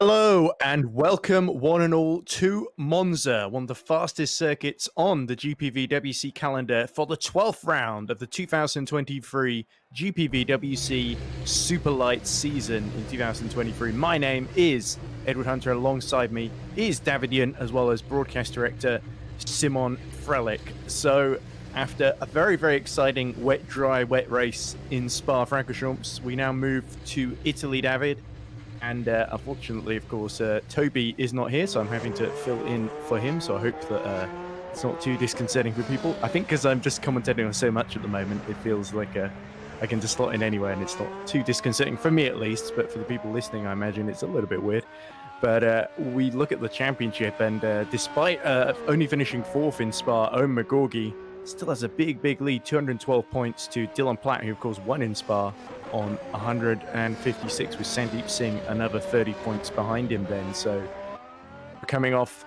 Hello and welcome one and all to Monza, one of the fastest circuits on the GPVWC calendar for the 12th round of the 2023 GPVWC Superlights season in 2023. My name is Edward Hunter. Alongside me is David Jundt, as well as broadcast director Szymon Frelik. So after a very, very exciting wet, dry, wet race in Spa-Francorchamps, we now move to Italy, David. And unfortunately, of course, Toby is not here, so I'm having to fill in for him. So I hope that it's not too disconcerting for people. I think because I'm just commentating on so much at the moment, it feels like I can just slot in anywhere, and it's not too disconcerting for me at least. But for the people listening, I imagine it's a little bit weird. But we look at the championship, and despite only finishing fourth in Spa, Owen McGorgy still has a big, big lead, 212 points to Dylan Platt, who of course won in Spa on 156, with Sandeep Singh another 30 points behind him then. So coming off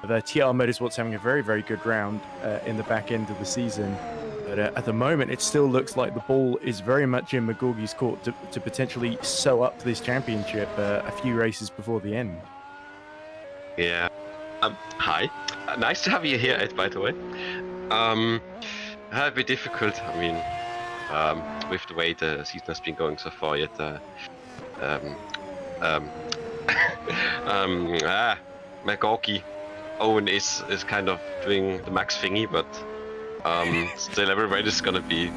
the TR Motorsports having a very, very good round in the back end of the season. But at the moment, it still looks like the ball is very much in McGorgy's court to potentially sew up this championship a few races before the end. Yeah. Hi. Nice to have you here, Ed, by the way. A bit difficult. I mean, with the way the season has been going so far, yet McGorgy, Owen is kind of doing the max thingy, but still every race is gonna be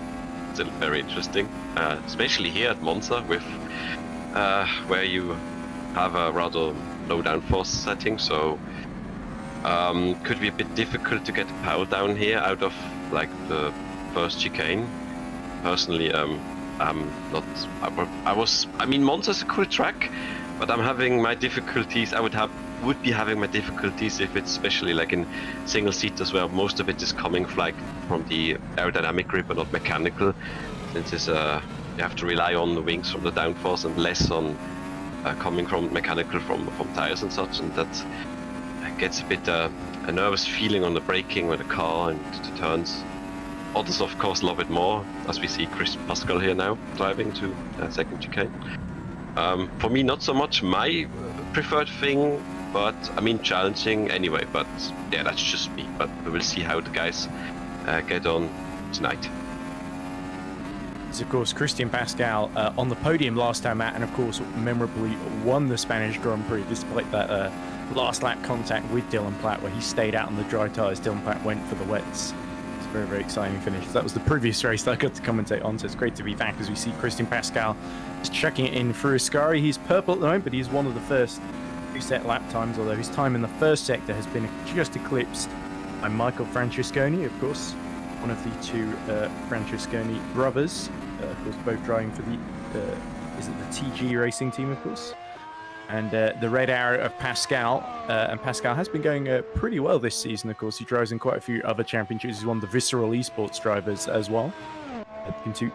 still very interesting, especially here at Monza, with where you have a rather low downforce setting, so could be a bit difficult to get the power down here out of like the first chicane. Personally, I'm not. I mean, Monza's a cool track, but I'm having my difficulties. I would be having my difficulties if it's especially like in single seaters, where most of it is coming from the aerodynamic grip and not mechanical. Since it's you have to rely on the wings from the downforce and less on coming from mechanical from tires and such, and that gets a bit a nervous feeling on the braking with the car and the turns. Others, of course, love it more, as we see Chris Pascal here now driving to second chicane. For me, not so much my preferred thing, but I mean challenging anyway. But yeah, that's just me. But we will see how the guys get on tonight. It's of course Christian Pascal on the podium last time out, and of course memorably won the Spanish Grand Prix despite that last lap contact with Dylan Platt, where he stayed out on the dry tyres. Dylan Platt went for the wets. It's a very, very exciting finish. That was the previous race that I got to commentate on, so it's great to be back as we see Christian Pascal just checking it in through Ascari. He's purple at the moment, but he's one of the first two set lap times, although his time in the first sector has been just eclipsed by Michael Francesconi, of course, one of the two Francesconi brothers, of course, both driving for the is it the TG racing team, of course. And the red arrow of Pascal, and Pascal has been going pretty well this season, of course. He drives in quite a few other championships. He's one of the Visceral Esports drivers as well.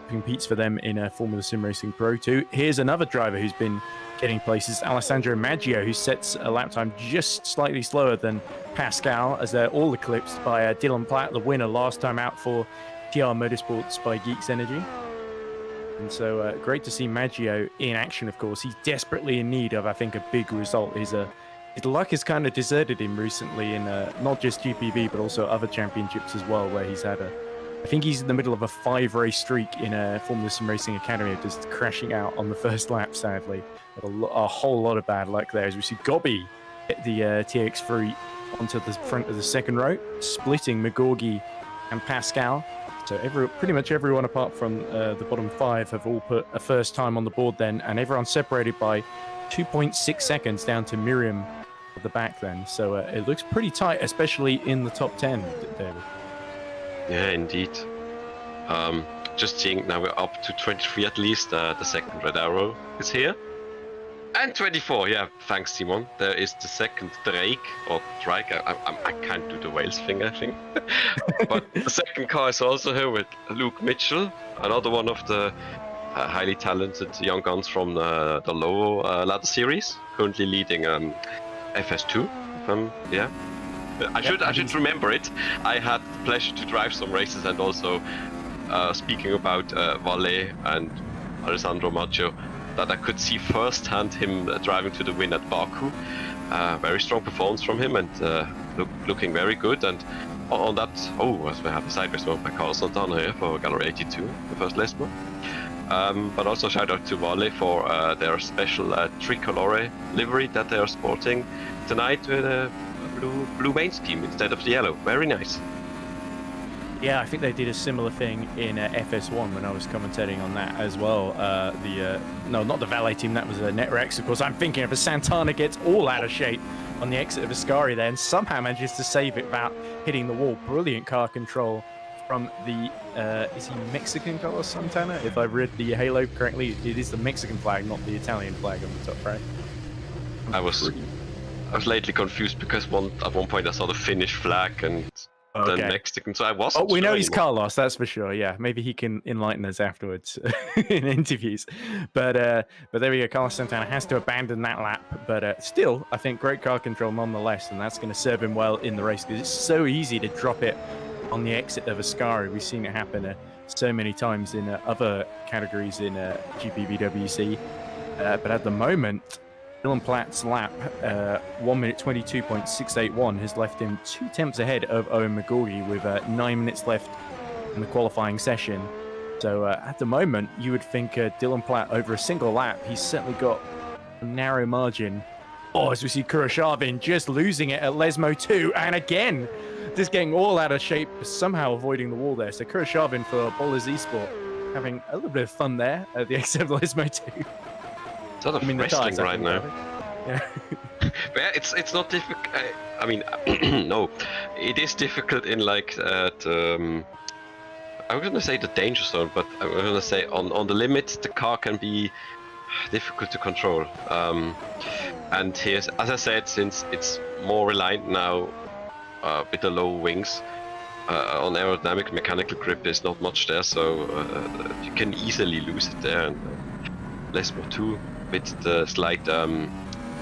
Competes for them in Formula Sim Racing Pro 2. Here's another driver who's been getting places, Alessandro Maggio, who sets a lap time just slightly slower than Pascal, as they're all eclipsed by Dylan Platt, the winner last time out for TR Motorsports by Geeks Energy. And so great to see Maggio in action, of course. He's desperately in need of, I think, a big result. His luck has kind of deserted him recently in not just GPV, but also other championships as well, where he's had I think he's in the middle of a 5-race streak in a Formula Sim Racing Academy, just crashing out on the first lap, sadly. A whole lot of bad luck there, as we see Gobby get the TX3 onto the front of the second row, splitting McGorgy and Pascal. So pretty much everyone apart from the bottom 5 have all put a first time on the board then, and everyone's separated by 2.6 seconds down to Miriam at the back then. So it looks pretty tight, especially in the top 10, David. Yeah, indeed. Just seeing now we're up to 23 at least. The second red arrow is here. And 24, yeah, thanks Szymon. There is the second Drake, or Drake, I can't do the Wales thing, I think. But the second car is also here with Luke Mitchell, another one of the highly talented young guns from the low ladder series, currently leading FS2. Yeah, I should remember it. I had the pleasure to drive some races, and also speaking about Valle and Alessandro Maggio, that I could see firsthand him driving to the win at Baku. Very strong performance from him, and looking very good. And on that, as we have a sideways mode by Carlos Santana here for Gallery 82, the first Lesmo. But also shout out to Vale for their special tricolore livery that they are sporting tonight with a blue main scheme instead of the yellow. Very nice. Yeah, I think they did a similar thing in FS1 when I was commentating on that as well. No, not the Valet team, that was Netrex, of course. I'm thinking of a Santana gets all out of shape on the exit of Ascari there and somehow manages to save it without hitting the wall. Brilliant car control from the, is he Mexican Carlos Santana? If I read the halo correctly, it is the Mexican flag, not the Italian flag on the top right. I was lately confused because at one point I saw the Finnish flag and then Mexican, so I wasn't. Oh, we know sure he's anymore. Carlos, that's for sure. Yeah, maybe he can enlighten us afterwards in interviews. But there we go. Carlos Santana has to abandon that lap, but still, I think great car control nonetheless, and that's going to serve him well in the race because it's so easy to drop it on the exit of Ascari. We've seen it happen so many times in other categories in GPVWC, but at the moment, Dylan Platt's lap, 1 minute 22.681, has left him 2 tenths ahead of Owen McGorgy with 9 minutes left in the qualifying session. So at the moment, you would think Dylan Platt over a single lap, he's certainly got a narrow margin. Oh, as we see Kurashavin just losing it at Lesmo 2, and again, just getting all out of shape, somehow avoiding the wall there. So Kurashavin for Bowlers Esport having a little bit of fun there at the exit of Lesmo 2. Sort of wrestling right now. Yeah. But it's not difficult. I mean, no, it is difficult in like I'm gonna say the danger zone, but I'm gonna say on the limit, the car can be difficult to control. And here's, as I said, since it's more reliant now with the low wings on aerodynamic, mechanical grip is not much there, so you can easily lose it there. And Lesmo 2 with the slight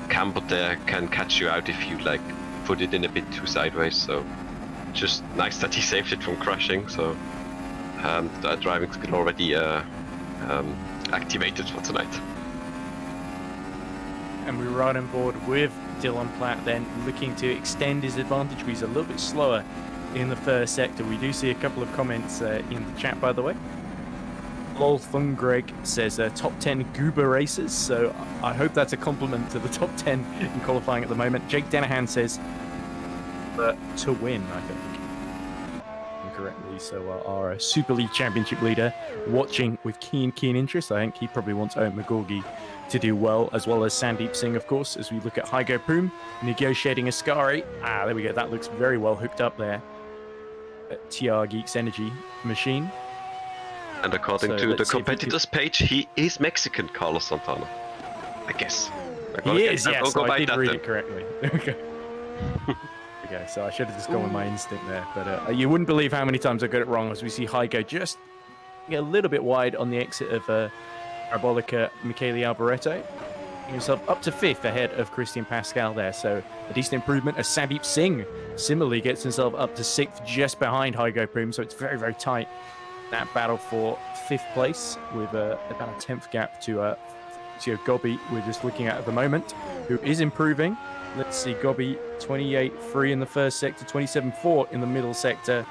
camber there can catch you out if you like put it in a bit too sideways. So just nice that he saved it from crashing. So the driving skill already activated for tonight. And we're right on board with Dylan Platt then, looking to extend his advantage. He's a little bit slower in the first sector. We do see a couple of comments in the chat, by the way. Lol Fun Greg says top 10 Goober races, so I hope that's a compliment to the top 10 in qualifying at the moment. Jake Denahan says to win, I think, incorrectly. So our Super League Championship leader watching with keen interest. I think he probably wants Owen McGorgy to do well, as well as Sandeep Singh, of course, as we look at Hygo Poom negotiating Ascari. There we go. That looks very well hooked up there at TR Geeks Energy Machine. And according to the competitors page, he is Mexican, Carlos Santana. I guess. He is, yes. So I did read it correctly. Okay. Okay, so I should have just gone with my instinct there. But you wouldn't believe how many times I got it wrong as we see Hygo just a little bit wide on the exit of Parabolica Michele Alboreto. Himself up to 5th ahead of Christian Pascal there. So a decent improvement as Sandeep Singh similarly gets himself up to 6th just behind Hygo Poom. So it's very, very tight. That battle for 5th place with about a 10th gap to Gobby we're just looking at the moment, who is improving. Let's see, Gobby 28.3 in the first sector, 27.4 in the middle sector.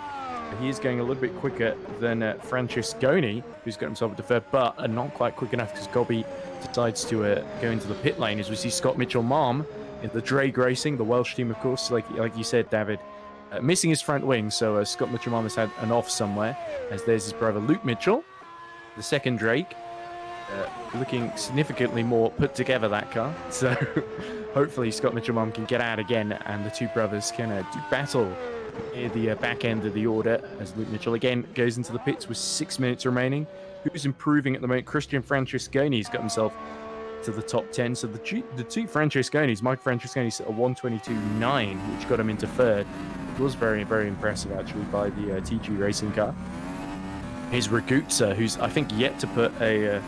He is going a little bit quicker than Francesconi, who's got himself up to 3rd, but not quite quick enough because Gobby decides to go into the pit lane as we see Scott Mitchell-Marm in the Drake Racing, the Welsh team, of course, like you said, David. Missing his front wing, so Scott Mitchell-Marm has had an off somewhere, as there's his brother Luke Mitchell, the second Drake, looking significantly more put together, that car. So hopefully Scott Mitchell-Marm can get out again, and the two brothers can do battle near the back end of the order, as Luke Mitchell again goes into the pits with 6 minutes remaining. Who's improving at the moment? Christian Francesconi's got himself to the top 10. So the two Francesconis, Mike Francesconi's at a 122.9, which got him into 3rd. It was very, very impressive, actually, by the TG racing car. Here's Ragutsa, who's, I think, yet to put a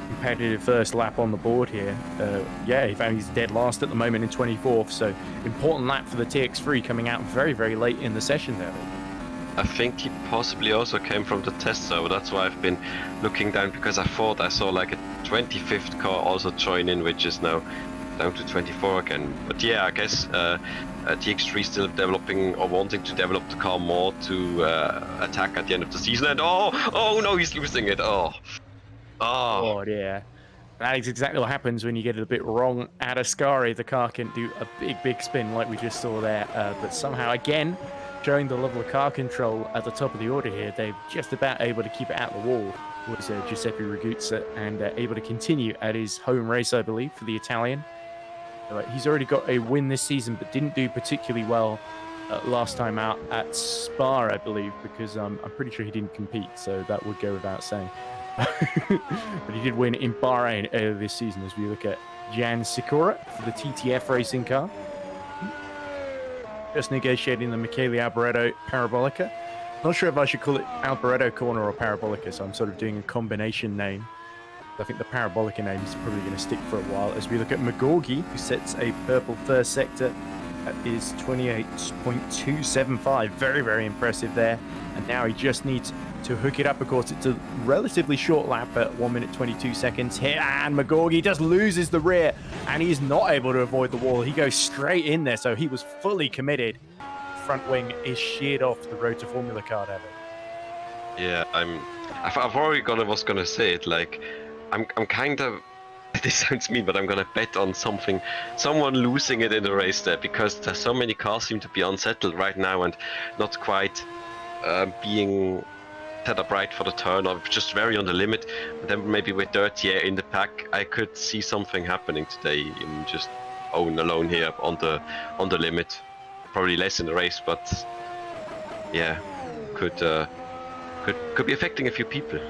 competitive first lap on the board here. In fact, he's dead last at the moment in 24th, so important lap for the TX3 coming out very, very late in the session there. I think he possibly also came from the test server. That's why I've been looking down, because I thought I saw like a 25th car also join in, which is now down to 24 again. But yeah, I guess TX3 still developing or wanting to develop the car more to attack at the end of the season. And oh no, he's losing it. Oh yeah. That is exactly what happens when you get it a bit wrong at Ascari. The car can do a big spin like we just saw there. But somehow, again, showing the level of car control at the top of the order here, they're just about able to keep it out the wall. Was Giuseppe Raguzza, and able to continue at his home race, I believe, for the Italian. He's already got a win this season, but didn't do particularly well last time out at Spa, I believe, because I'm pretty sure he didn't compete, so that would go without saying. But he did win in Bahrain earlier this season, as we look at Jan Sikora for the TTF racing car. Just negotiating the Michele Alboreto Parabolica. Not sure if I should call it Alboreto Corner or Parabolica, so I'm sort of doing a combination name. I think the Parabolica name is probably going to stick for a while, as we look at Magorgi, who sets a purple first sector. That is 28.275. Very impressive there. And now he just needs to hook it up. Of course, it's a relatively short lap at 1 minute 22 seconds here. And Magorgi just loses the rear, and he's not able to avoid the wall. He goes straight in there, so he was fully committed. Front wing is sheared off the road to Formula car, David. Yeah, I've already was gonna say it. Like, I'm kind of. This sounds mean, but I'm gonna bet on someone losing it in the race there, because there's so many cars seem to be unsettled right now and not quite being set up right for the turn, or just very on the limit. But then maybe with dirty air in the pack, I could see something happening today in just own alone here on the limit. Probably less in the race, but yeah, could be affecting a few people.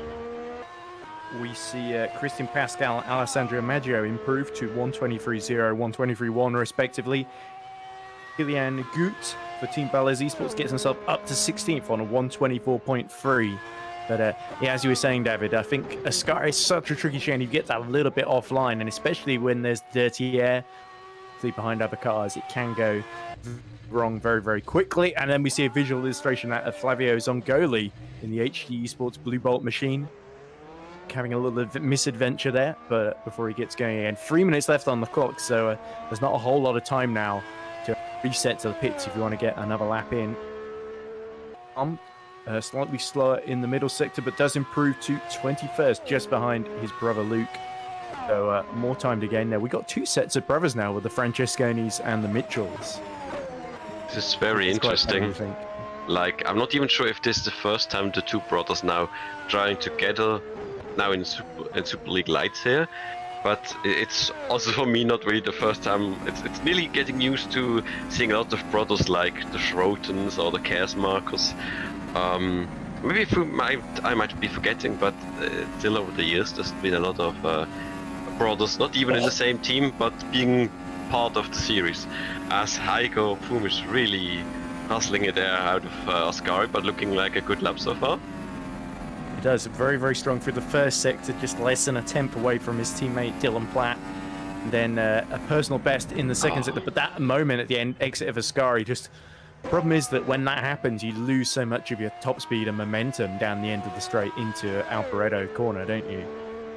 We see Christian Pascal and Alessandro Maggio improve to 123.0, 123.1 respectively. Kilian Gut for Team Balaz Esports gets himself up to 16th on a 124.3. But yeah, as you were saying, David, I think Ascari is such a tricky chain. You get that a little bit offline, and especially when there's dirty air behind other cars, it can go wrong very quickly. And then we see a visual illustration of Flavio Zongoli in the HD Esports Blue Bolt machine, having a little misadventure there, but before he gets going again. 3 minutes left on the clock, so there's not a whole lot of time now to reset to the pits if you want to get another lap in. Slightly slower in the middle sector, but does improve to 21st, just behind his brother Luke. So more time to gain there. We got two sets of brothers now with the Francesconis and the Mitchells. This is very interesting. Fun, like, I'm not even sure if this is the first time the two brothers now trying together now in Super League Lights here, but it's also for me not really the first time. It's nearly getting used to seeing a lot of brothers like the Schrotens or the Kersmarkers. Maybe I might be forgetting, but still over the years there's been a lot of brothers, not even in the same team, but being part of the series. As Heiko Pum is really hustling it there out of Ascari, but looking like a good lap so far. He does very strong through the first sector, just less than a tenth away from his teammate Dylan Platt. And then a personal best in the second sector, but that moment at the exit of Ascari, just the problem is that when that happens, you lose so much of your top speed and momentum down the end of the straight into Alboreto corner, don't you?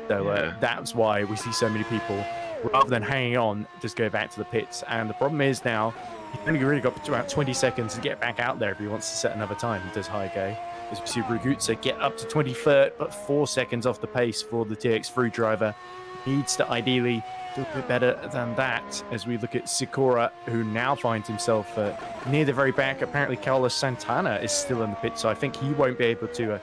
So that's why we see so many people, rather than hanging on, just go back to the pits. And the problem is now, he's only really got about 20 seconds to get back out there if he wants to set another time, does Heiko. As we see Raguzza get up to 23rd, but 4 seconds off the pace for the TX3 driver. Needs to ideally do a bit better than that, as we look at Sikora, who now finds himself near the very back. Apparently Carlos Santana is still in the pit, so I think he won't be able to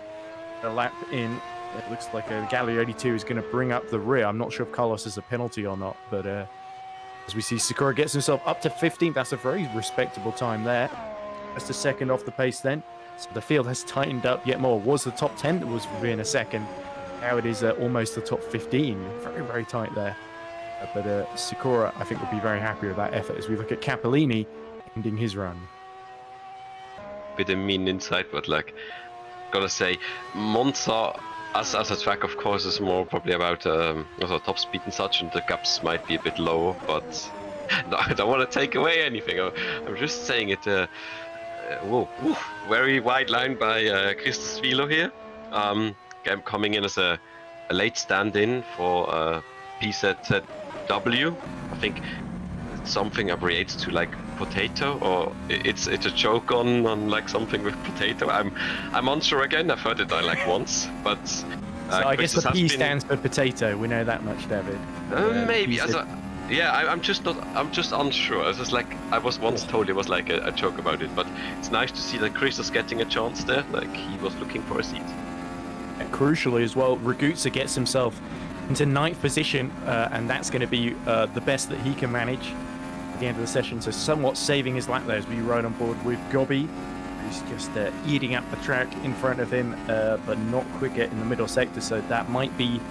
lap in. It looks like Gallery 82 is going to bring up the rear. I'm not sure if Carlos has a penalty or not, but as we see Sikora gets himself up to 15th, that's a very respectable time there. Just a second off the pace then. So the field has tightened up yet more. Was the top 10 that was within a second. Now it is almost the top 15. Very tight there. But Sikora, I think, will be very happy with that effort as we look at Capellini ending his run. Bit of mean insight, but like, gotta say, Monza as a track, of course, is more probably about also top speed and such, and the gaps might be a bit lower, but no, I don't want to take away anything. I'm just saying it. Whoa, very wide line by Christos Vilo here. Coming in as a late stand-in for PZZW. I think something abbreviates to like potato, or it's a joke on like something with potato. I'm unsure again. I've heard it like once, but So I guess the P stands for potato. We know that much, David. Maybe. Yeah, I'm just unsure. It's just like I was once told it was like a joke about it, but it's nice to see that Chris is getting a chance there. Like he was looking for a seat. And crucially as well, Raguzza gets himself into 9th position, and that's going to be the best that he can manage at the end of the session. So somewhat saving his lap there as we ride on board with Gobby, who's just eating up the track in front of him, but not quicker in the middle sector. So that might be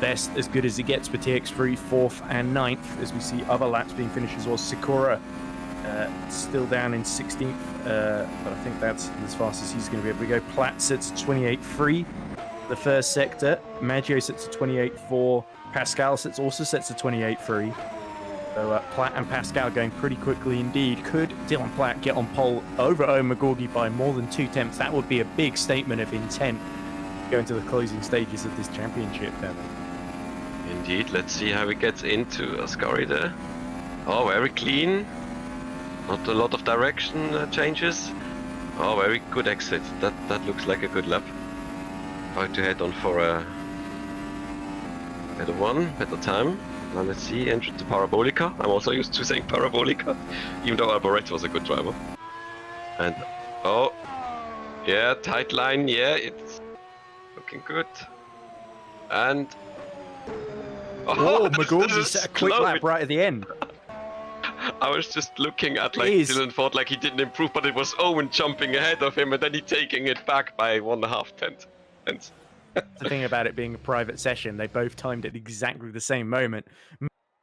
best as good as it gets for TX3, 4th and 9th, as we see other laps being finished as well. Sikora still down in 16th, but I think that's as fast as he's going to be able to go. Platt sits at 28.3, the first sector. Maggio sits at 28.4. Pascal also sets at 28.3. So Platt and Pascal going pretty quickly indeed. Could Dylan Platt get on pole over Owen McGorgy by more than 2 tenths? That would be a big statement of intent going to the closing stages of this championship, Devin. Indeed, let's see how he gets into Ascari there. Oh, very clean. Not a lot of direction changes. Oh, very good exit. That looks like a good lap. About to head on for a better time. Now let's see, entered the Parabolica. I'm also used to saying Parabolica, even though Alboreto was a good driver. And, oh, yeah, tight line, yeah, it's looking good. And... Oh, McGorgy set a quick lap right at the end. I was just looking at like Dylan thought like he didn't improve, but it was Owen jumping ahead of him and then he taking it back by 1.5 tenths. The thing about it being a private session, they both timed at exactly the same moment.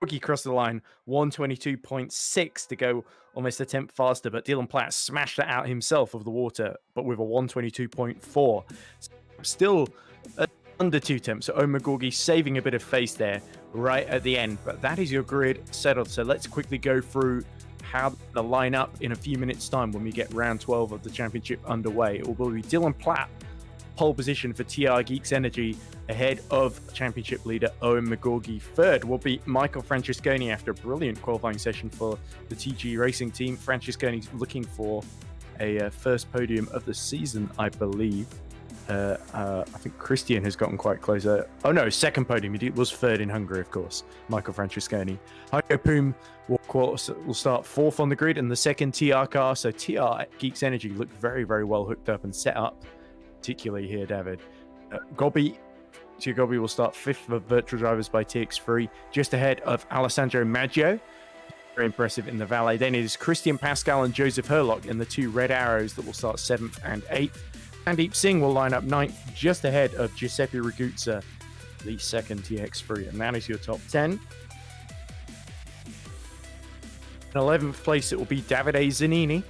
McGorgy crossed the line, 122.6 to go almost a tenth faster, but Dylan Platt smashed that out himself of the water, but with a 122.4. Still under 2 tenths, so Owen McGorgy saving a bit of face there right at the end. But that is your grid settled. So let's quickly go through how the line up in a few minutes' time when we get round 12 of the championship underway. It will be Dylan Platt, pole position for TR Geeks Energy, ahead of championship leader Owen McGorgy. Third will be Michael Francesconi after a brilliant qualifying session for the TG Racing team. Francesconi's looking for a first podium of the season, I believe. I think Christian has gotten quite close. Oh no, second podium. He was third in Hungary, of course. Michael Francesconi. Heiko Poom will start 4th on the grid in the second TR car. So TR Geeks Energy looked very, very well hooked up and set up, particularly here, David. Gobby will start 5th for virtual drivers by TX3, just ahead of Alessandro Maggio. Very impressive in the Valet. Then it is Christian Pascal and Joseph Herlock in the 2 Red Arrows that will start 7th and 8th. Sandeep Singh will line up 9th, just ahead of Giuseppe Raguzza, the second TX3. And that is your top 10. In 11th place, it will be Davide Zanini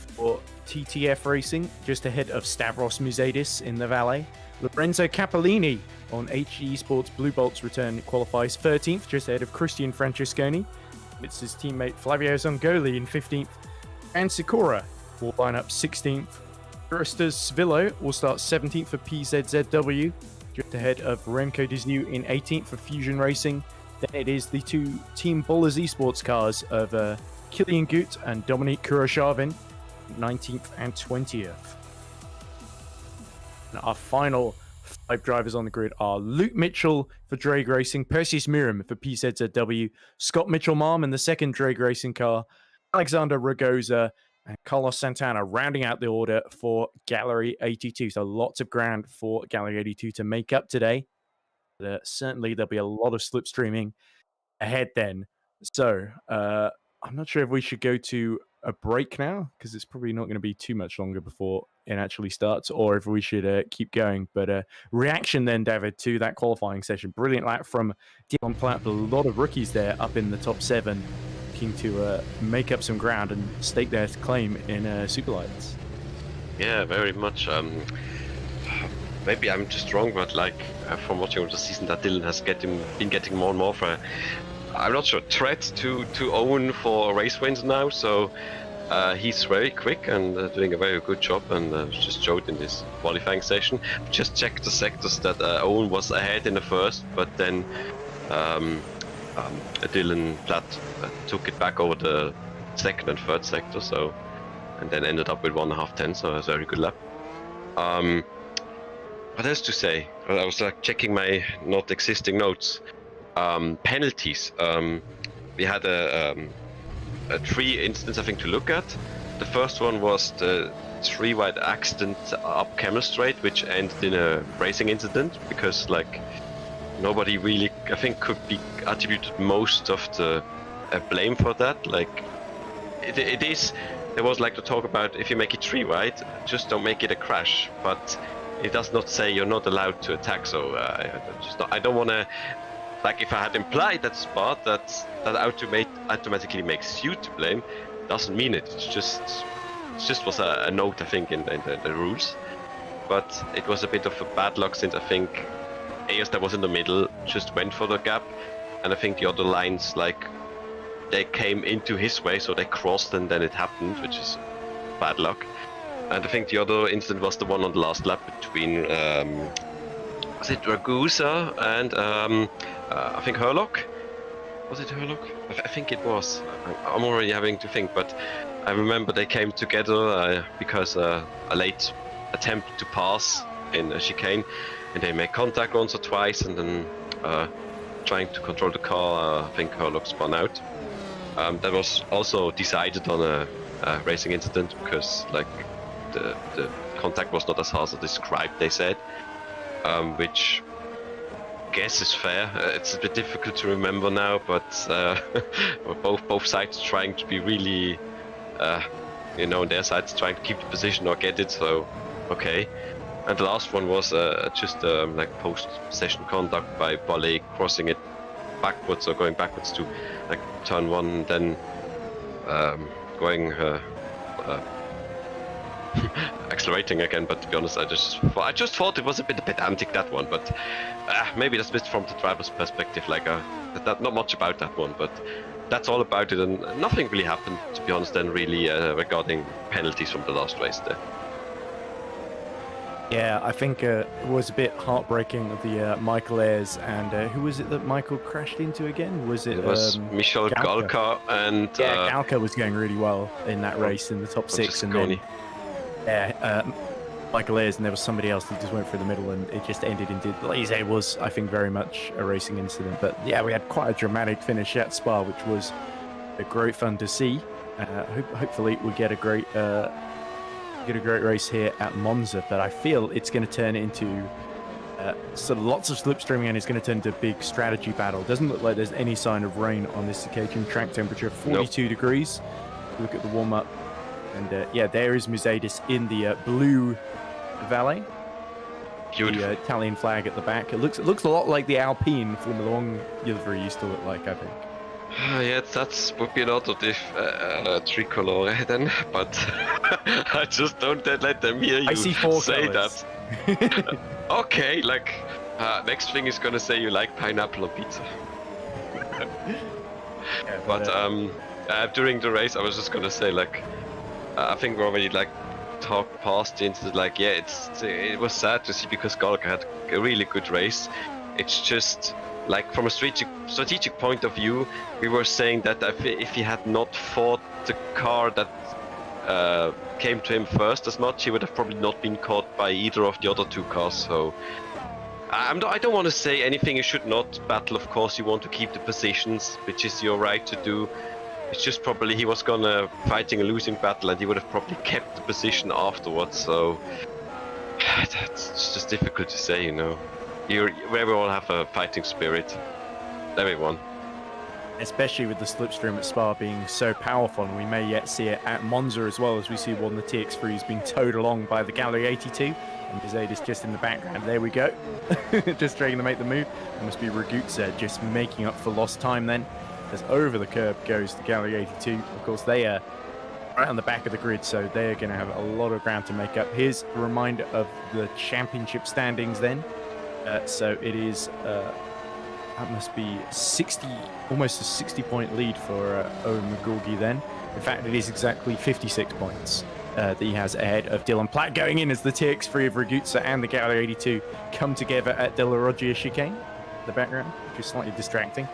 for TTF Racing, just ahead of Stavros Musadis in the Valet. Lorenzo Cappellini on HE Sports Blue Bolts return qualifies 13th, just ahead of Christian Francesconi. It's his teammate Flavio Zongoli in 15th. And Sikora will line up 16th. Aristas Svillo will start 17th for PZZW, just ahead of Remco Disnew in 18th for Fusion Racing. Then it is the 2 Team Bowlers Esports cars of Kilian Gut and Dominique Kuroshavin, 19th and 20th. And our final 5 drivers on the grid are Luke Mitchell for Drag Racing, Perseus Miram for PZZW, Scott Mitchell-Marm in the second Drag Racing car, Alexander Ragoza, and Carlos Santana rounding out the order for Gallery 82. So lots of ground for Gallery 82 to make up today. Certainly there'll be a lot of slipstreaming ahead then. So I'm not sure if we should go to a break now, because it's probably not going to be too much longer before it actually starts, or if we should keep going. But reaction then, David, to that qualifying session. Brilliant lap from Dylan Platt, but a lot of rookies there up in the top 7. To make up some ground and stake their claim in Superlights. Yeah, very much. Maybe I'm just wrong, but like from watching the season, that Dylan has been getting more and more for, I'm not sure, threat to Owen for race wins now. So He's very quick and doing a very good job, and just showed in this qualifying session. Just checked the sectors that Owen was ahead in the first, but then Dylan Platt took it back over the second and third sector, so, and then ended up with 1.5 tenths, so it was a very good lap. What else to say? I was like checking my not existing notes. Penalties. We had a 3 incidents I think to look at. The first one was the 3-wide accident up Camel Straight, which ended in a racing incident because like nobody really I think could be attributed most of the blame for that. Like it is. There was like to talk about if you make it 3-wide, just don't make it a crash. But it does not say you're not allowed to attack. So I don't want to. Like if I had implied that spot that automatically makes you to blame, doesn't mean it. It just was a note I think in the rules. But it was a bit of a bad luck since I think AS that was in the middle just went for the gap, and I think the other lines like they came into his way, so they crossed and then it happened, which is bad luck. And I think the other incident was the one on the last lap between was it Ragusa and I think Herlock? Was it Herlock? I think it was. I'm already having to think, but I remember they came together because a late attempt to pass in a chicane, and they made contact once or twice, and then trying to control the car, I think Herlock spun out. That was also decided on a racing incident because like the contact was not as hard as described, they said, which I guess is fair. It's a bit difficult to remember now, but both sides trying to be really, their sides trying to keep the position or get it, so okay. And the last one was just like post-session conduct by Bolle crossing it backwards or going backwards to like turn 1, and then going accelerating again. But to be honest, I just thought it was a bit pedantic, that one, but maybe that's a bit from the driver's perspective, like not much about that one, but that's all about it, and nothing really happened, to be honest, then really regarding penalties from the last race there. Yeah, I think it was a bit heartbreaking of the Michael Ayres, and who was it that Michael crashed into again? Was it? It was Michel Galka, and yeah, Galka was going really well in that race in the top 6, and then Michael Ayres, and there was somebody else that just went through the middle, and it just ended into, like you say, it was I think very much a racing incident. But yeah, we had quite a dramatic finish at Spa, which was a great fun to see. Hopefully, we get a great race here at Monza, but I feel it's going to turn into sort of lots of slipstreaming, and it's going to turn into a big strategy battle. Doesn't look like there's any sign of rain on this occasion. Track temperature 42 degrees. Look at the warm-up, and yeah, there is Mercedes in the blue Valet. Beautiful. The Italian flag at the back. It looks a lot like the Alpine Formula 1 livery used to look like, I think. Yeah, that would be an automotive tricolore then, but I just don't let them hear you say colors. That. Okay, like next thing is gonna say you like pineapple on pizza. Yeah, but during the race, I was just gonna say, like, I think we already like talked past into like, yeah, it was sad to see because Galka had a really good race. It's just like from a strategic point of view, we were saying that if he had not fought the car that came to him first as much, he would have probably not been caught by either of the other 2 cars. So I don't want to say anything you should not battle. Of course, you want to keep the positions, which is your right to do. It's just probably he was gonna fighting a losing battle, and he would have probably kept the position afterwards. So that's just difficult to say, We all have a fighting spirit, everyone. Especially with the slipstream at Spa being so powerful, and we may yet see it at Monza as well, as we see one of the TX3s being towed along by the Gallery 82, and Mercedes just in the background. There we go, just trying to make the move. It must be Ragusa just making up for lost time then, as over the curb goes the Gallery 82. Of course, they are right on the back of the grid, so they're going to have a lot of ground to make up. Here's a reminder of the championship standings then. So it is, that must be 60, almost a 60-point lead for Owen McGorgy then. In fact, it is exactly 56 points that he has ahead of Dylan Platt, going in as the TX3 of Raguzza and the Gallery 82 come together at De La Roggia chicane in the background, which is slightly distracting.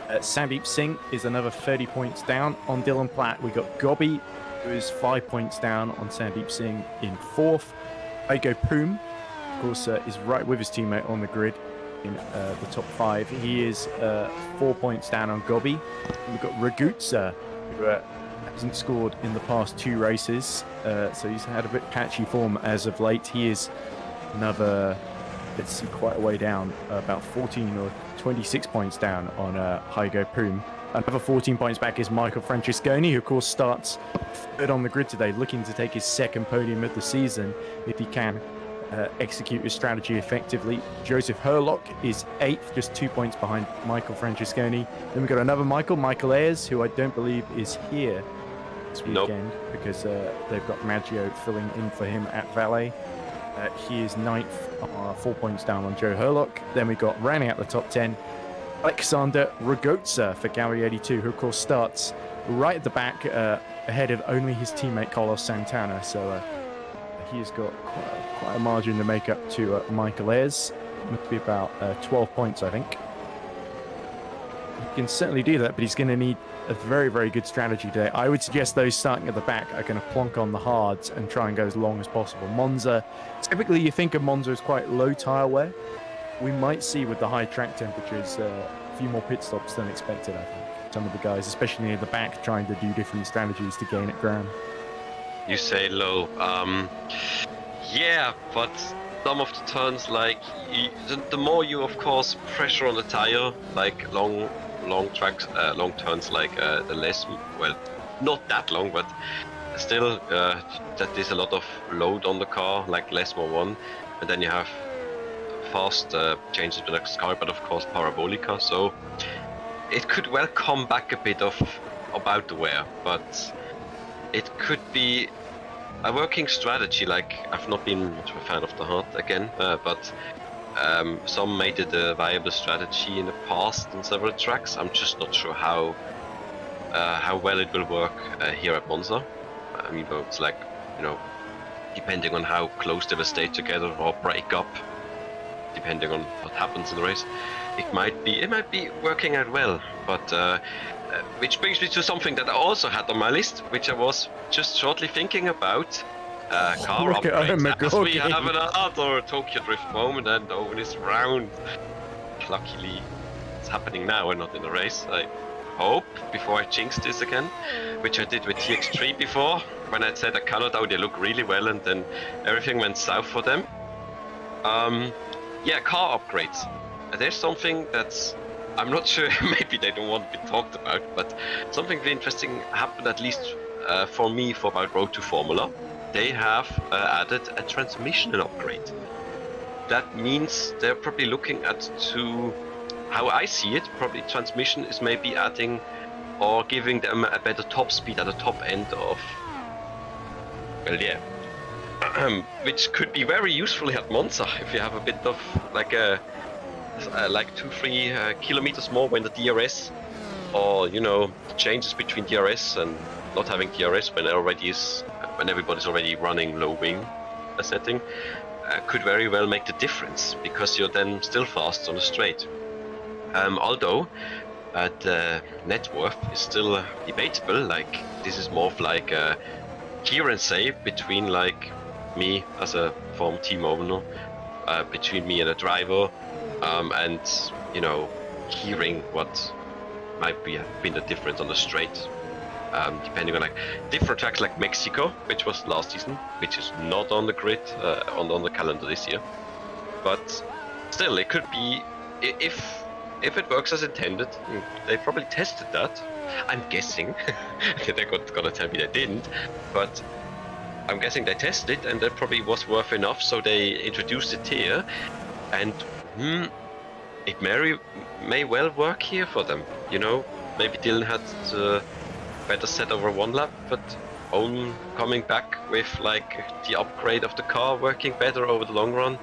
Sandeep Singh is another 30 points down on Dylan Platt. We got Gobby, who is 5 points down on Sandeep Singh in 4th. Igo Poom, of course, is right with his teammate on the grid in the top 5. He is 4 points down on Gobby. And we've got Raguzza, who hasn't scored in the past 2 races, so he's had a bit patchy form as of late. He is another, let's see, quite a way down, about 14 or 26 points down on Hygo Poom. Another 14 points back is Michael Francesconi, who of course starts 3rd on the grid today, looking to take his 2nd podium of the season if he can execute his strategy effectively. Joseph Herlock is 8th, just 2 points behind Michael Francesconi. Then we've got another Michael Ayers, who I don't believe is here this weekend because they've got Maggio filling in for him at Valet. He is 9th, 4 points down on Joe Herlock. Then we got rounding out the top 10, Alexander Raguzza for Gallery 82, who of course starts right at the back ahead of only his teammate Carlos Santana. So he has got quite a margin to make up to Michael Ayers. Must be about 12 points, I think. He can certainly do that, but he's going to need a very, very good strategy today. I would suggest those starting at the back are going to plonk on the hards and try and go as long as possible. Monza, typically you think of Monza as quite low tyre wear. We might see with the high track temperatures a few more pit stops than expected, I think. Some of the guys, especially near the back, trying to do different strategies to gain at ground. You say low. Yeah, but some of the turns, like, the more you, of course, pressure on the tire, like long tracks, long turns, like the less, well, not that long, but still, that is a lot of load on the car, like less more one, and then you have fast changes to the next car, but of course Parabolica, so it could well come back a bit of about the wear, but it could be a working strategy. Like, I've not been much of a fan of the hard again, but some made it a viable strategy in the past on several tracks. I'm just not sure how well it will work here at Monza. I mean, it's like, you know, depending on how close they will stay together or break up, depending on what happens in the race, it might be working out well. But which brings me to something that I also had on my list, which I was just shortly thinking about. Car upgrades. As we have another Tokyo Drift moment, and Owen is round. Luckily, it's happening now and not in a race. I hope, before I jinx this again, which I did with TX3 before, when I said I cannot, they look really well, and then everything went south for them. Yeah, car upgrades. There's something that's, I'm not sure, maybe they don't want to be talked about, but something really interesting happened, at least for me, for about Road to Formula. They have added a transmission upgrade. That means they're probably looking at, to how I see it, probably transmission is maybe adding or giving them a better top speed at the top end of, well, yeah, which could be very useful at Monza if you have a bit of like like 2-3 kilometers more when the DRS, or you know, changes between DRS and not having DRS when everybody's already running low wing setting, could very well make the difference, because you're then still fast on the straight. Although the net worth is still debatable. Like, this is more of like a hear and say between like me as a former team owner, between me and a driver, and you know, hearing what might be been the difference on the straight, depending on like different tracks like Mexico, which was last season, which is not on the grid on the calendar this year, but still it could be, if it works as intended. They probably tested that, I'm guessing. They're gonna tell me they didn't, but I'm guessing they tested it and that probably was worth enough, so they introduced it here, and it may well work here for them. You know, maybe Dylan had a better set over one lap, but Owen coming back with like the upgrade of the car working better over the long run.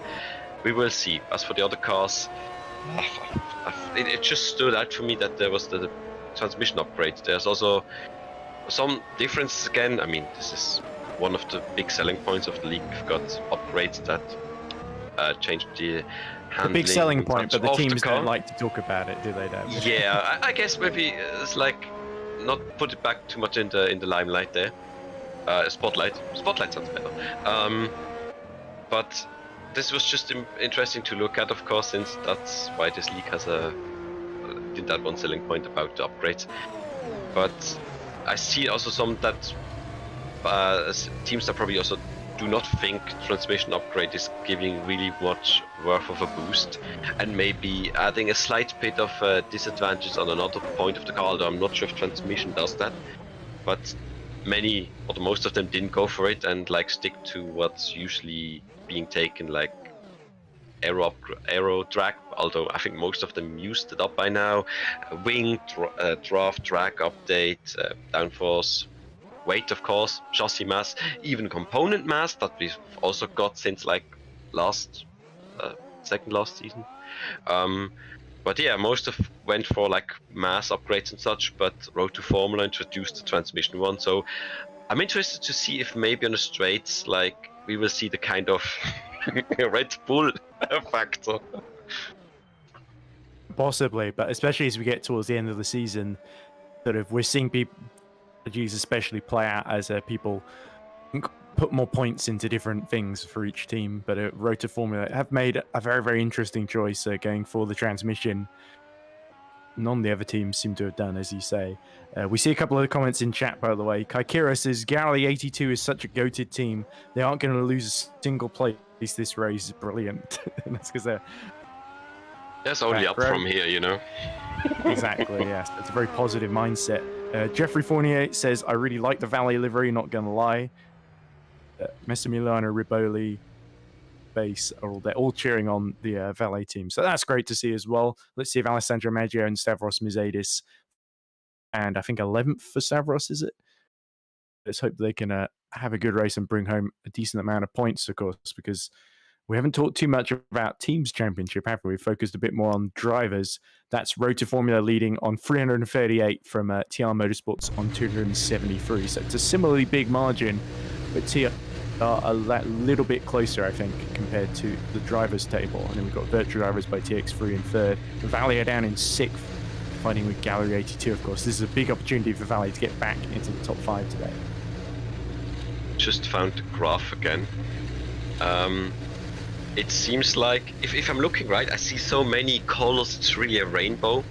We will see. As for the other cars, it just stood out for me that there was the transmission upgrade. There's also some differences again. I mean, this is one of the big selling points of the league. We've got upgrades that change the handling. The big selling point, but the of teams car. don't like to talk about it, do they, Dan? Yeah, I guess maybe it's like not put it back too much in the limelight there. Spotlight sounds better. But this was just interesting to look at, of course, since that's why this league has that one selling point about the upgrades. But I see also some that teams that probably also do not think transmission upgrade is giving really much worth of a boost, and maybe adding a slight bit of disadvantage on another point of the car, although I'm not sure if transmission does that. But many, or most of them, didn't go for it and like stick to what's usually being taken, like aero drag, although I think most of them used it up by now. Wing, draft, drag update, downforce, weight, of course, chassis mass, even component mass that we've also got since like second last season. But yeah, most of went for like mass upgrades and such, but Road to Formula introduced the transmission one, so I'm interested to see if maybe on the straights, like, we will see the kind of Red Bull factor. Possibly, but especially as we get towards the end of the season, sort of we're seeing people, especially play out as people put more points into different things for each team. But Road to Formula have made a very, very interesting choice going for the transmission. None of the other teams seem to have done, as you say. We see a couple of the comments in chat, by the way. Kaikira says, Galley 82 is such a goated team. They aren't going to lose a single place this race. Brilliant. And that's because they're... That's only up from here, you know? Exactly, yes. It's a very positive mindset. Jeffrey Fournier says, I really like the Valet livery, not going to lie. Massimiliano Riboli, Base are all cheering on the Valet team. So that's great to see as well. Let's see if Alessandro Maggio and Stavros Mizadis, and I think 11th for Stavros, is it? Let's hope they can have a good race and bring home a decent amount of points, of course, because we haven't talked too much about Teams Championship, have we? We've focused a bit more on drivers. That's Road to Formula leading on 338 from TR Motorsports on 273. So it's a similarly big margin, but TR are a little bit closer, I think, compared to the drivers' table. And then we've got Virtual Drivers by TX3 in third. Valet are down in sixth, fighting with Gallery 82, of course. This is a big opportunity for Valet to get back into the top 5 today. Just found the graph again. It seems like, if I'm looking right, I see so many colors, it's really a rainbow.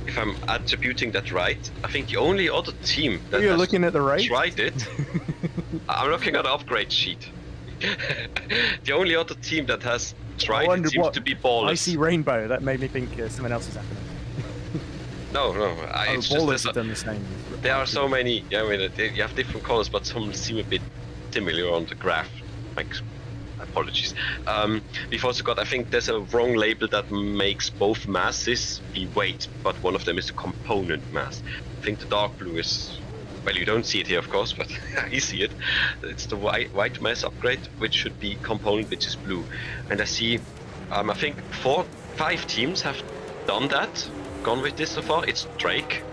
If I'm attributing that right, I think the only other team that You're looking at the race? Tried it, I'm looking at the upgrade sheet. The only other team that has tried it seems to be Ballers. I see rainbow, that made me think something else is happening. No, it's Ballers just have done the same. there are so many, I mean, you have different colors, but some seem a bit similar on the graph. Like, apologies. We've also got, I think there's a wrong label that makes both masses be weight, but one of them is a component mass. I think the dark blue is, well, you don't see it here, of course, but you see it. It's the white mass upgrade, which should be component, which is blue. And I see, I think 5 teams have done that, gone with this so far. It's Drake,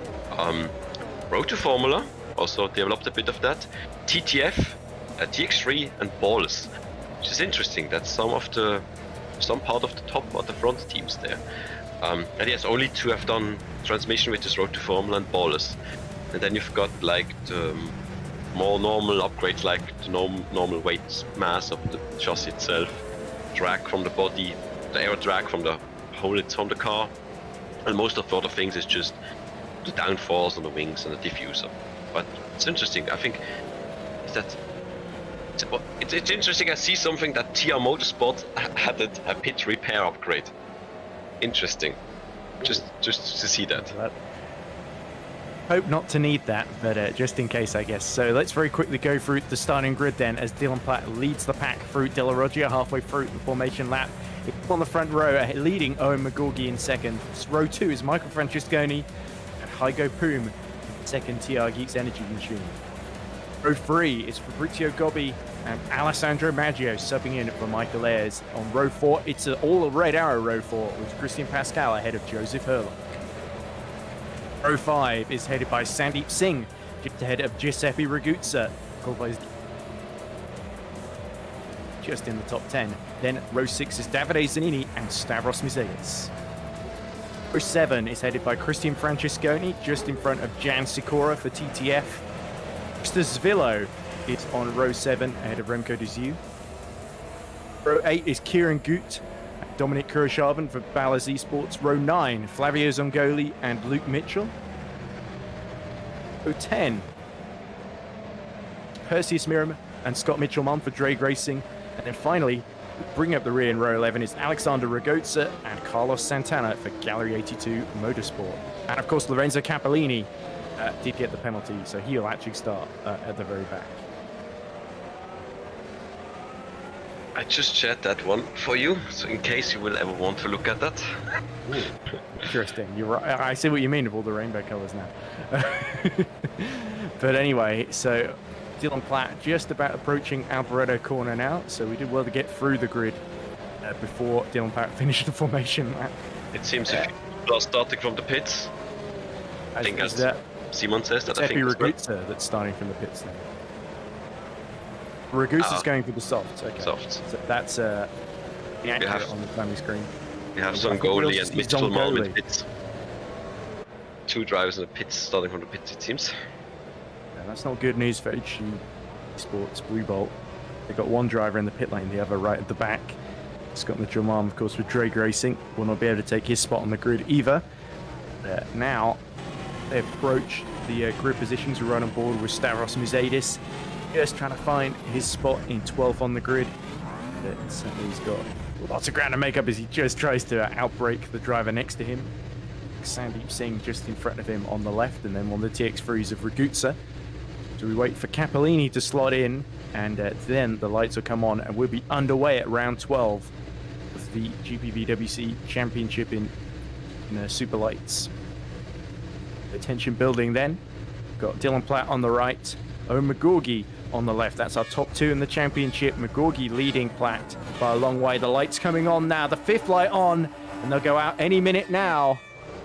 Road to Formula, also developed a bit of that, TTF, TX3, and Ballers. Which is interesting that some part of the top or the front teams there. And yes, only 2 have done transmission with this Road to Formula and Ballers. And then you've got like the more normal upgrades, like the normal weight mass of the chassis itself, drag from the body, the air drag from the whole from the car, and most of the other things is just the downforce on the wings and the diffuser. But it's interesting. I think it's interesting. I see something that TR Motorsport had a pit repair upgrade. Interesting. Just to see that. Hope not to need that, but just in case, I guess. So let's very quickly go through the starting grid then, as Dylan Platt leads the pack through De La Roggia halfway through the formation lap. On the front row, leading Owen McGorgy in second. Row 2 is Michael Francesconi and Hygo Poom in second, TR Geeks Energy Machine. Row 3 is Fabrizio Gobbi and Alessandro Maggio subbing in for Michael Ayers. On row 4, it's all a red arrow row 4 with Christian Pascal ahead of Joseph Herlock. Row 5 is headed by Sandeep Singh just ahead of Giuseppe Raguzza, just in the top 10. Then row 6 is Davide Zanini and Stavros Mizelis. Row 7 is headed by Christian Francesconi, just in front of Jan Sikora for TTF. Mr. Zvillo is on row 7, ahead of Remco de Zieu. Row 8 is Kieran Gut and Dominic Kurashavan for Ballas Esports. Row 9, Flavio Zongoli and Luke Mitchell. Row 10, Perseus Miram and Scott Mitchell-Munn for Drag Racing. And then finally, bringing up the rear in row 11 is Alexander Ragozza and Carlos Santana for Gallery 82 Motorsport. And of course, Lorenzo Capellini did get the penalty, so he'll actually start at the very back. I just shared that one for you, so in case you will ever want to look at that. Ooh, interesting. You're right. I see what you mean with all the rainbow colors now. But anyway, so Dylan Platt just about approaching Alboreto corner now, so we did well to get through the grid before Dylan Platt finished the formation lap. It seems if you are starting from the pits, I think as Szymon says that I think Raguzza that's starting from the pits now. Raguzza's going for the softs. Okay. Softs. So that's the accurate on the family screen. We have Zongoli and Mitchell-Malm in the pits. 2 drivers in the pits, starting from the pits, it seems. Yeah, that's not good news for HG Sports Blue Bolt. They've got 1 driver in the pit lane, the other right at the back. Scott Mitchell-Malm, of course, with Drag Racing, will not be able to take his spot on the grid either. Now, they approach the grid positions. We're right on board with Stavros Mizelis, just trying to find his spot in 12th on the grid. He's got lots of ground to make up as he just tries to outbrake the driver next to him. Sandeep Singh just in front of him on the left, and then one of the TX3s of Raguzza. So we wait for Capellini to slot in, and then the lights will come on, and we'll be underway at round 12 of the GPVWC Championship in Superlights. Attention building then. Got Dylan Platt on the right, Owen McGorgy on the left. That's our top 2 in the championship. McGorgy leading Platt by a long way. The lights coming on now. The 5th light on, and they'll go out any minute now.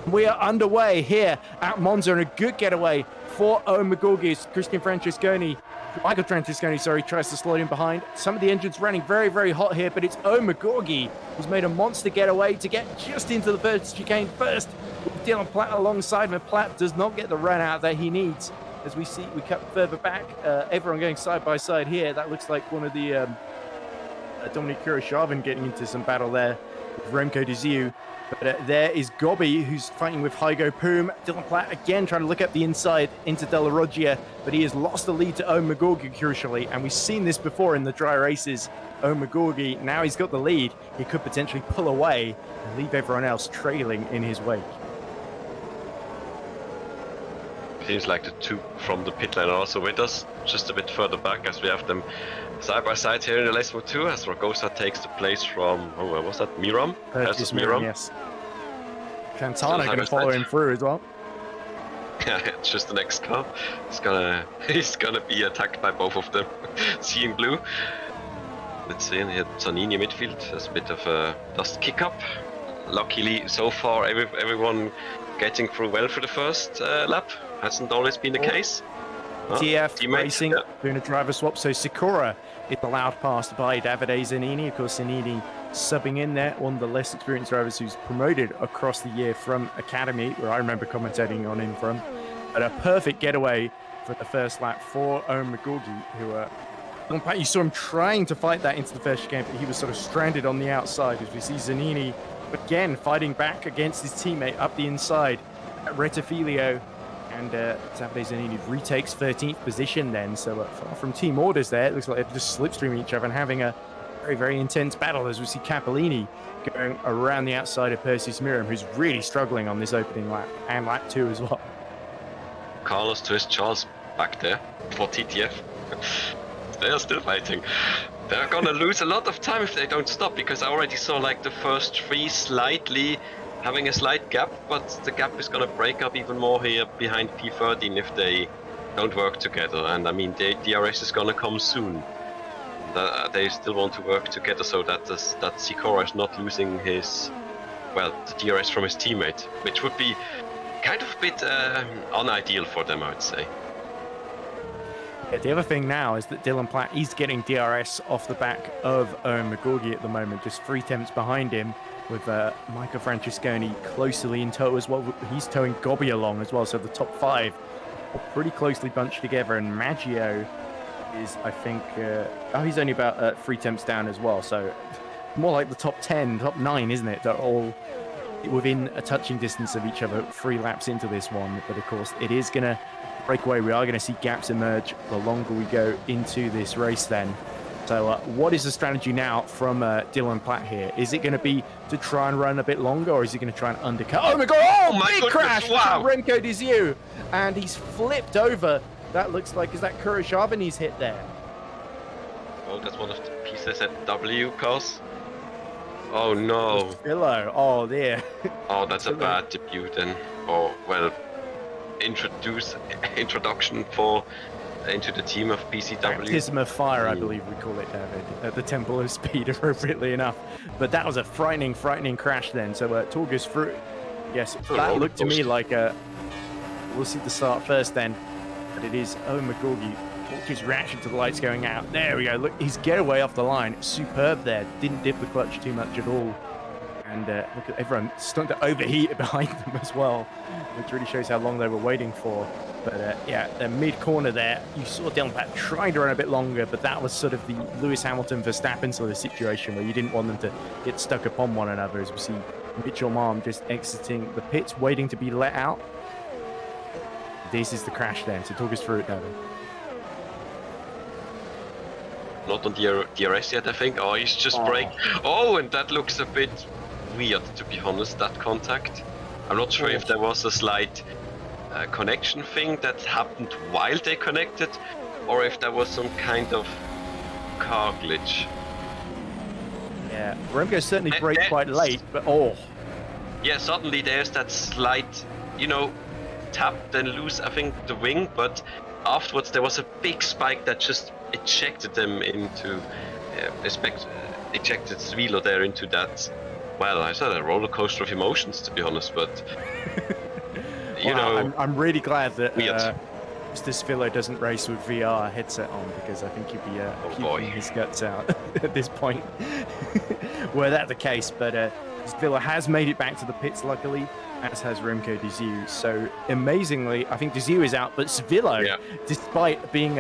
We are underway here at Monza, and a good getaway for Owen McGorgy. Christian Francesconi, Michael Francesconi, sorry, tries to slide in behind. Some of the engines running very, very hot here, but it's Owen McGorgy who's made a monster getaway to get just into the first chicane first. With Dylan Platt alongside him. Platt does not get the run out that he needs. As we see, we cut further back. Everyone going side by side here. That looks like one of the Dominic Kurashavan getting into some battle there with Remco de Zieu. But there is Gobby, who's fighting with Hygo Poom. Dylan Platt again trying to look up the inside into Della Roggia, but he has lost the lead to Owen McGorgy, crucially. And we've seen this before in the dry races. Owen McGorgy, now he's got the lead. He could potentially pull away and leave everyone else trailing in his wake. Seems like the 2 from the pit lane are also with us, just a bit further back, as we have them side by side here in the race mode 2, as Ragozza takes the place from, where was that, Miram? Perseus Miram, yes. Santana going to follow him through as well. Yeah, it's just the next car. He's gonna be attacked by both of them. Seeing blue. Let's see, and here Zanini midfield. There's a bit of a dust kick up. Luckily, so far, everyone getting through well for the first lap. Hasn't always been the case. TF Racing doing a driver swap, so Sikora is allowed past by Davide Zanini. Of course, Zanini subbing in there, one of the less experienced drivers who's promoted across the year from Academy, where I remember commentating on him from. But a perfect getaway for the first lap for Owen McGorgy, who you saw him trying to fight that into the first chicane, but he was sort of stranded on the outside, as we see Zanini again fighting back against his teammate up the inside. Rettifilio and Davide Zanini retakes 13th position then, so far from team orders there. It looks like they're just slipstreaming each other and having a very, very intense battle, as we see Capellini going around the outside of Perseus Miram, who's really struggling on this opening lap, and lap 2 as well. Carlos Twist Charles back there for TTF. They are still fighting. They're gonna lose a lot of time if they don't stop, because I already saw like the first 3 slightly having a slight gap, but the gap is gonna break up even more here behind P13 if they don't work together. And I mean, the DRS is gonna come soon. They still want to work together so that Sikora is not losing his, well, the DRS from his teammate, which would be kind of a bit unideal for them, I would say. Yeah, the other thing now is that Dylan Platt, he's getting DRS off the back of Owen McGorgy at the moment, just 3 tenths behind him, with Michael Francesconi closely in tow as well. He's towing Gobby along as well, so the top 5 are pretty closely bunched together, and Maggio is, I think, he's only about 3 tenths down as well, so more like the top 10, top 9, isn't it? They're all within a touching distance of each other 3 laps into this one, but of course it is going to break away. We are going to see gaps emerge the longer we go into this race then. So what is the strategy now from Dylan Platt here? Is it going to be to try and run a bit longer, or is he going to try and undercut? Oh my god, big goodness, crash! wow. Remco De Zieu, and he's flipped over. That looks like, is that Kurashavin he's hit there? Oh, that's one of the PCSW cars. Oh no. Pillow. Oh dear. Oh, that's a bad debut then. Or, well, introduction into the team of PCW. Baptism of fire, I believe we call it, David, at the Temple of Speed, appropriately enough. But that was a frightening crash then. So Torgus through. Yes, that looked to me like we'll see the start first then. But it is Owen McGorgy. His reaction to the lights going out. There we go. Look, his getaway off the line. Superb there. Didn't dip the clutch too much at all. And look at everyone starting to overheat behind them as well, which really shows how long they were waiting for. But yeah, the mid-corner there, you saw Dylan Platt trying to run a bit longer, but that was sort of the Lewis Hamilton-Verstappen sort of situation where you didn't want them to get stuck upon one another, as we see Mitchell Marm just exiting the pits, waiting to be let out. This is the crash then, so talk us through it, David. Not on DRS yet, I think. Oh, he's just brake. Oh, and that looks a bit weird, to be honest, that contact. I'm not sure if there was a slight connection thing that happened while they connected, or if there was some kind of car glitch. Yeah, Remco certainly braked quite late, but yeah, suddenly there's that slight, tap, then lose, I think, the wing, but afterwards there was a big spike that just ejected them into, ejected Svilo there into that, well, I said a roller coaster of emotions, to be honest, but, I'm really glad that Mr. Svilo doesn't race with VR headset on, because I think he'd be puking his guts out at this point, were that the case, but Svilo has made it back to the pits, luckily, as has Remco De Zieu. So amazingly, I think De Zieu is out, but Svilo, despite being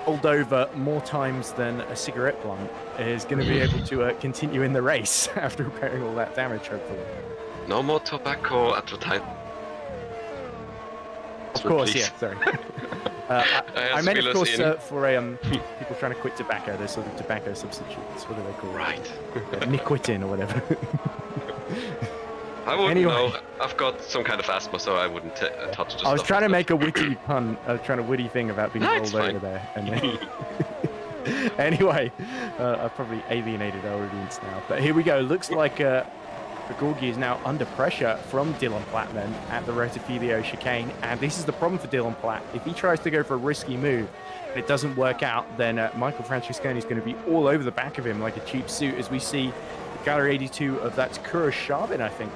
pulled over more times than a cigarette blunt, is going to be able to continue in the race after repairing all that damage, hopefully. No more tobacco advertising. Of course, yeah, sorry. I meant, of course, for people trying to quit tobacco, there's sort of tobacco substitutes. What do they call it? Right. Nicotine or whatever. I wouldn't know. I've got some kind of asthma, so I wouldn't touch the I was trying to make a witty pun. I was trying a witty thing about being rolled over there. And then... Anyway, I've probably alienated our audience now. But here we go. Looks like Gorgie is now under pressure from Dylan Platt then at the Rotofilio chicane. And this is the problem for Dylan Platt. If he tries to go for a risky move and it doesn't work out, then Michael Francesconi is going to be all over the back of him like a cheap suit, as we see Gallery 82 of that's Kurashavin, I think.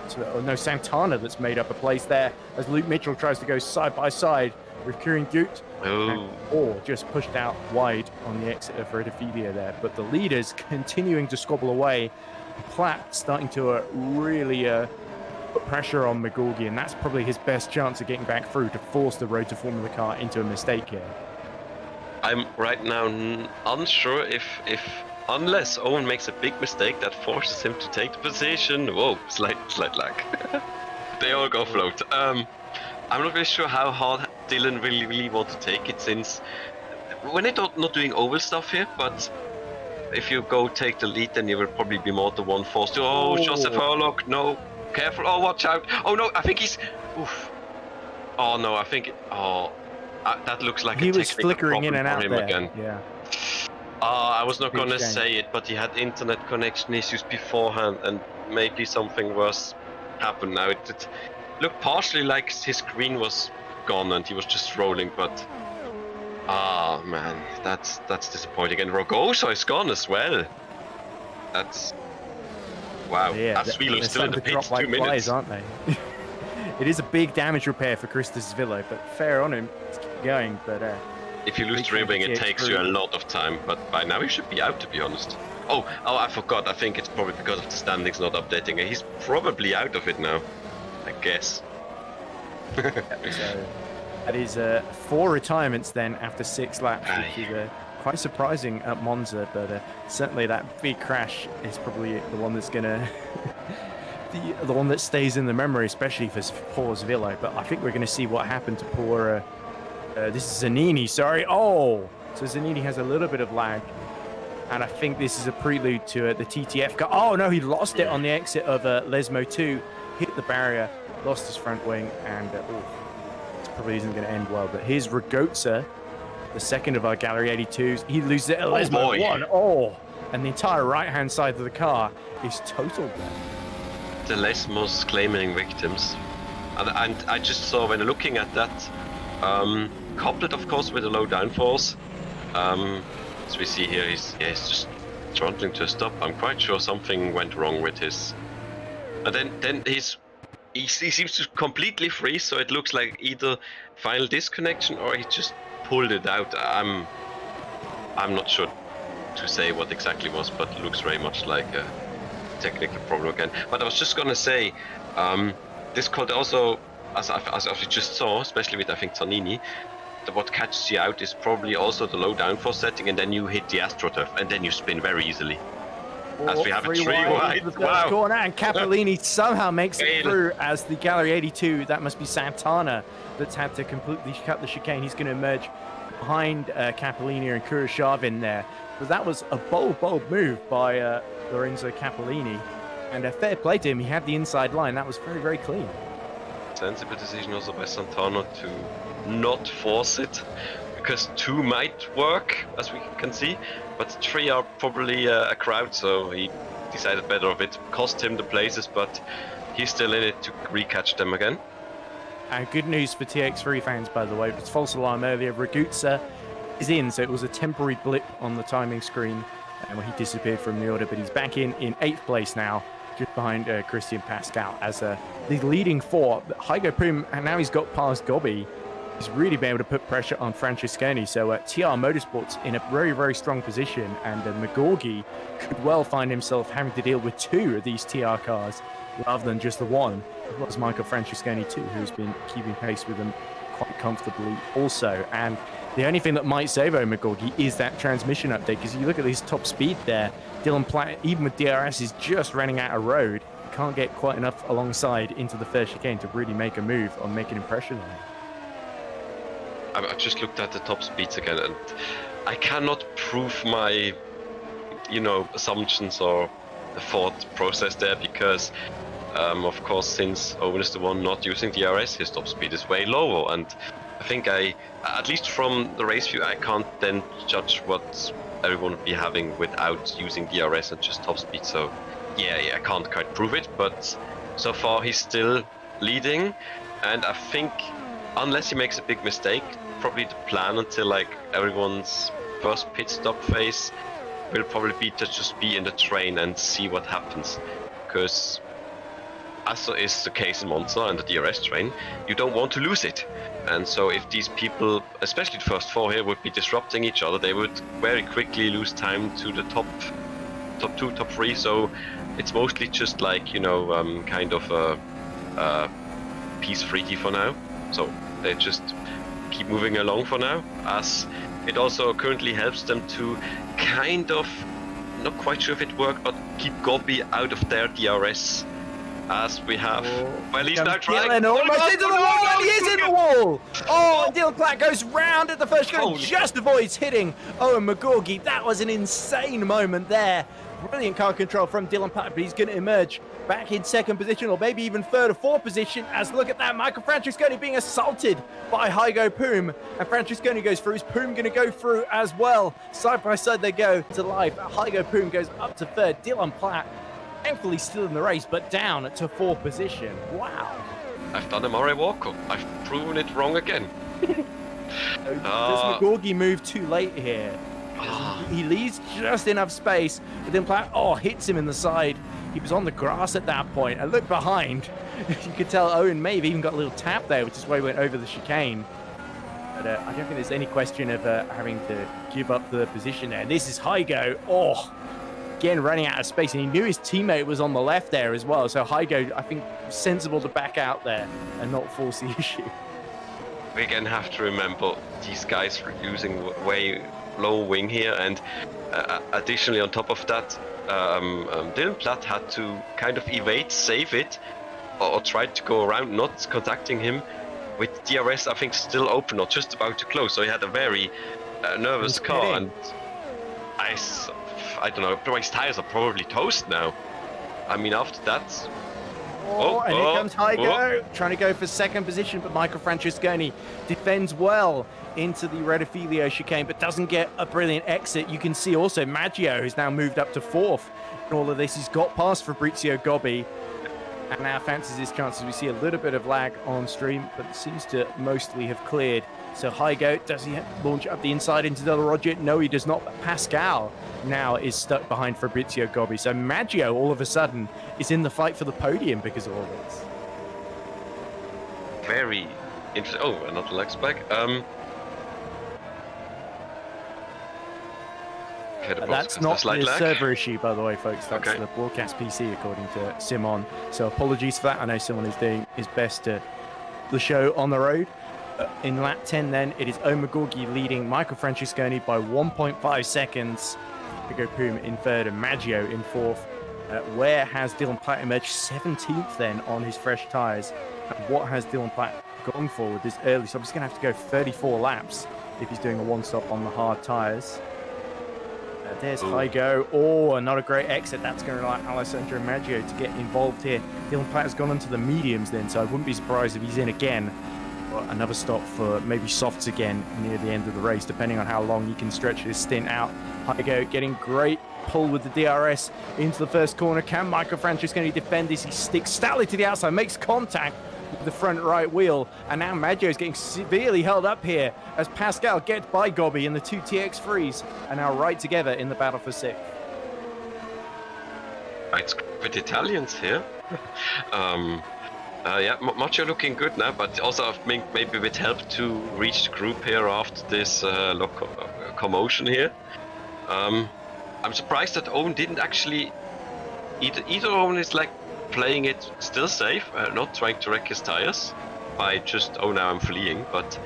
Santana that's made up a place there as Luke Mitchell tries to go side by side with Kieran Jundt. Or just pushed out wide on the exit of Rotofilio there. But the leaders continuing to squabble away. Platt starting to really put pressure on McGorgy, and that's probably his best chance of getting back through to force the Road to Formula car into a mistake here. I'm right now unsure if unless Owen makes a big mistake that forces him to take the position. Whoa, slight lag. They all go float. I'm not really sure how hard Dylan really want to take it, since when they're not doing oval stuff here, but if you go take the lead, then you will probably be more the one forced to. Oh, Joseph Herlock, no, careful. Oh, watch out. Oh no, I think he's. Oof. Oh no, I think. That looks like he a was flickering in and out there. Again. Yeah. I was not gonna say it, but he had internet connection issues beforehand, and maybe something worse happened now. It looked partially like his screen was gone and he was just rolling, but man, that's disappointing. And Rogoso is gone as well. That's wow. Yeah, Svilo is still in the pits, like 2 minutes, flies, aren't they? It is a big damage repair for Christos Svilo, but fair on him to keep going. But if you lose rear wing, it takes you a lot of time. But by now he should be out, to be honest. Oh, I forgot. I think it's probably because of the standings not updating. He's probably out of it now, I guess. So that is 4 retirements then after 6 laps, which is quite surprising at Monza. But certainly that big crash is probably the one that's gonna the one that stays in the memory, especially for poor Zvillo. But I think we're going to see what happened to poor. This is Zanini. Sorry. Oh, so Zanini has a little bit of lag. And I think this is a prelude to the TTF car. Oh, no, he lost it on the exit of Lesmo 2. Hit the barrier, lost his front wing, and this probably isn't going to end well. But here's Ragozza, the second of our Gallery 82s. He loses it at Lesmo 1. Oh, and the entire right-hand side of the car is totaled there. The Lesmos claiming victims. And I just saw, when looking at that, coupled, of course, with the low downforce, as we see here, he's just throttling to a stop. I'm quite sure something went wrong with his. And then he seems to completely freeze, so it looks like either final disconnection or he just pulled it out. I'm not sure to say what exactly was, but it looks very much like a technical problem again. But I was just gonna say, this could also, as we just saw, especially with I think Zanini, what catches you out is probably also the low downforce setting, and then you hit the AstroTurf, and then you spin very easily. As we have a 3 wide. Wow. Corner, and Cappellini somehow makes it through as the Gallery 82. That must be Santana that's had to completely cut the chicane. He's going to emerge behind Cappellini and Kurashavin there. But that was a bold move by Lorenzo Cappellini. And a fair play to him. He had the inside line. That was very, very clean. Sensible decision also by Santana to not force it, because 2 might work, as we can see, but 3 are probably a crowd, so he decided better of it. Cost him the places, but he's still in it to recatch them again. And good news for TX3 fans, by the way. It was false alarm earlier. Raguzza is in, so it was a temporary blip on the timing screen when he disappeared from the order, but he's back in 8th place now, just behind Christian Pascal as the leading 4. Hygo Pum, and now he's got past Gobbi. He's really been able to put pressure on Francesconi. So TR Motorsports in a very, very strong position, and McGorgy could well find himself having to deal with 2 of these TR cars rather than just the one. As well as Michael Francesconi too, who's been keeping pace with them quite comfortably also. And the only thing that might save McGorgy is that transmission update, because you look at his top speed there, Dylan Platt, even with DRS, is just running out of road. Can't get quite enough alongside into the first chicane to really make a move or make an impression on him. I've just looked at the top speeds again, and I cannot prove my, assumptions or the thought process there, because, of course, since Owen is the one not using DRS, his top speed is way lower, and I think at least from the race view, I can't then judge what everyone would be having without using DRS and just top speed. So, yeah, I can't quite prove it, but so far he's still leading, and I think unless he makes a big mistake, probably the plan until everyone's first pit stop phase will probably be to just be in the train and see what happens, because as is the case in Monza and the DRS train, you don't want to lose it. And so if these people, especially the first 4 here, would be disrupting each other, they would very quickly lose time to the top 2, top 3. So it's mostly just kind of a peace freaky for now. So they just keep moving along for now, as it also currently helps them to kind of, not quite sure if it worked, but keep Gobbi out of their DRS, as we have. Well, he's now trying. Dylan almost into the wall, and he is in the wall! Oh, Dylan Platt goes round at the first chicane, just avoids hitting Owen McGorgy. That was an insane moment there. Brilliant car control from Dylan Platt, but he's going to emerge back in 2nd position, or maybe even 3rd or 4th position, as look at that, Michael Francesconi being assaulted by Hygo Pum, and Francesconi goes through. Is Pum going to go through as well? Side by side they go to life. Hygo Pum goes up to 3rd. Dylan Platt, thankfully still in the race, but down to 4th position. Wow. I've done a Murray Walker. I've proven it wrong again. Does McGorgy move too late here? He leaves just enough space, but then Platt hits him in the side. He was on the grass at that point, and look behind. You could tell Owen may have even got a little tap there, which is why he went over the chicane. But I don't think there's any question of having to give up the position there. This is Hygo. Oh, again, running out of space. And he knew his teammate was on the left there as well. So Hygo, I think, sensible to back out there and not force the issue. We again have to remember these guys are using way low wing here. And additionally, on top of that, Dylan Platt had to kind of evade, save it, or try to go around, not contacting him. With DRS, I think, still open or just about to close, so he had a very nervous car, and I don't know, his tires are probably toast now. I mean, after that... And here comes Hygo, trying to go for second position, but Michael Francesconi defends well into the Redifilio chicane, but doesn't get a brilliant exit. You can see also Maggio, who's now moved up to fourth in all of this. He's got past Fabrizio Gobbi, and now fancies his chances. We see a little bit of lag on stream, but it seems to mostly have cleared. So Hygo, does he launch up the inside into Del Roger? No, he does not. But Pascal now is stuck behind Fabrizio Gobbi. So Maggio, all of a sudden, is in the fight for the podium because of all this. Very interesting. Oh, another lag spike. That's not the server issue, by the way, folks. That's the broadcast PC, according to Szymon. So apologies for that. I know Szymon is doing his best to the show on the road. In lap 10, then, it is Omagorgi leading Michael Francesconi by 1.5 seconds. Hugo Poom in third and Maggio in fourth. Where has Dylan Platt emerged 17th then on his fresh tyres? And what has Dylan Platt gone for with this early? So I'm just going to have to go 34 laps if he's doing a one-stop on the hard tyres. There's Hygo. Oh, not a great exit. That's going to allow Alessandro Maggio to get involved here. Dylan Platt has gone onto the mediums then, so I wouldn't be surprised if he's in again. Or another stop for maybe softs again near the end of the race, depending on how long he can stretch this stint out. Hygo getting great pull with the DRS into the first corner. Can Michael Francesconi defend this? He sticks stoutly to the outside, makes contact with the front right wheel, and now Maggio is getting severely held up here as Pascal gets by Gobbi, and the two TX3s are now right together in the battle for sixth. It's with Italians here. Yeah, Maggio looking good now, but also I think maybe with help to reach the group here after this commotion here. I'm surprised that Owen didn't actually... Either Owen is like playing it still safe, not trying to wreck his tires by just, oh, now I'm fleeing, but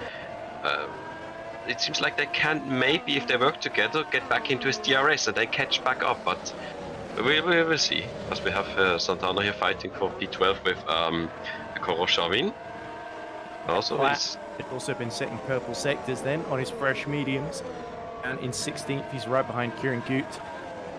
it seems like they can maybe, if they work together, get back into his DRS and they catch back up, but we will see. As we have Santana here fighting for P12 with Koroshavin. Also, he's also been setting purple sectors then on his fresh mediums, and in 16th he's right behind Kieran Gut.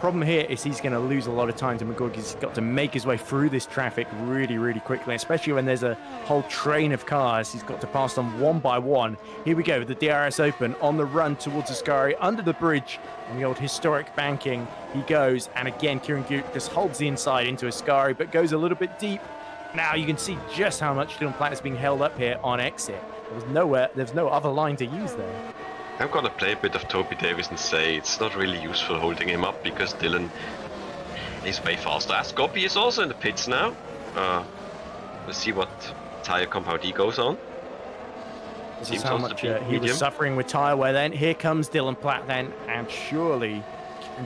Problem here is he's going to lose a lot of time to McGurk. He's got to make his way through this traffic really quickly, especially when there's a whole train of cars. He's got to pass them one by one. Here we go, the DRS open on the run towards Ascari, under the bridge on the old historic banking. He goes, and again, Kieran Gut just holds the inside into Ascari, but goes a little bit deep. Now you can see just how much Dylan Platt is being held up here on exit. There's no other line to use there. I'm gonna play a bit of Toby Davis and say it's not really useful holding him up because Dylan is way faster. As Gobbi is also in the pits now. Let's see what tire compound he goes on. This is how much he was suffering with tire wear then. Here comes Dylan Platt then, and surely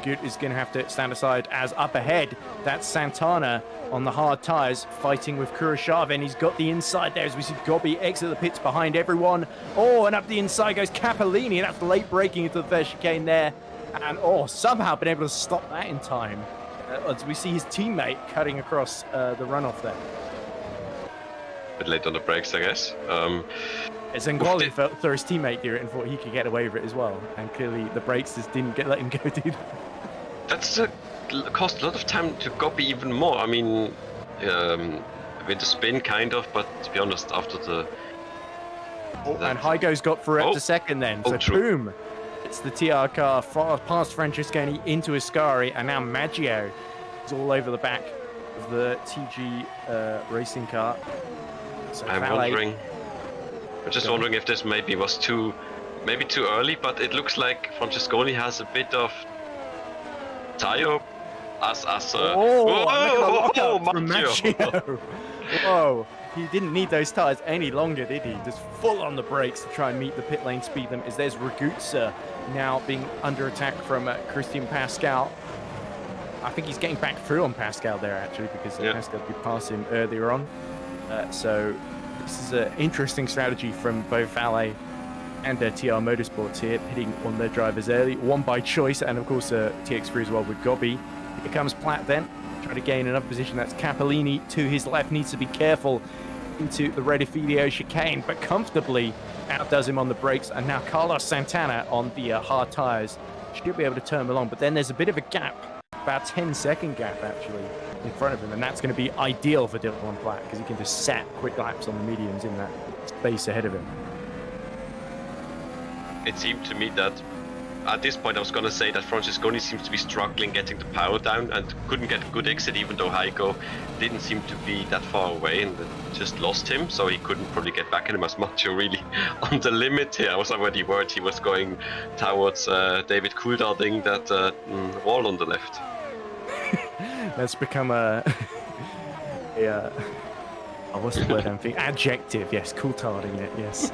Gut is going to have to stand aside as up ahead. That's Santana on the hard tyres fighting with Kuroshavin. He's got the inside there as we see Gobbi exit the pits behind everyone. Oh, and up the inside goes Capellini. That's late braking into the first chicane there. And somehow been able to stop that in time. As we see his teammate cutting across the runoff there. A bit late on the brakes, I guess. Zengoli felt for his teammate do it and thought he could get away with it as well, and clearly the brakes just didn't let him go do that. That's cost a lot of time to Gobbi even more. I mean, with the spin kind of, but to be honest, after the... and Hygo's got for up to second then, so boom! It's the TR car past Francesconi into Ascari, and now Maggio is all over the back of the TG racing car. So I'm just wondering if this maybe was too early, but it looks like Francesconi has a bit of tire Maggio. Whoa! he didn't need those tyres any longer, did he? Just full on the brakes to try and meet the pit lane speed limit. As there's Raguzza now being under attack from Christian Pascal. I think he's getting back through on Pascal there, actually, because Pascal did pass him earlier on. So this is an interesting strategy from both Valet and TR Motorsports here, pitting on their drivers early. One by choice, and of course TX3 as well with Gobbi. Here comes Platt then, trying to gain another position. That's Capellini to his left, needs to be careful into the Redifidio chicane, but comfortably outdoes him on the brakes. And now Carlos Santana on the hard tyres should be able to turn him along, but then there's a bit of a gap, about 10-second gap actually, in front of him, and that's going to be ideal for Dylan Platt because he can just set quick laps on the mediums in that space ahead of him. It seemed to me that at this point I was going to say that Francesconi seems to be struggling getting the power down and couldn't get a good exit, even though Heiko didn't seem to be that far away and just lost him, so he couldn't probably get back in him as much. You're really on the limit here. I was already worried he was going towards David Couldarding that wall on the left. That's become what's the word I'm thinking? Adjective, yes, coultharding it, yes.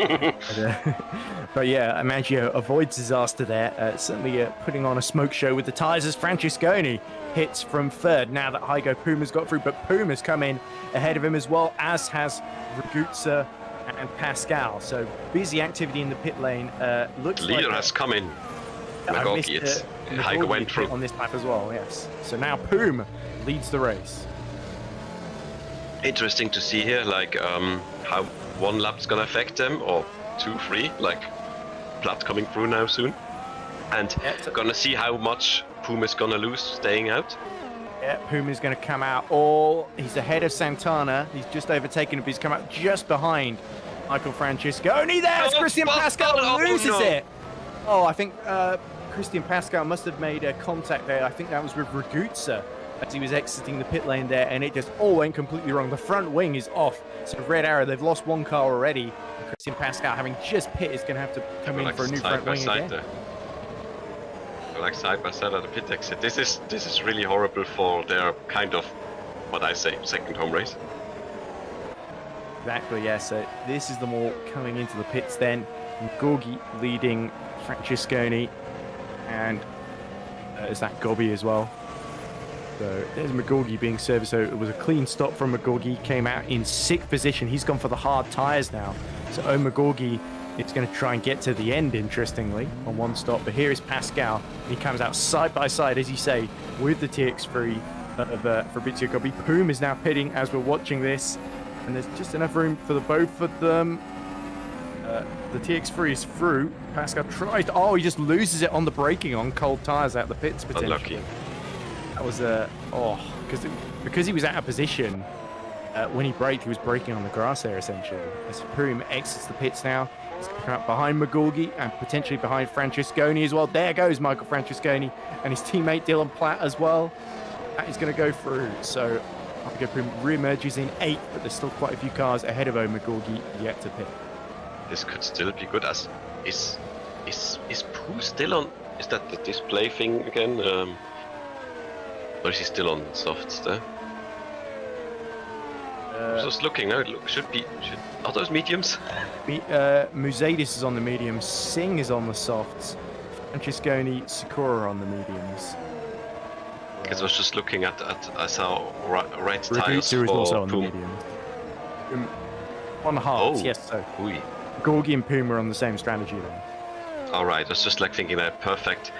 but yeah, Maggio avoids disaster there, certainly putting on a smoke show with the tyres as Francesconi hits from third now that Heiko Puma's got through, but Puma's come in ahead of him as well, as has Raguzza and Pascal. So busy activity in the pit lane. Looks the leader like has come in. Magorki, Heiko went through on this lap as well, yes. So now Puma leads the race. Interesting to see here, like how one lap's gonna affect them, or 2, 3, like Platt coming through now soon, and gonna see how much Puma's gonna lose staying out. Yeah, Puma's gonna come out. He's ahead of Santana. He's just overtaken him. He's come out just behind Michael Francesconi. There's Christian Pascal loses it. Oh, I think Christian Pascal must have made a contact there. I think that was with Raguzza as he was exiting the pit lane there, and it just all went completely wrong. The front wing is off. So red arrow, they've lost one car already. Christian Pascal, having just pit, is going to have to come in for a new front wing again. Like side by side at the pit exit. This is really horrible for their kind of, what I say, second home race. Exactly, yeah. So this is them all coming into the pits then. Gorgi leading Francesconi, and is that Gobbi as well? So there's Magorgi being serviced. So it was a clean stop from Magorgi. Came out in 6th position. He's gone for the hard tyres now. So Magorgi is going to try and get to the end, interestingly, on one stop. But here is Pascal. He comes out side by side, as you say, with the TX3 of Fabrizio Gobbi. Pum is now pitting as we're watching this. And there's just enough room for the both of them. The TX3 is through. Pascal tries to... Oh, he just loses it on the braking on cold tyres out the pits, potentially. Unlucky. That was because he was out of position when he braked. He was braking on the grass there essentially. As Purim exits the pits now, he's coming up behind Magorgi and potentially behind Francesconi as well. There goes Michael Francesconi and his teammate Dylan Platt as well. That is going to go through. So Purim re-emerges in 8th, but there's still quite a few cars ahead of Magorgi yet to pit. This could still be good. As is Pooh still on? Is that the display thing again? Or is he still on softs there? I was just looking now. Are those mediums? Musadis is on the mediums. Singh is on the softs. Francesconi, Sakura on the mediums. Because I was just looking at I saw red tires for is also on the Pum. mediums. On the hards, yes. So Gorgi and Puma are on the same strategy then. All right. I was just like thinking that perfect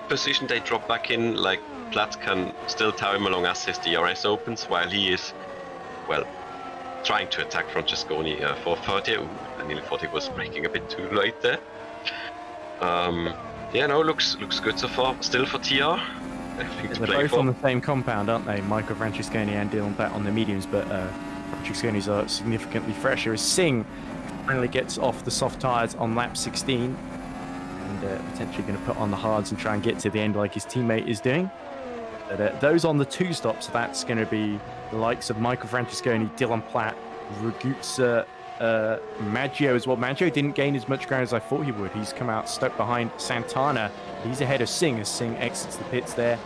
position they drop back in. Like Platt can still tow him along as his DRS opens, while he is, well, trying to attack Francesconi for 30. Ooh, I nearly thought he was braking a bit too late there. Yeah, no, looks good so far. Still for TR. They're both on the same compound, aren't they? Michael Francesconi and Dylan Platt on the mediums, but Francesconi's are significantly fresher. As Singh finally gets off the soft tyres on lap 16 and potentially going to put on the hards and try and get to the end like his teammate is doing. But those on the 2 stops, that's going to be the likes of Michael Francesconi, Dylan Platt, Raguzza, Maggio as well. Maggio didn't gain as much ground as I thought he would. He's come out stuck behind Santana. He's ahead of Singh as Singh exits the pits there.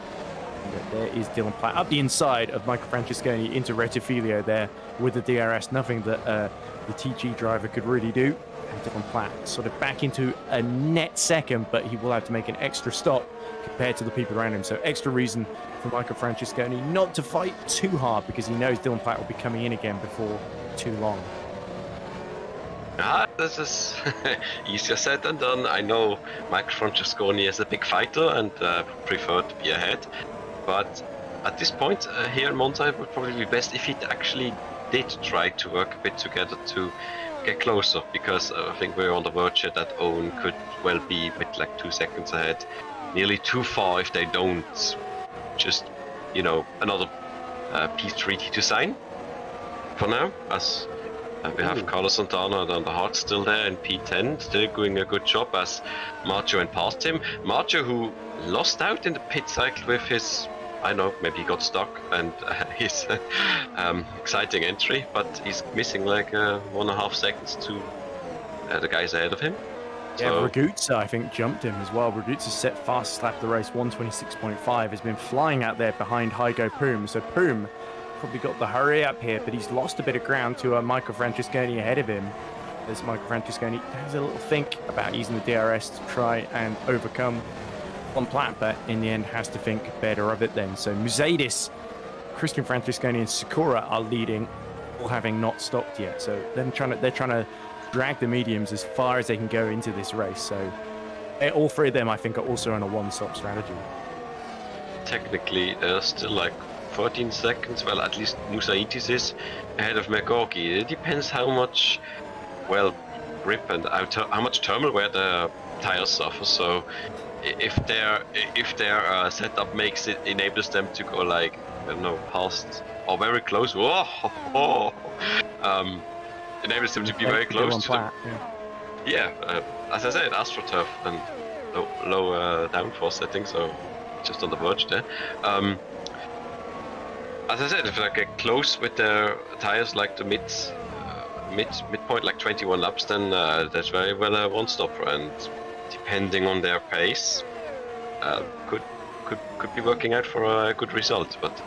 There is Dylan Platt up the inside of Michael Francesconi into Rettifilio there with the DRS. Nothing that the TG driver could really do. And Dylan Platt sort of back into a net second, but he will have to make an extra stop compared to the people around him. So extra reason for Michael Francesconi not to fight too hard because he knows Dylan Platt will be coming in again before too long. This is easier said than done. I know Michael Francesconi is a big fighter and prefer to be ahead. But at this point here in Monza, it would probably be best if he actually did try to work a bit together to get closer, because I think we're on the verge here that Owen could well be a bit like 2 seconds ahead, nearly too far if they don't just, you know, another peace treaty to sign for now, as we have Carlos Santana and the Hawks still there in P10, still doing a good job as Marcio went past him. Marcio, who lost out in the pit cycle with his, I know, maybe he got stuck and his exciting entry, but he's missing like 1.5 seconds to the guys ahead of him. Yeah, so Raguzza, I think, jumped him as well. Raguzza set fastest lap of the race, 1:26.5, has been flying out there behind Hygo Poom. So Poom probably got the hurry up here, but he's lost a bit of ground to Michael Francesconi ahead of him. As Michael Francesconi has a little think about using the DRS to try and overcome on Platt, but in the end has to think better of it then. So Mercedes, Christian Francesconi and Sakura are leading, all having not stopped yet. So they're trying to drag the mediums as far as they can go into this race. So all three of them, I think, are also on a one-stop strategy. Technically, there's still like 14 seconds, well, at least Musaitis is ahead of McGorky. It depends how much, well, grip and how much thermal wear the tires suffer. So if their setup enables them to go like, I don't know, past or very close, enables them to be very close to them. As I said, AstroTurf and low downforce setting, so just on the verge there. As I said, if I get close with their tires like the midpoint, like 21 laps, then that's very well a one-stopper, and depending on their pace, could be working out for a good result. But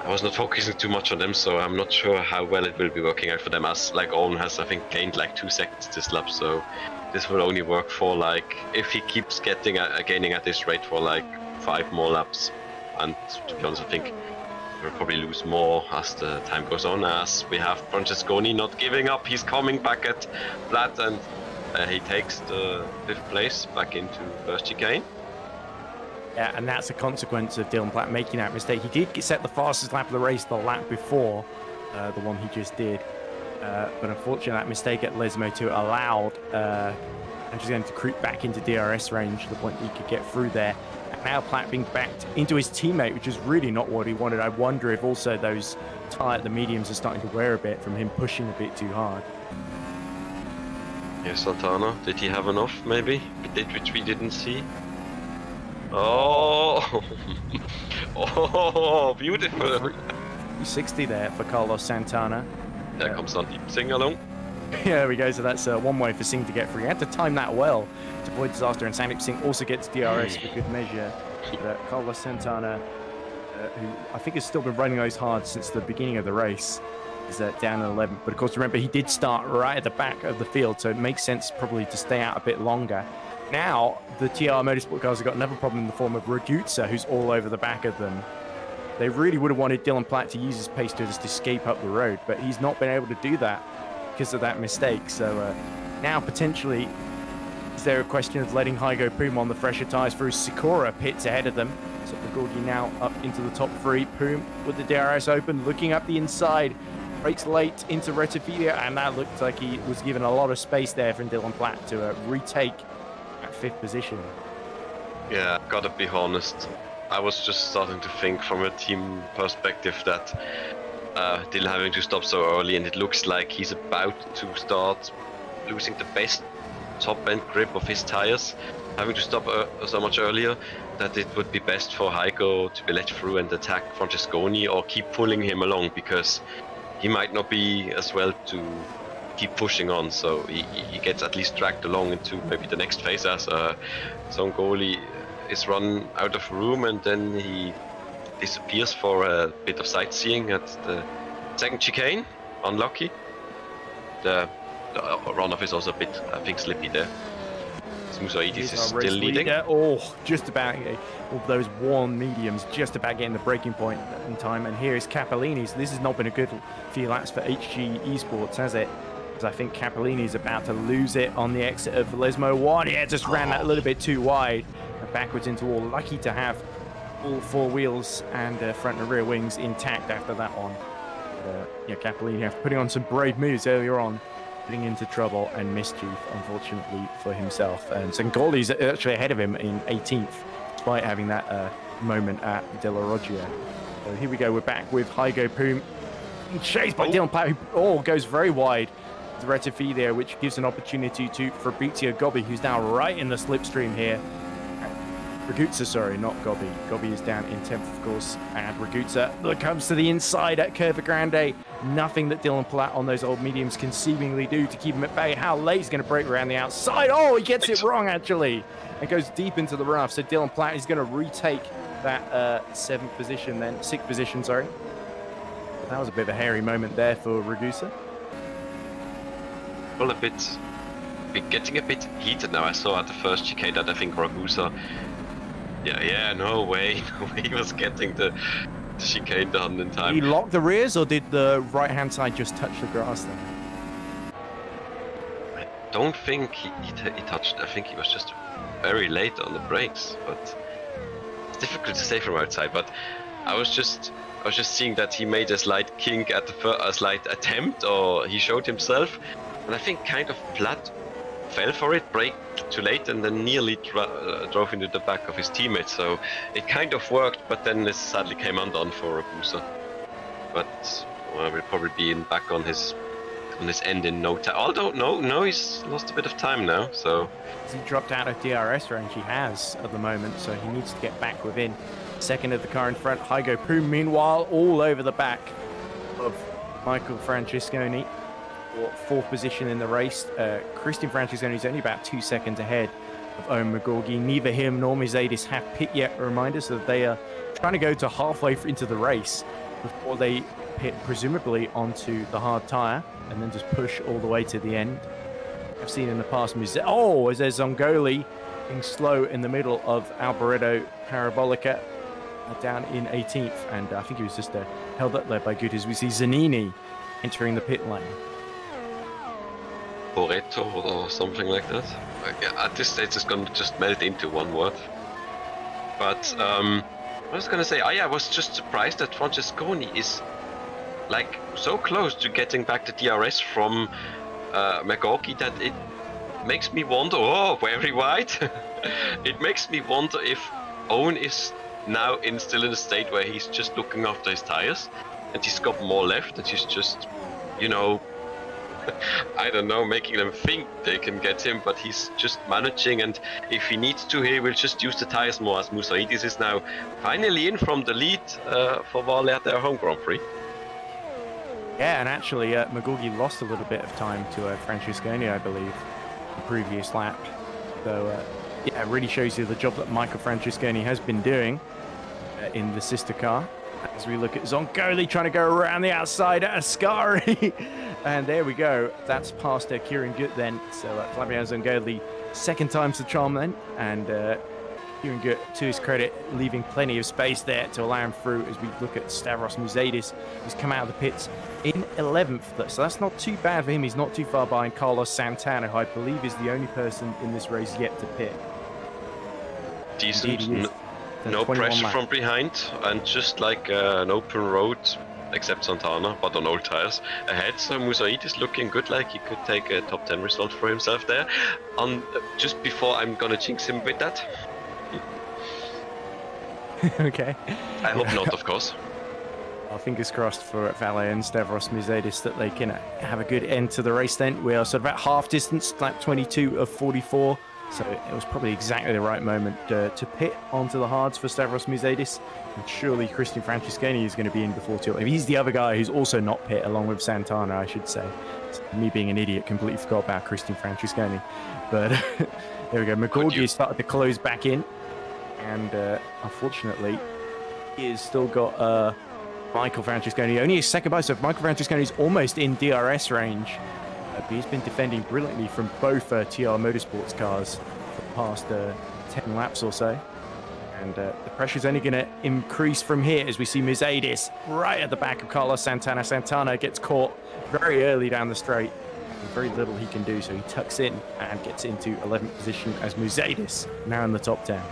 I was not focusing too much on them, so I'm not sure how well it will be working out for them. As like Owen has, I think, gained like 2 seconds this lap, so this will only work for like if he keeps gaining at this rate for like 5 more laps. And to be honest, I think we'll probably lose more as the time goes on, as we have Francesconi not giving up. He's coming back at Platt, and he takes the 5th place back into first chicane. Yeah, and that's a consequence of Dylan Platt making that mistake. He did set the fastest lap of the race the lap before the one he just did, but unfortunately that mistake at Lesmo 2 allowed Francesconi to creep back into DRS range to the point that he could get through there. Now Platt being backed into his teammate, which is really not what he wanted. I wonder if also those the mediums are starting to wear a bit from him pushing a bit too hard. Yes, Santana, did he have enough maybe? Which we didn't see. Oh, oh, beautiful. 360 there for Carlos Santana. There comes Sandeep Singh along. Yeah, there we go. So that's one way for Singh to get through. He had to time that well to avoid disaster, and Sandeep Singh also gets DRS for good measure. But Carlos Santana, who I think has still been running those hard since the beginning of the race, is down at 11th. But of course, remember, he did start right at the back of the field, so it makes sense probably to stay out a bit longer. Now, the TR Motorsport cars have got another problem in the form of Raguzza, who's all over the back of them. They really would have wanted Dylan Platt to use his pace to just escape up the road, but he's not been able to do that because of that mistake. So now potentially, is there a question of letting Hygo Poom on the fresher tyres through Sakura pits ahead of them? So Pagorgi now up into the top 3. Poom with the DRS open, looking up the inside. Breaks late into Rettifilio, and that looked like he was given a lot of space there from Dylan Platt to retake that 5th position. Yeah, gotta be honest. I was just starting to think from a team perspective that Dylan having to stop so early, and it looks like he's about to start losing the best top-end grip of his tires, having to stop so much earlier, that it would be best for Hygo to be let through and attack Francesconi or keep pulling him along, because he might not be as well to keep pushing on, so he gets at least dragged along into maybe the next phase as Zongoli is run out of room, and then he disappears for a bit of sightseeing at the second chicane. Unlucky. The runoff is also a bit, I think, slippy there. Musaidis is still leading. Oh, just about all those worn mediums, just about getting the breaking point in time. And here is Capellini. So this has not been a good few laps for HG Esports, has it? Because I think Capellini's about to lose it on the exit of Lesmo 1. Yeah, just ran that a little bit too wide and backwards into wall. Lucky to have all four wheels and front and rear wings intact after that one. Yeah, Capellini putting on some brave moves earlier on, getting into trouble and mischief, unfortunately for himself. And Zangoli's actually ahead of him in 18th, despite having that moment at De La Roggia. So here we go, we're back with Hygo Poom, chased by Dylan Platt, who goes very wide. The Retifi there, which gives an opportunity to Fabrizio Gobbi, who's now right in the slipstream here. Raguzza, sorry, not Gobbi. Gobbi is down in 10th, of course. And Raguzza comes to the inside at Curva Grande. Nothing that Dylan Platt on those old mediums can seemingly do to keep him at bay. How late he's going to break around the outside. Oh, he gets it wrong, actually. And goes deep into the rough. So Dylan Platt is going to retake that sixth position, sorry. But that was a bit of a hairy moment there for Raguzza. Well, getting a bit heated now. I saw at the first chicane that I think Raguzza, no way he was getting the chicane done in time. Did he lock the rears, or did the right-hand side just touch the grass then? I don't think he touched. I think he was just very late on the brakes. But it's difficult to say from outside. But I was just seeing that he made a slight kink at a slight attempt, or he showed himself, and I think kind of Platt fell for it, braked too late, and then nearly drove into the back of his teammate. So it kind of worked, but then it sadly came undone for Raguzza. But we'll probably be back on his end in no time. Although no, he's lost a bit of time now. So he dropped out of DRS range. He has at the moment, so he needs to get back within second of the car in front. Hygo Poom, meanwhile, all over the back of Michael Francesconi. Fourth position in the race. Christian Francesconi is only about 2 seconds ahead of Owen McGorgy. Neither him nor Mercedes have pit yet. A reminder, so that they are trying to go to halfway into the race before they pit, presumably onto the hard tyre, and then just push all the way to the end. I've seen in the past, as there's Zongoli being slow in the middle of Alboreto Parabolica down in 18th, and I think he was just held up there by good as we see Zanini entering the pit lane. Boreto or something like that. At this stage, it's going to just melt into one word. But I was going to say, I was just surprised that Francesconi is like so close to getting back the DRS from McGorky that it makes me wonder. Oh, very wide. It makes me wonder if Owen is now still in a state where he's just looking after his tires, and he's got more left, and he's just, I don't know, making them think they can get him, but he's just managing, and if he needs to, he will just use the tires more, as Musaidis is now finally in from the lead for Vale at their home Grand Prix. Yeah, and actually McGorgy lost a little bit of time to Francesconi, I believe, the previous lap. So it really shows you the job that Michael Francesconi has been doing in the sister car. As we look at Zongoli trying to go around the outside at Ascari. And there we go. That's past Kieran Gut then. So Flavio Zongoli, second time's the charm then. And Kieran Gut, to his credit, leaving plenty of space there to allow him through as we look at Stavros Musaidis, who's come out of the pits in 11th. So that's not too bad for him. He's not too far behind Carlos Santana, who I believe is the only person in this race yet to pit. Decent. No pressure from behind, and just like an open road, except Santana, but on old tires ahead. So Musaidis looking good, like he could take a top 10 result for himself there. Just before I'm gonna jinx him with that. Okay. I hope not, of course. Well, fingers crossed for Valle and Stavros Musaidis that they can have a good end to the race then. We are sort of at half distance, lap 22 of 44. So it was probably exactly the right moment to pit onto the hards for Stavros Musaidis. And surely Christian Francesconi is going to be in before too long. He's the other guy who's also not pit, along with Santana, I should say. So me being an idiot, completely forgot about Christian Francesconi. But there we go. McGorgy started to close back in. And unfortunately, he's still got Michael Francesconi. Only his second bike, so Michael Francesconi's almost in DRS range. But he's been defending brilliantly from both TR Motorsports cars for the past 10 laps or so. And the pressure's only going to increase from here as we see Mercedes right at the back of Carlos Santana. Santana gets caught very early down the straight. Very little he can do, so he tucks in and gets into 11th position as Mercedes now in the top 10.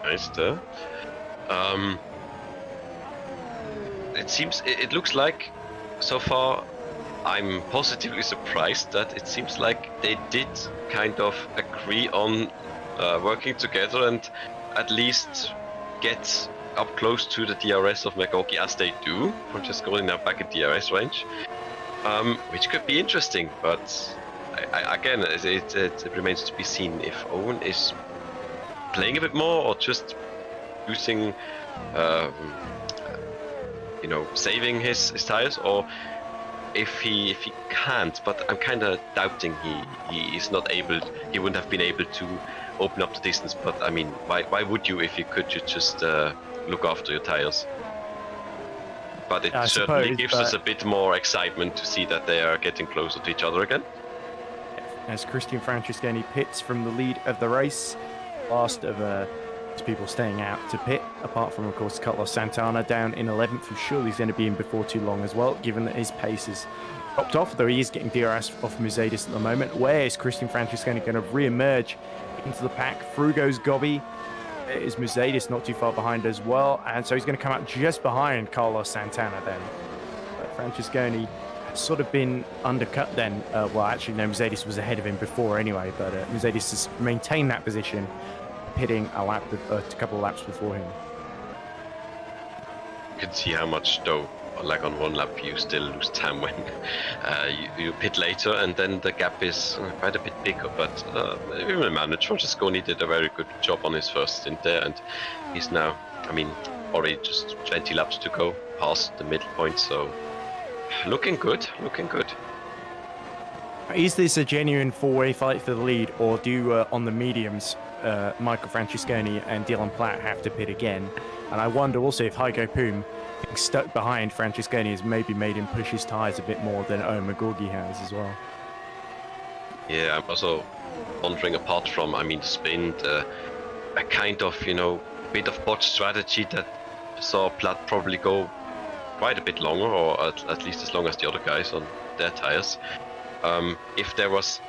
Nice there. It looks like so far I'm positively surprised that it seems like they did kind of agree on working together and at least get up close to the DRS of McGaughey as they do. Francesconi now back in DRS range. Which could be interesting, but again, it remains to be seen if Owen is playing a bit more or just using, saving his tires, or if he can't. But I'm kind of doubting he is not able. He wouldn't have been able to open up the distance. But I mean, why would you if you could just look after your tires? But it certainly gives us a bit more excitement to see that they are getting closer to each other again. As Christian Francesconi pits from the lead of the race, last of people staying out to pit, apart from, of course, Carlos Santana down in 11th, who surely is going to be in before too long as well, given that his pace is dropped off, though he is getting DRS off Mercedes at the moment. Where is Christian Francesconi going to re-emerge into the pack? Through goes Gobbi. There is Mercedes not too far behind as well, and so he's going to come out just behind Carlos Santana then. But Francesconi has sort of been undercut then. Well, actually, no, Mercedes was ahead of him before anyway, but Mercedes has maintained that position, pitting a couple of laps before him. You can see how much, though, like on one lap, you still lose time when you pit later, and then the gap is quite a bit bigger. But we will manage. Francesconi did a very good job on his first stint there, and he's now, already just 20 laps to go past the middle point. So looking good, looking good. Is this a genuine four-way fight for the lead, or do on the mediums, Michael Francesconi and Dylan Platt have to pit again? And I wonder also if Heiko Poom, being stuck behind Francesconi, has maybe made him push his tyres a bit more than Owen McGaughey has as well. Yeah, I'm also wondering, apart from, the sprint, a kind of, bit of botched strategy that saw Platt probably go quite a bit longer, or at least as long as the other guys on their tyres. If there was,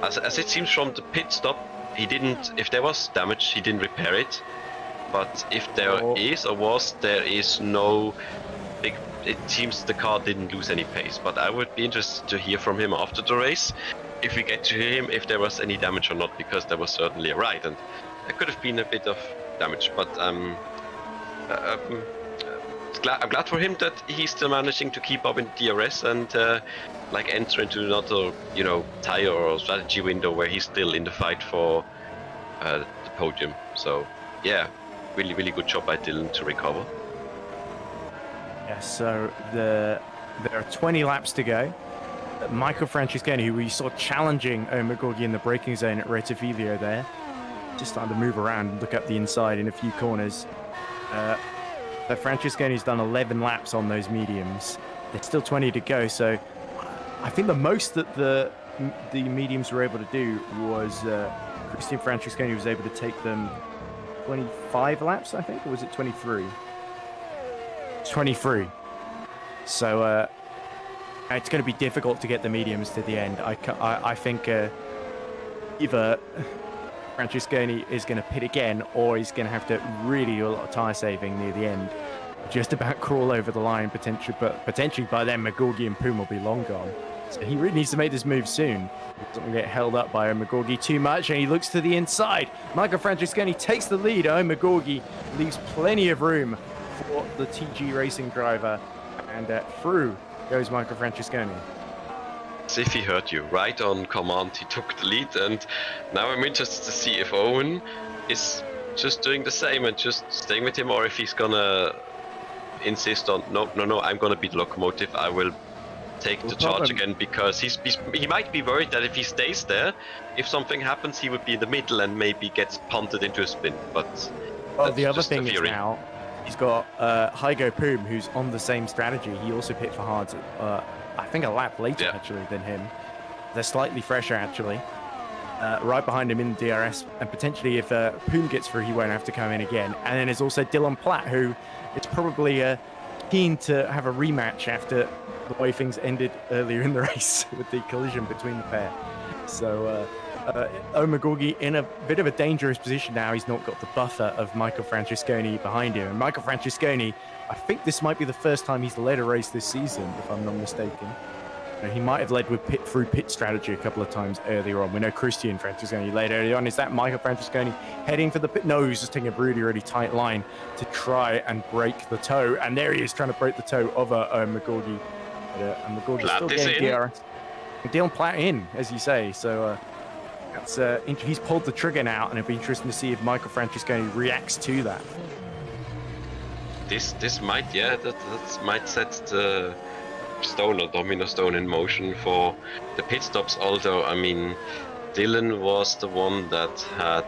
as it seems from the pit stop, if there was damage, he didn't repair it. But if there is no big, it seems the car didn't lose any pace. But I would be interested to hear from him after the race, if we get to hear him, if there was any damage or not, because there was certainly a ride, and there could have been a bit of damage. But I'm glad for him that he's still managing to keep up in DRS and enter into another, tire or strategy window where he's still in the fight for the podium. So yeah. Really, really good job by Dylan to recover. Yeah, so there are 20 laps to go. Michael Francesconi, who we saw challenging Owen McGaughey in the braking zone at Retifilio there, just starting to move around and look up the inside in a few corners. So Francesconi's done 11 laps on those mediums. There's still 20 to go, so I think the most that the mediums were able to do was Christian Francesconi was able to take them 25 laps, I think, or was it 23? 23. So it's going to be difficult to get the mediums to the end. I think either Francesconi is going to pit again, or he's going to have to really do a lot of tyre saving near the end. Just about crawl over the line, potentially by then McGaughey and Poom will be long gone. So he really needs to make this move soon. He doesn't get held up by McGaughey too much, and he looks to the inside. Michael Francesconi takes the lead. McGaughey leaves plenty of room for the TG Racing driver, and through goes Michael Francesconi. As if he heard you. Right on command, he took the lead, and now I'm interested to see if Owen is just doing the same and just staying with him, or if he's gonna insist on, no, I'm gonna be the locomotive, I will take the charge again, because he might be worried that if he stays there, if something happens, he would be in the middle and maybe gets punted into a spin. But the other thing is now he's got Hygo Poom, who's on the same strategy. He also pit for hards, I think a lap later actually than him. They're slightly fresher actually. Right behind him in DRS, and potentially if Poom gets through, he won't have to come in again. And then there's also Dylan Platt, who is probably keen to have a rematch after the way things ended earlier in the race with the collision between the pair. So Omagorgi in a bit of a dangerous position now. He's not got the buffer of Michael Francesconi behind him. And Michael Francesconi, I think this might be the first time he's led a race this season, if I'm not mistaken. He might have led with pit strategy a couple of times earlier on. We know Christian Francesconi led early on. Is that Michael Francesconi heading for the pit? No, he's just taking a really tight line to try and break the toe. And there he is trying to break the toe of McGorgy. And McGorgy's still getting DRS. Dylan Platt in, as you say. So that's he's pulled the trigger now, and it'll be interesting to see if Michael Francesconi reacts to that. This might, that might set the domino stone in motion for the pit stops. Although, I mean, Dylan was the one that had,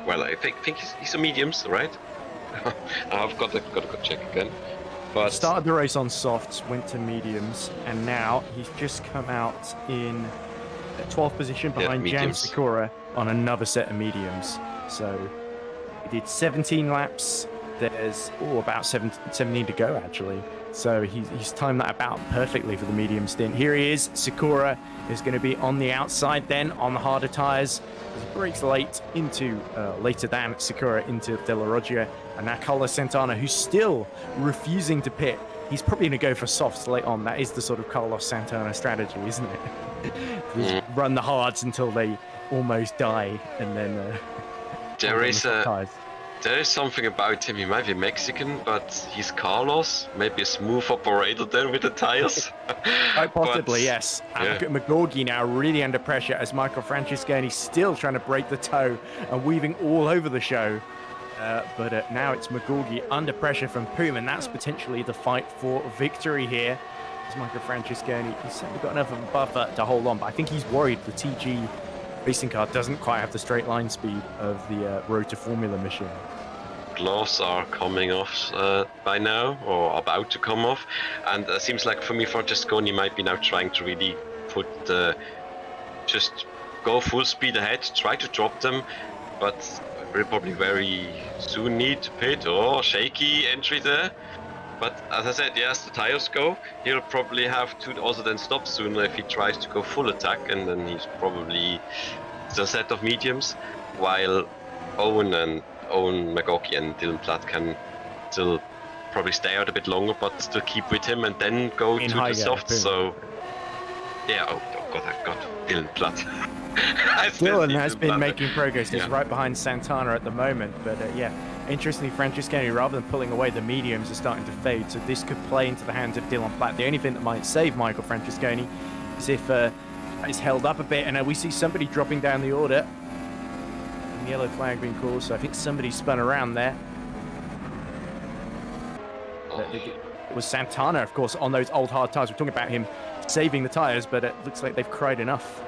well, I think he's a mediums, right? I've got to go check again. But started the race on softs, went to mediums, and now he's just come out in 12th position behind Jan Sikora on another set of mediums. So he did 17 laps. There's about 17 to go actually. So he's timed that about perfectly for the medium stint. Here he is. Sikora is going to be on the outside then on the harder tyres. He breaks late into later than Sikora into De La Roggia, and now Carlos Santana, who's still refusing to pit. He's probably going to go for softs late on. That is the sort of Carlos Santana strategy, isn't it? Just run the hards until they almost die, and then there is something about him. He might be Mexican, but he's Carlos. Maybe a smooth operator there with the tires. Quite possibly, yes. And look at McGorgy now really under pressure as Michael Francesconi still trying to break the toe and weaving all over the show. But now it's McGorgy under pressure from Poom, and that's potentially the fight for victory here. As Michael Francesconi, he's certainly got enough of a buffer to hold on, but I think he's worried the TG racing car doesn't quite have the straight line speed of the Road to Formula machine. Gloves are coming off by now, or about to come off, and it seems like for me Francesconi might be now trying to really put just go full speed ahead, try to drop them, but we'll probably very soon need to pit. Shaky entry there. But as I said, as the tires go, he'll probably have to also then stop soon if he tries to go full attack, and then he's probably the set of mediums, while Owen, McGorky and Dylan Platt can still probably stay out a bit longer, but still keep with him and then go to the softs. So, oh god, I've got Dylan Platt. Dylan has been making progress. He's right behind Santana at the moment, but interestingly, Francesconi, rather than pulling away, the mediums are starting to fade, so this could play into the hands of Dylan Platt. The only thing that might save Michael Francesconi is if it's held up a bit, and we see somebody dropping down the order. And the yellow flag being called, so I think somebody spun around there. It was Santana, of course, on those old hard tyres. We're talking about him saving the tyres, but it looks like they've cried enough.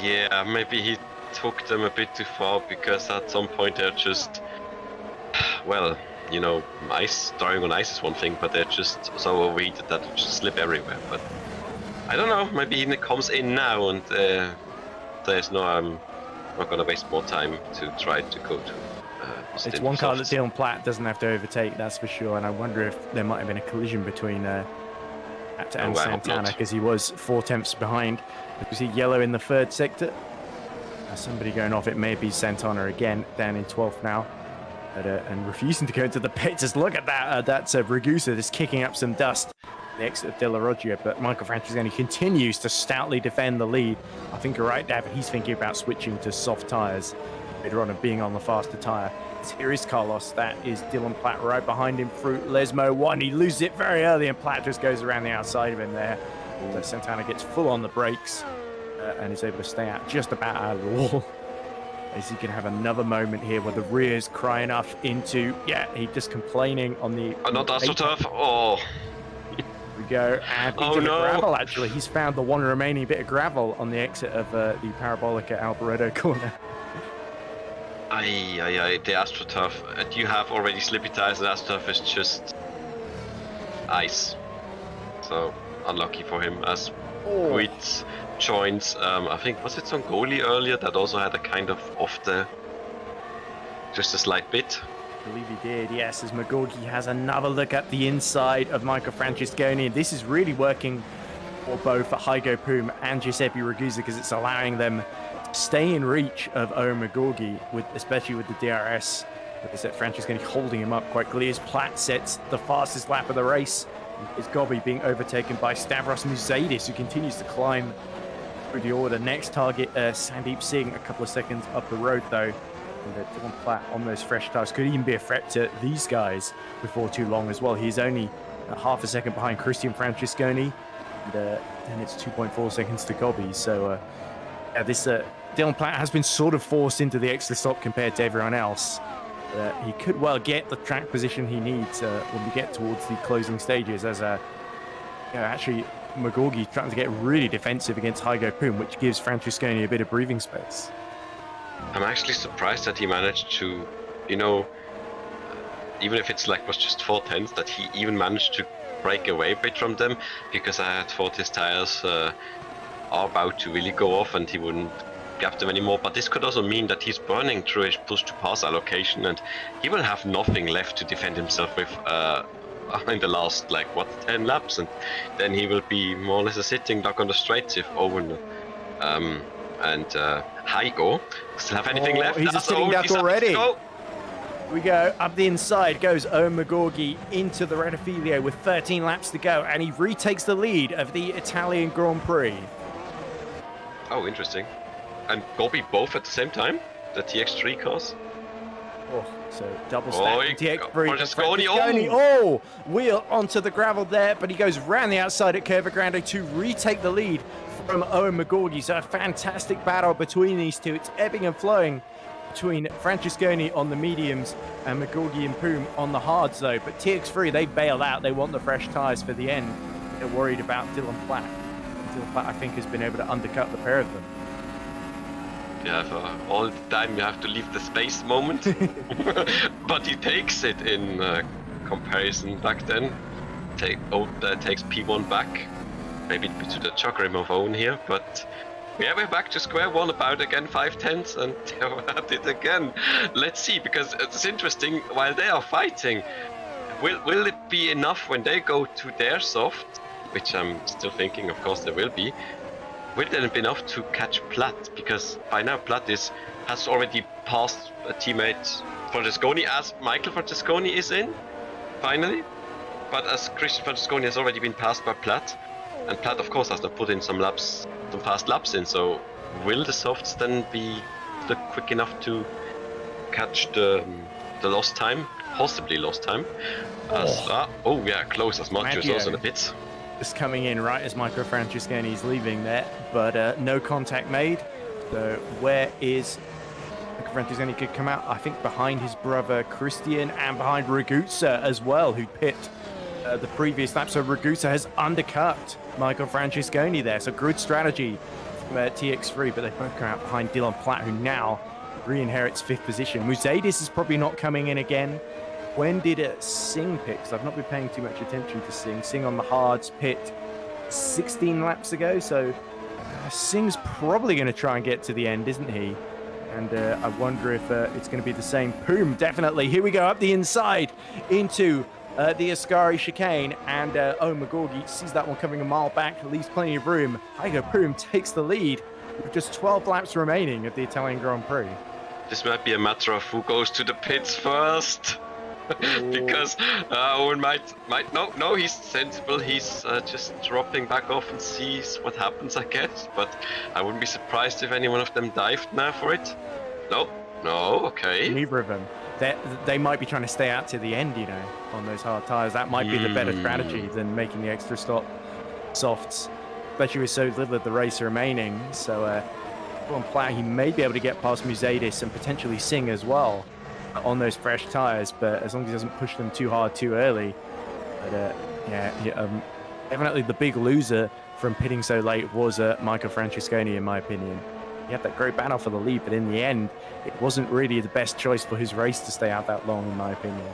Yeah, maybe he took them a bit too far, because at some point they're just, well, you know, ice, driving on ice is one thing, but they're just so overheated that they just slip everywhere. But I don't know, maybe he comes in now, and there's no, I'm not going to waste more time to try to go to it's one car that Dylan Platt doesn't have to overtake, that's for sure, and I wonder if there might have been a collision between Platt and Santana, because he was 4 tenths behind. We see yellow in the third sector. Somebody going off, it may be Santana again, down in 12th now, and refusing to go into the pits. Just look at that, that's Ragusa just kicking up some dust. The exit of De La Roggia, but Michael Francesconi continues to stoutly defend the lead. I think you're right, David, he's thinking about switching to soft tyres later on and being on the faster tyre. Here is Carlos, that is Dylan Platt right behind him through Lesmo 1. He loses it very early, and Platt just goes around the outside of him there. So Santana gets full on the brakes and is able to stay out just about out of the wall. As he can have another moment here where the rear's crying enough into, he's just complaining on the... Not AstroTurf, we go. And into the gravel, actually. He's found the one remaining bit of gravel on the exit of the Parabolica Alboreto corner. Aye, the AstroTurf. Do you have already slippy tires, and AstroTurf is just ice. So, unlucky for him as Quid joins, I think, was it Songoli earlier that also had a kind of off the, just a slight bit? I believe he did, yes, as Magorgi has another look at the inside of Michael Francesconi. This is really working for both Hygo Poom and Giuseppe Ragusa because it's allowing them to stay in reach of Owen Magorgi, especially with the DRS. Like I said, Francesconi holding him up quite clearly as Platt sets the fastest lap of the race. Is Gobby being overtaken by Stavros Musadis, who continues to climb through the order. Next target, Sandeep Singh, a couple of seconds up the road, though. And Dylan Platt on those fresh tires could even be a threat to these guys before too long as well. He's only half a second behind Christian Francesconi, and then it's 2.4 seconds to Gobby. So, this Dylan Platt has been sort of forced into the extra stop compared to everyone else. He could well get the track position he needs when we get towards the closing stages, as actually Magorgi trying to get really defensive against Hygo Poom, which gives Francesconi a bit of breathing space. I'm actually surprised that he managed to, even if it's was just 4/10, that he even managed to break away a bit from them, because I had thought his tires are about to really go off and he wouldn't gap them anymore. But this could also mean that he's burning through his push to pass allocation, and he will have nothing left to defend himself with in the last 10 laps, and then he will be more or less a sitting duck on the straights if Owen and Hygo still have anything left. He's a sitting duck already. We go up the inside, goes Owen Magorgi into the Red Filio with 13 laps to go, and he retakes the lead of the Italian Grand Prix. Oh, interesting. And Gobby both at the same time? The TX3 cars? So double stack TX3. Francesconi, wheel onto the gravel there, but he goes round the outside at Curva Grande to retake the lead from Owen Magorgi. So a fantastic battle between these two. It's ebbing and flowing between Francesconi on the mediums and Magorgi and Poom on the hards, though. But TX3, they bail out. They want the fresh tyres for the end. They're worried about Dylan Platt. Dylan Platt, I think, has been able to undercut the pair of them. Yeah, for all the time you have to leave the space moment. But he takes it in comparison back then. Takes P1 back. Maybe to the chock rim of Owen here, but we're back to square one, about again 5/10, and they're at it again. Let's see, because it's interesting, while they are fighting, will it be enough when they go to their soft, which I'm still thinking, of course there will be, will it be enough to catch Platt? Because by now Platt has already passed a teammate Francesconi, as Michael Francesconi is in, finally. But as Christian Francesconi has already been passed by Platt, and Platt of course has to put in some fast laps in, so will the softs then be quick enough to catch the lost time? Possibly lost time. Close as much as also in the pits. Just coming in right as Michael Francesconi is leaving there, but no contact made. So where is Michael Francesconi? Could come out, I think, behind his brother Christian and behind Ragusa as well, who pit the previous lap. So Ragusa has undercut Michael Francesconi there. So good strategy from TX3, but they both come out behind Dylan Platt, who now re-inherits 5th position. Musadis is probably not coming in again. When did Singh pit? Because I've not been paying too much attention to Singh. Singh on the hards pit 16 laps ago, so Singh's probably going to try and get to the end, isn't he? And I wonder if it's going to be the same. Poom, definitely. Here we go, up the inside into the Ascari chicane, and Owen Magorgi sees that one coming a mile back, leaves plenty of room. Hygo Poom takes the lead with just 12 laps remaining of the Italian Grand Prix. This might be a matter of who goes to the pits first. Because Owen might no, he's sensible. He's just dropping back off and sees what happens, I guess. But I wouldn't be surprised if any one of them dived now for it. No, okay. Neither of them. They might be trying to stay out to the end, on those hard tires. That might be the better strategy than making the extra stop softs, especially with so little of the race remaining. So on Platt, he may be able to get past Musadis and potentially Singh as well on those fresh tires, but as long as he doesn't push them too hard too early. But Definitely the big loser from pitting so late was Michael Francesconi, in my opinion. He had that great battle for the lead, but in the end, it wasn't really the best choice for his race to stay out that long, in my opinion.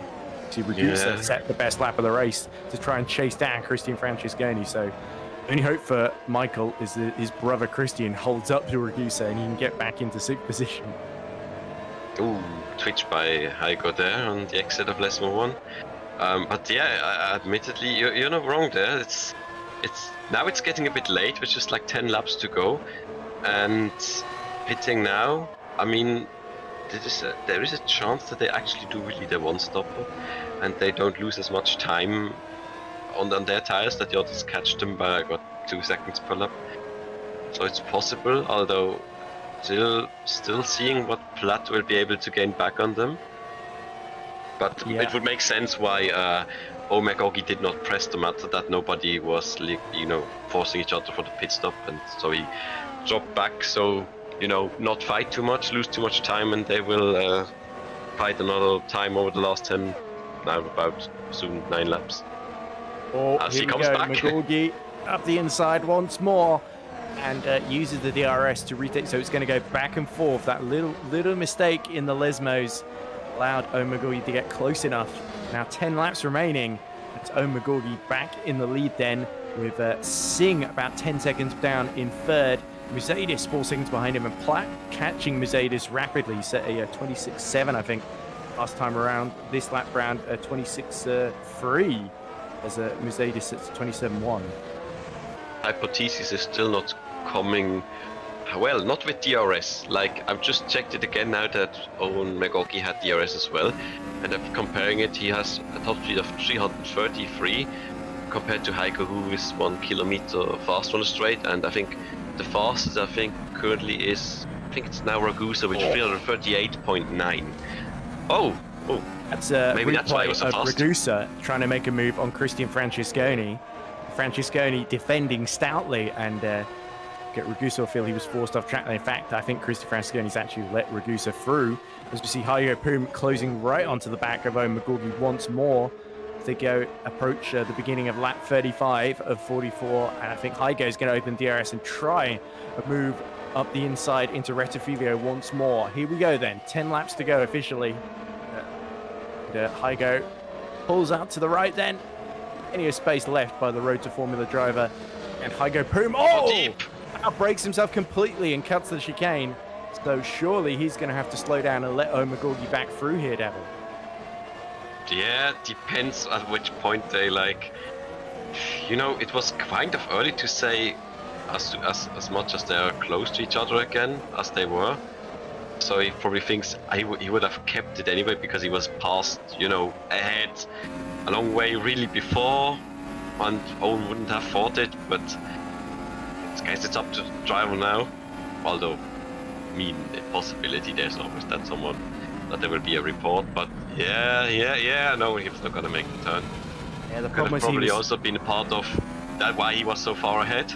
See, Ragusa set the best lap of the race to try and chase down Christian Francesconi. So, only hope for Michael is that his brother Christian holds up to Ragusa and he can get back into sixth position. Ooh, twitch by Heiko there on the exit of Lesmo 1. But yeah, admittedly, you're not wrong there. It's now it's getting a bit late with just like 10 laps to go, and pitting now. I mean, there is a chance that they actually do really the one-stopper, and they don't lose as much time on their tires, that the others catch them by 2 seconds per lap. So it's possible, although still seeing what Platt will be able to gain back on them. But it would make sense why Omegogi did not press the matter, that nobody was, forcing each other for the pit stop, and so he dropped back, so, not fight too much, lose too much time, and they will fight another time over the last 10, now about soon 9 laps. Oh, as here he comes back. Megogi up the inside once more, and uses the DRS to retake, so it's going to go back and forth. That little mistake in the Lesmos allowed Omegogi to get close enough. Now 10 laps remaining. It's Omegogi back in the lead then, with Singh about 10 seconds down in third. Mercedes 4 seconds behind him, and Platt catching Mercedes rapidly. He set a 26.7, I think, last time around. This lap round, 26.3, as Mercedes sits 27.1. Hypothesis is still not coming. Well, not with DRS. Like, I've just checked it again now that Owen Megogi had DRS as well, and I'm comparing it. He has a top speed of 333 compared to Heiko, who is 1 kilometer fast on the straight, and I think the fastest currently is, I think it's now Ragusa with 338.9. Oh, that's maybe that's why it was so fast. Ragusa trying to make a move on Christian Francesconi. Francesconi defending stoutly, and get Ragusa feel he was forced off track. And in fact, I think Christian Francesconi's actually let Ragusa through, as we see Hayo Pum closing right onto the back of Omegogi once more. They go approach the beginning of lap 35 of 44, and I think Hago is going to open DRS and try a move up the inside into Rettifilio once more. Here we go then, 10 laps to go officially. Hago pulls out to the right then. Any space left by the Road to Formula driver, and Hago Pum breaks himself completely and cuts the chicane. So surely he's going to have to slow down and let Omegogi back through here, Devil. Yeah, depends at which point they it was kind of early to say as much as they are close to each other again as they were. So he probably thinks he would have kept it anyway, because he was past, ahead a long way really before, and Owen wouldn't have fought it, but I guess it's up to the driver now. Although, I mean, the possibility there's always that there will be a report, but no, he's not gonna make the turn. Yeah, the could problem have was probably also been a part of that why he was so far ahead.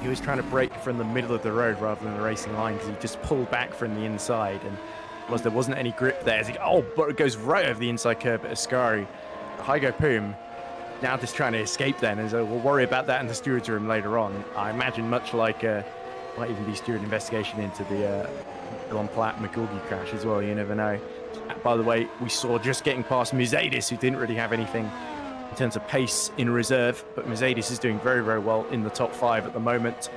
He was trying to brake from the middle of the road rather than the racing line, because he just pulled back from the inside, and there wasn't any grip there. But it goes right over the inside curb at Ascari. Hago Pum now just trying to escape then, and so we'll worry about that in the stewards room later on. I imagine much like might even be steward investigation into the Dylan Platt Megogi crash as well. You never know. By the way, we saw just getting past Mercedes, who didn't really have anything in terms of pace in reserve, but Mercedes is doing very, very well in the top 5 at the moment.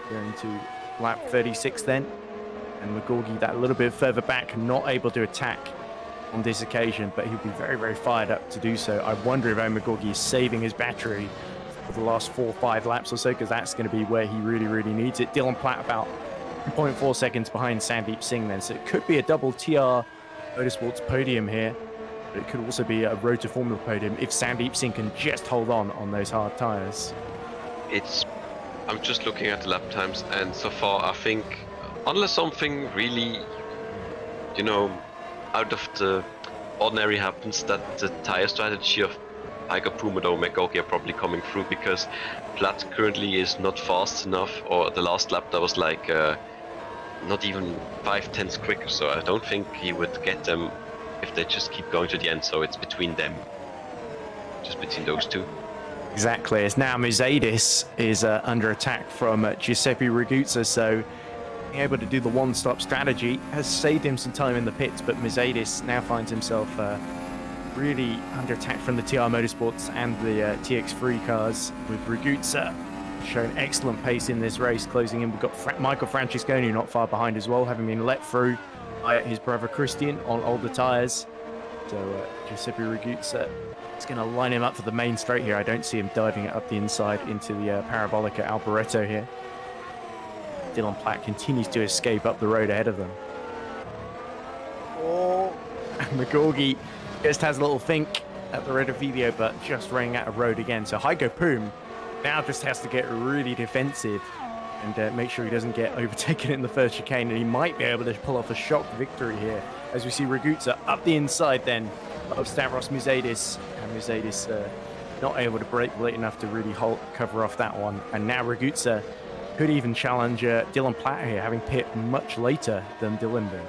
Going to lap 36 then, and Megogi that little bit further back, not able to attack on this occasion, but he'll be very, very fired up to do so. I wonder if Omegogi is saving his battery for the last 4 or 5 laps or so, because that's going to be where he really, really needs it. Dylan Platt about 2.4 seconds behind Sandeep Singh then, so it could be a double TR Motorsports podium here, but it could also be a Road to Formula podium if Sandeep Singh can just hold on those hard tyres. I'm just looking at the lap times, and so far I think, unless something really, out of the ordinary happens, that the tire strategy of Hago Pum and Omegogi are probably coming through, because Platt currently is not fast enough, or the last lap that was like not even 5/10 quicker, so I don't think he would get them if they just keep going to the end, so it's between them, just between those two. Exactly. It's now Mercedes is under attack from Giuseppe Raguzza, so being able to do the one-stop strategy has saved him some time in the pits, but Mercedes now finds himself really under attack from the TR Motorsports and the TX3 cars, with Raguzza showing excellent pace in this race, closing in. We've got Michael Francesconi not far behind as well, having been let through by his brother Christian on older tyres. So Giuseppe Raguzza is going to line him up for the main straight here. I don't see him diving it up the inside into the Parabolica Alboreto here. Dylan Platt continues to escape up the road ahead of them. Oh, McGorgy just has a little think at the red of video, but just running out of road again. So Heiko Poom now just has to get really defensive and make sure he doesn't get overtaken in the first chicane, and he might be able to pull off a shock victory here, as we see Raguzza up the inside then of Stavros Mercedes, and Mercedes not able to brake late enough to really cover off that one. And now Raguzza could even challenge Dylan Platt here, having pit much later than Dylan did.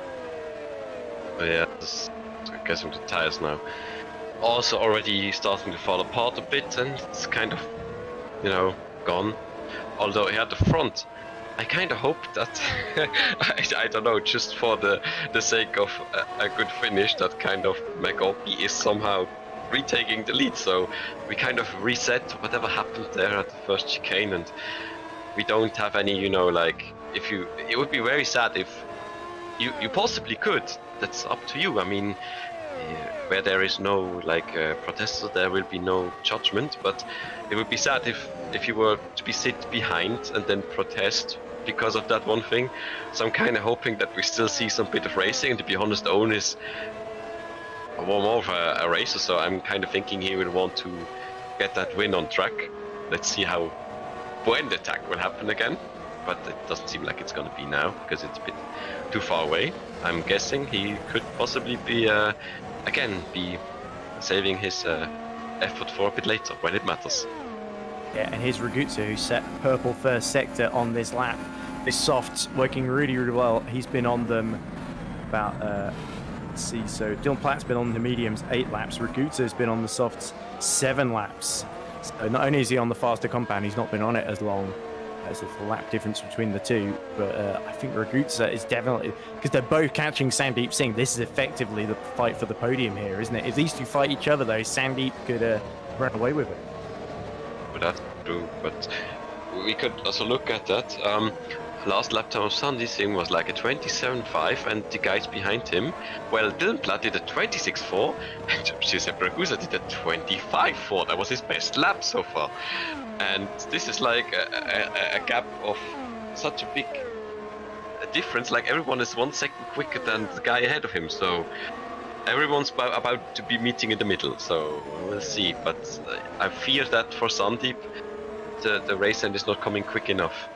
Oh, yeah, I guess I'm the tires now. Also already starting to fall apart a bit, and it's kind of, you know, gone. Although he had the front, I kind of hope that, I don't know, just for the sake of a good finish, that kind of McGorky is somehow retaking the lead. So we kind of reset whatever happened there at the first chicane, and we don't have any, you know, like, it would be very sad if you possibly could. That's up to you. I mean, where there is no protester, there will be no judgment, but it would be sad if you were to be sit behind and then protest because of that one thing. So I'm kind of hoping that we still see some bit of racing, and to be honest, Owen is more of a racer, so I'm kind of thinking he will want to get that win on track. Let's see when the attack will happen again, but it doesn't seem like it's going to be now because it's a bit too far away. I'm guessing he could possibly be again saving his effort for a bit later when it matters. Yeah, and here's Raguzza, who set purple first sector on this lap. This soft working really, really well. He's been on them about, let's see, so Dylan Platt's been on the mediums 8 laps. Raguzza has been on the softs 7 laps. So not only is he on the faster compound, he's not been on it as long. There's a lap difference between the two, but I think Raguzza is definitely, because they're both catching Sandeep Singh, this is effectively the fight for the podium here, isn't it? If these two fight each other, though, Sandeep could run away with it. But that's true, but we could also look at that. Last lap time of Sandeep Singh was like a 27.5, and the guys behind him, well, Dylan Platt did a 26.4, and Giuseppe Raguzza did a 25.4. That was his best lap so far. And this is like a gap of such a big difference. Like, everyone is 1 second quicker than the guy ahead of him, so everyone's about to be meeting in the middle. So we'll see. But I fear that for Sandeep, the race end is not coming quick enough.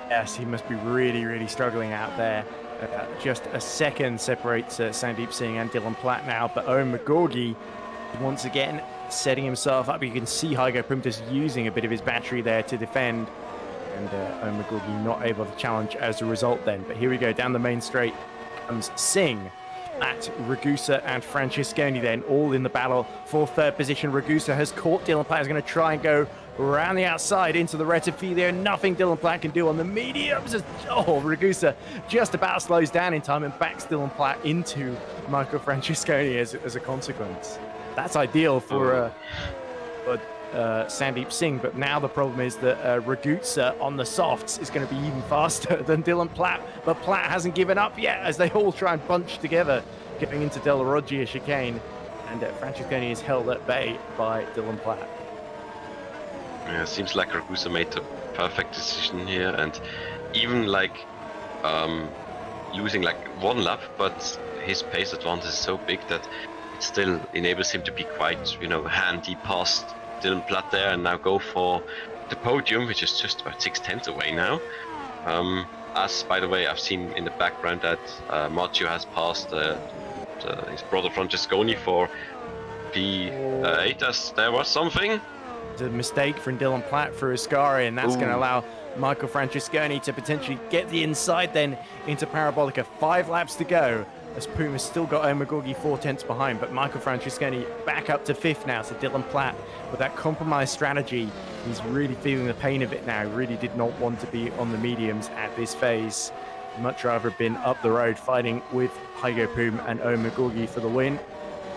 Yes, he must be really, really struggling out there. Just a second separates Sandeep Singh and Dylan Platt now, but Owen McGorgy once again setting himself up. You can see Heiko Poom just using a bit of his battery there to defend, and Owen McGorgy not able to challenge as a result then. But here we go, down the main straight comes Singh, Platt, Raguzza and Francesconi then, all in the battle for third position. Raguzza has caught Dylan Platt, is going to try and go around the outside into the Rettifilio. Nothing Dylan Platt can do on the mediums. Oh, Raguzza just about slows down in time and backs Dylan Platt into Michael Francesconi as a consequence. That's ideal for Sandeep Singh, but now the problem is that Raguzza on the softs is going to be even faster than Dylan Platt, but Platt hasn't given up yet as they all try and bunch together getting into Della Roggia chicane, and Francesconi is held at bay by Dylan Platt. Yeah, seems like Raguzza made the perfect decision here, and even losing like 1 lap, but his pace advantage is so big that it still enables him to be quite, you know, handy past Dylan Platt there, and now go for the podium, which is just about 6/10 away now. As, by the way, I've seen in the background that Maggio has passed his brother Francesconi for P8, as there was something. It's a mistake from Dylan Platt for Ascari, and that's going to allow Michael Francesconi to potentially get the inside then into Parabolica. 5 laps to go. as Puma's still got Omagorgi 4 tenths behind, but Michael Francesconi back up to 5th now. So Dylan Platt, with that compromised strategy, he's really feeling the pain of it now. Really did not want to be on the mediums at this phase. Much rather have been up the road fighting with Hygo Pum and Omagorgi for the win.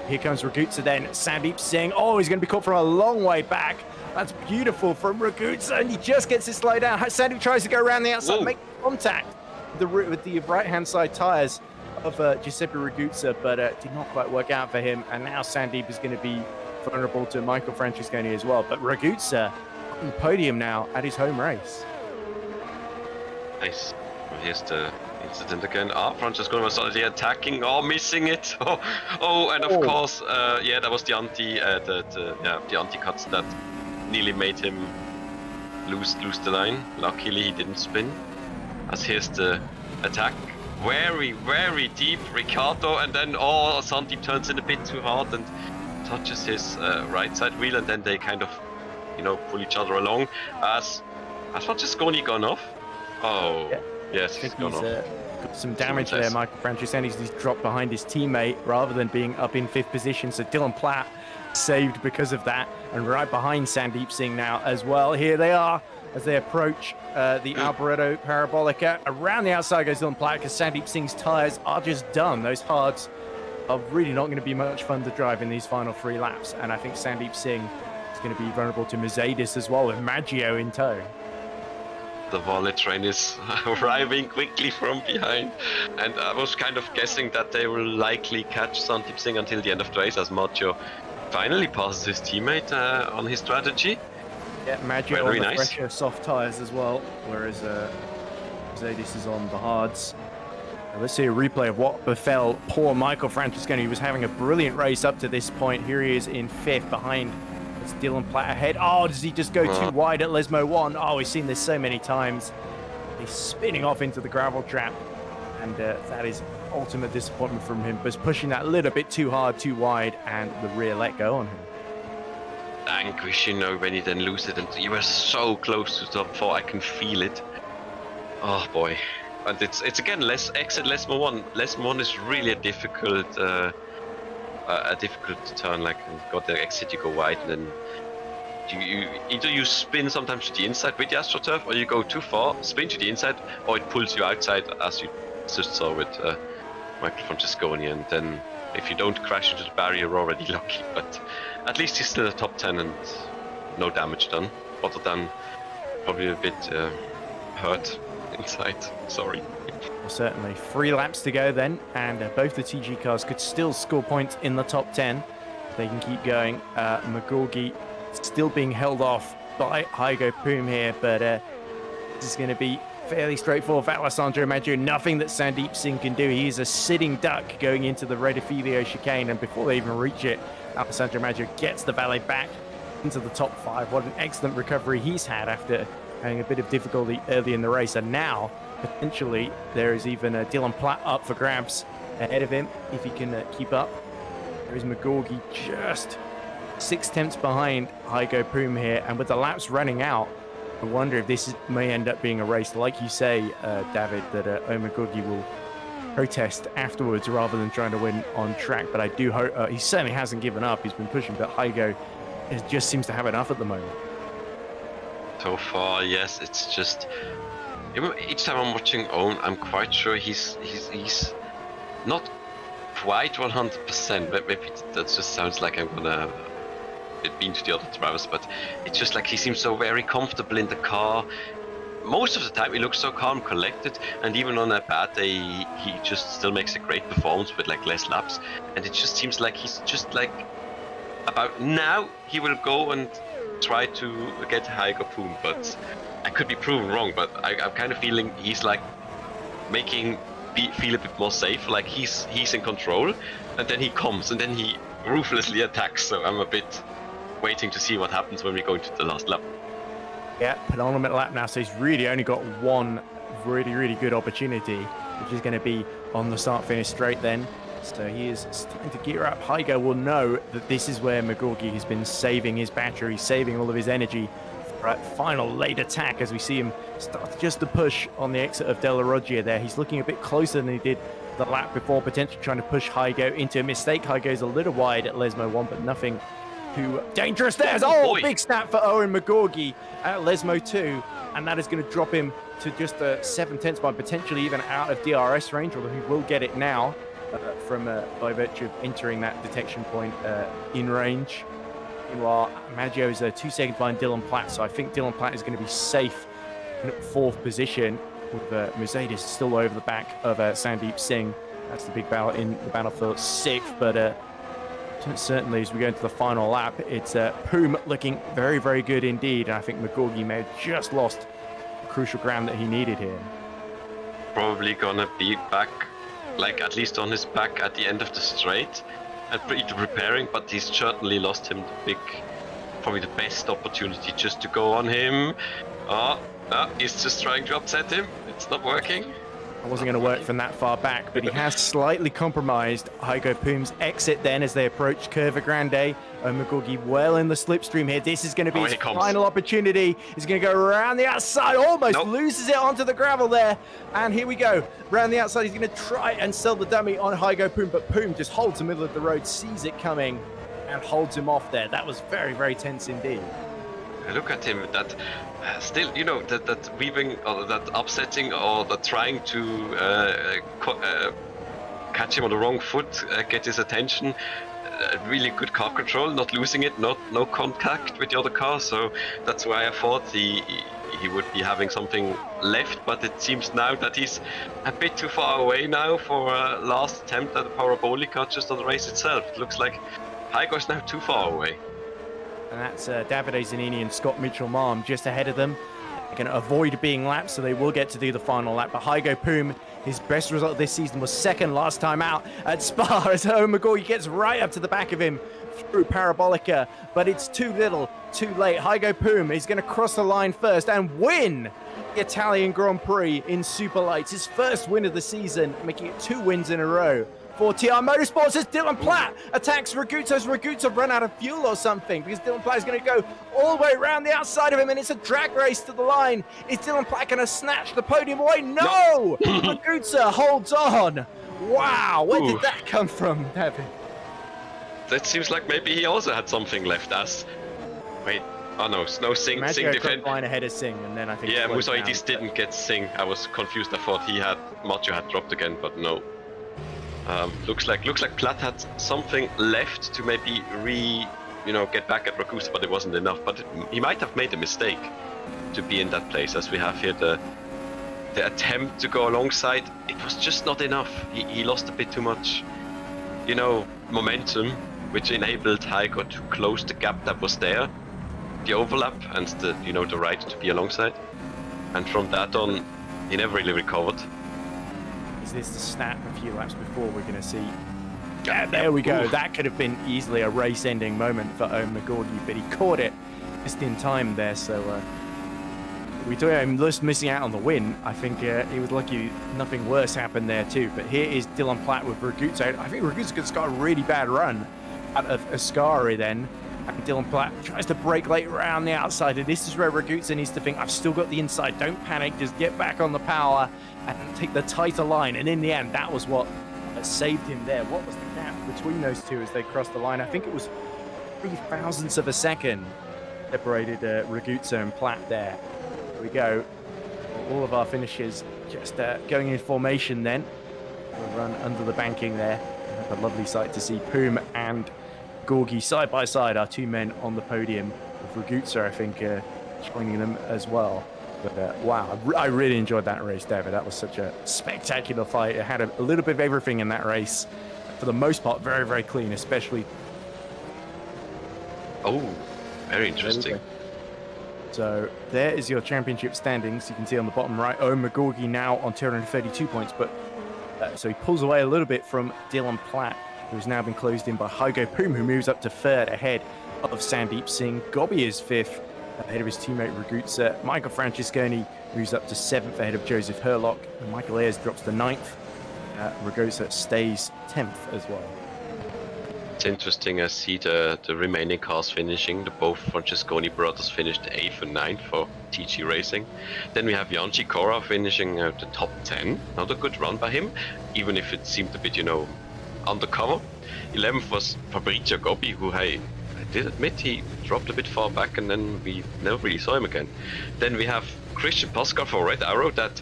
Here comes Ragusa then. Sandeep Singh. Oh, he's going to be caught from a long way back. That's beautiful from Ragusa, and he just gets it slowed down. Sandeep tries to go around the outside, make contact with the right-hand side tyres of Giuseppe Ragusa, but did not quite work out for him. And now Sandeep is going to be vulnerable to Michael Francesconi as well. But Ragusa on the podium now at his home race. Nice. Here's the incident again. Francesconi was already attacking. Oh, missing it. Oh, and of course, yeah, that was the the anti-cuts that nearly made him lose the line. Luckily, he didn't spin. As here's the attack. Very, very deep, Ricciardo, and then Sandeep turns in a bit too hard and touches his right side wheel, and then they kind of, pull each other along. Has Francesconi gone off? Oh, yeah. Yes, he's gone off. Got some damage there, Michael Francesconi. He's dropped behind his teammate rather than being up in 5th position. So Dylan Platt saved because of that, and right behind Sandeep Singh now as well. Here they are as they approach the Alboreto Parabolica. Around the outside goes Dylan Platt because Sandeep Singh's tyres are just done. Those hards are really not going to be much fun to drive in these final 3 laps. And I think Sandeep Singh is going to be vulnerable to Mercedes as well, with Maggio in tow. The Volley train is arriving quickly from behind, and I was kind of guessing that they will likely catch Sandeep Singh until the end of the race, as Maggio finally passes his teammate on his strategy. Yeah, Maggio on the fresher soft tyres as well, whereas Mercedes is on the hards. Now let's see a replay of what befell poor Michael Francesconi. He was having a brilliant race up to this point. Here he is in 5th behind. It's Dylan Platt ahead. Oh, does he just go too wide at Lesmo 1? Oh, we've seen this so many times. He's spinning off into the gravel trap, and that is ultimate disappointment from him. But pushing that a little bit too hard, too wide, and the rear let go on him. Anguish, when he then loses it, and you were so close to top 4. I can feel it. Oh boy, and it's again exit Lesmo 1. Lesmo 1 is really a difficult turn. Like, got the exit, you go wide, and then you either you spin sometimes to the inside with the AstroTurf, or you go too far, spin to the inside, or it pulls you outside, as you just saw with Michael Francesconi. And then if you don't crash into the barrier, you're already lucky. But at least he's still a top 10 and no damage done, other than probably a bit hurt inside. Sorry. Well, certainly. 3 laps to go then, and both the TG cars could still score points in the top 10. They can keep going. Magorgi still being held off by Hygo Pum here, but this is going to be fairly straightforward for Alessandro Maggio. Nothing that Sandeep Singh can do. He is a sitting duck going into the Redifilio chicane, and before they even reach it, Alessandro Maggio gets the valet back into the top 5. What an excellent recovery he's had after having a bit of difficulty early in the race, and now potentially there is even Dylan Platt up for grabs ahead of him if he can keep up. There is Magorgi just 6 tenths behind Hygo Pum here, and with the laps running out, I wonder if this may end up being a race, like you say, David, that Omagorgi will protest afterwards rather than trying to win on track. But I do hope he certainly hasn't given up. He's been pushing, but Hygo just seems to have enough at the moment. So far, yes, it's just each time I'm watching Owen, I'm quite sure he's not quite 100%. But maybe that just sounds like I'm gonna it mean to the other drivers, but it's just like he seems so very comfortable in the car. Most of the time he looks so calm, collected, and even on a bad day he just still makes a great performance with like less laps. And it just seems like he's just like about now he will go and try to get Hygo Pum, but I could be proven wrong. But I'm kind of feeling he's like making feel a bit more safe, like he's in control, and then he comes and then he ruthlessly attacks. So I'm a bit waiting to see what happens when we go into the last lap. Yeah, penultimate lap now, so he's really only got one really good opportunity, which is going to be on the start-finish straight then. So he is starting to gear up. Hygo will know that this is where Magorgi has been saving his battery, saving all of his energy for a final late attack as we see him start just to push on the exit of Della Roggia there. He's looking a bit closer than he did the lap before, potentially trying to push Hygo into a mistake. Hygo's a little wide at Lesmo 1, but nothing too dangerous there. Oh, big snap for Owen McGorgy at Lesmo 2, and that is going to drop him to just 7/10 by potentially even out of DRS range, although he will get it now by virtue of entering that detection point in range. Meanwhile, Maggio is 2 seconds behind Dylan Platt, so I think Dylan Platt is going to be safe in 4th position, with Mercedes still over the back of Sandeep Singh. That's the big battle in the battle for 6th, but certainly as we go into the final lap, it's Poom looking very, very good indeed, and I think McGorgy may have just lost the crucial ground that he needed here. Probably gonna be back, like at least on his back at the end of the straight, and preparing, but he's certainly lost him probably the best opportunity just to go on him. He's just trying to upset him. It's not working. It wasn't going to work from that far back, but he has slightly compromised Hygo Poom's exit then as they approach Curva Grande. McGorgy well in the slipstream here. This is going to be his final opportunity. He's going to go around the outside, almost loses it onto the gravel there. And here we go. Around the outside, he's going to try and sell the dummy on Hygo Poom, but Poom just holds the middle of the road, sees it coming, and holds him off there. That was very, very tense indeed. Look at him, that still, that weaving or that upsetting or the trying to catch him on the wrong foot, get his attention. Really good car control, not losing it, no contact with the other car. So that's why I thought he would be having something left, but it seems now that he's a bit too far away now for a last attempt at the Parabolica just on the race itself. It looks like Hygo's now too far away. And that's Davide Zanini and Scott Mitchell-Malm just ahead of them. They're going to avoid being lapped, so they will get to do the final lap. But Hygo Poom, his best result this season was 2nd last time out at Spa, as Owen McGorgy gets right up to the back of him through Parabolica. But it's too little, too late. Hygo Poom is going to cross the line first and win the Italian Grand Prix in Superlights. His first win of the season, making it 2 wins in a row. For TR Motorsports as Dylan Platt attacks Raguzza's Raguzza run out of fuel or something, because Dylan Platt is going to go all the way around the outside of him, and it's a drag race to the line. Is Dylan Platt going to snatch the podium away? No! Raguzza holds on. Wow, where did that come from, David? That seems like maybe he also had something left as. Wait, no, Singh defend. Line ahead of Singh, and then I think. Yeah, Musaidis didn't get Singh. I was confused. I thought Maggio had dropped again, but no. Looks like Platt had something left to maybe get back at Raguzza, but it wasn't enough. But he might have made a mistake to be in that place, as we have here the attempt to go alongside. It was just not enough. He lost a bit too much, momentum, which enabled Hygo to close the gap that was there, the overlap and the right to be alongside. And from that on, he never really recovered. Is this the snap a few laps before we're going to see? Yeah, there we go. That could have been easily a race-ending moment for Owen McGorgy, but he caught it just in time there. So we do him just missing out on the win. I think he was lucky nothing worse happened there too. But here is Dylan Platt with Raguzza. I think Raguzza's got a really bad run out of Ascari then. And Dylan Platt tries to break late around the outside, and this is where Raguzza needs to think, I've still got the inside, don't panic, just get back on the power and take the tighter line. And in the end, that was what saved him there. What was the gap between those two as they crossed the line? I think it was 0.003 of a second separated Raguzza and Platt there. There we go. All of our finishers just going in formation then. We'll run under the banking there. A lovely sight to see Poom and Gorgie side by side, our 2 men on the podium, with Raguzza, I think, joining them as well. But wow, I really enjoyed that race, David. That was such a spectacular fight. It had a little bit of everything in that race. For the most part, very, very clean, especially. Oh, very interesting. So there is your championship standings. You can see on the bottom right, Owen McGorgy now on 232 points. But so he pulls away a little bit from Dylan Platt, who's now been closed in by Hygo Poom, who moves up to 3rd ahead of Sandeep Singh. Gobby is 5th ahead of his teammate Raguzza. Michael Francesconi moves up to 7th ahead of Joseph Herlock. And Michael Ayers drops to 9th. Raguzza stays 10th as well. it's interesting. I see the remaining cars finishing. The both Francesconi brothers finished 8th and 9th for TG Racing. Then we have Jundt Cora finishing the top 10. Not a good run by him, even if it seemed a bit, undercover. 11th was Fabrizio Gobbi, who I did admit he dropped a bit far back, and then we never really saw him again. Then we have Christian Pascal for Red Arrow. That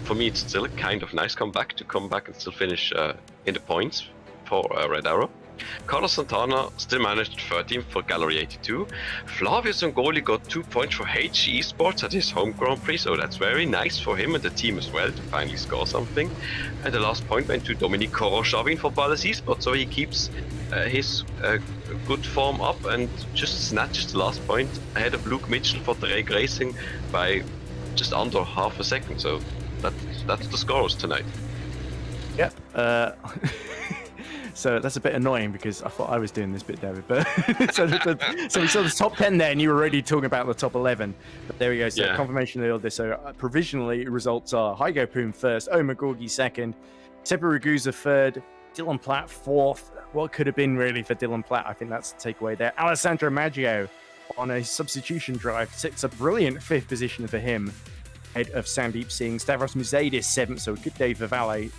for me, it's still a kind of nice comeback to come back and still finish in the points for Red Arrow. Carlos Santana still managed 13th for Gallery 82. Flavio Zongoli got 2 points for HG Esports at his home Grand Prix, so that's very nice for him and the team as well to finally score something. And the last point went to Dominique Koroshavin for Ballas Esports, so he keeps his good form up and just snatches the last point ahead of Luke Mitchell for Drake Racing by just under half a second. So that's the scores tonight. Yep. So that's a bit annoying because I thought I was doing this bit, David. But so we saw the top 10 there, and you were already talking about the top 11. But there we go. So confirmation of the order. So provisionally, results are Hygo Poom first, Omar Gorgi second, Sepa Ragusa third, Dylan Platt fourth. What could have been really for Dylan Platt? I think that's the takeaway there. Alessandro Maggio on a substitution drive sits a brilliant fifth position for him, ahead of Sandeep Singh. Stavros Muzaidis seventh, so a good day for Valet.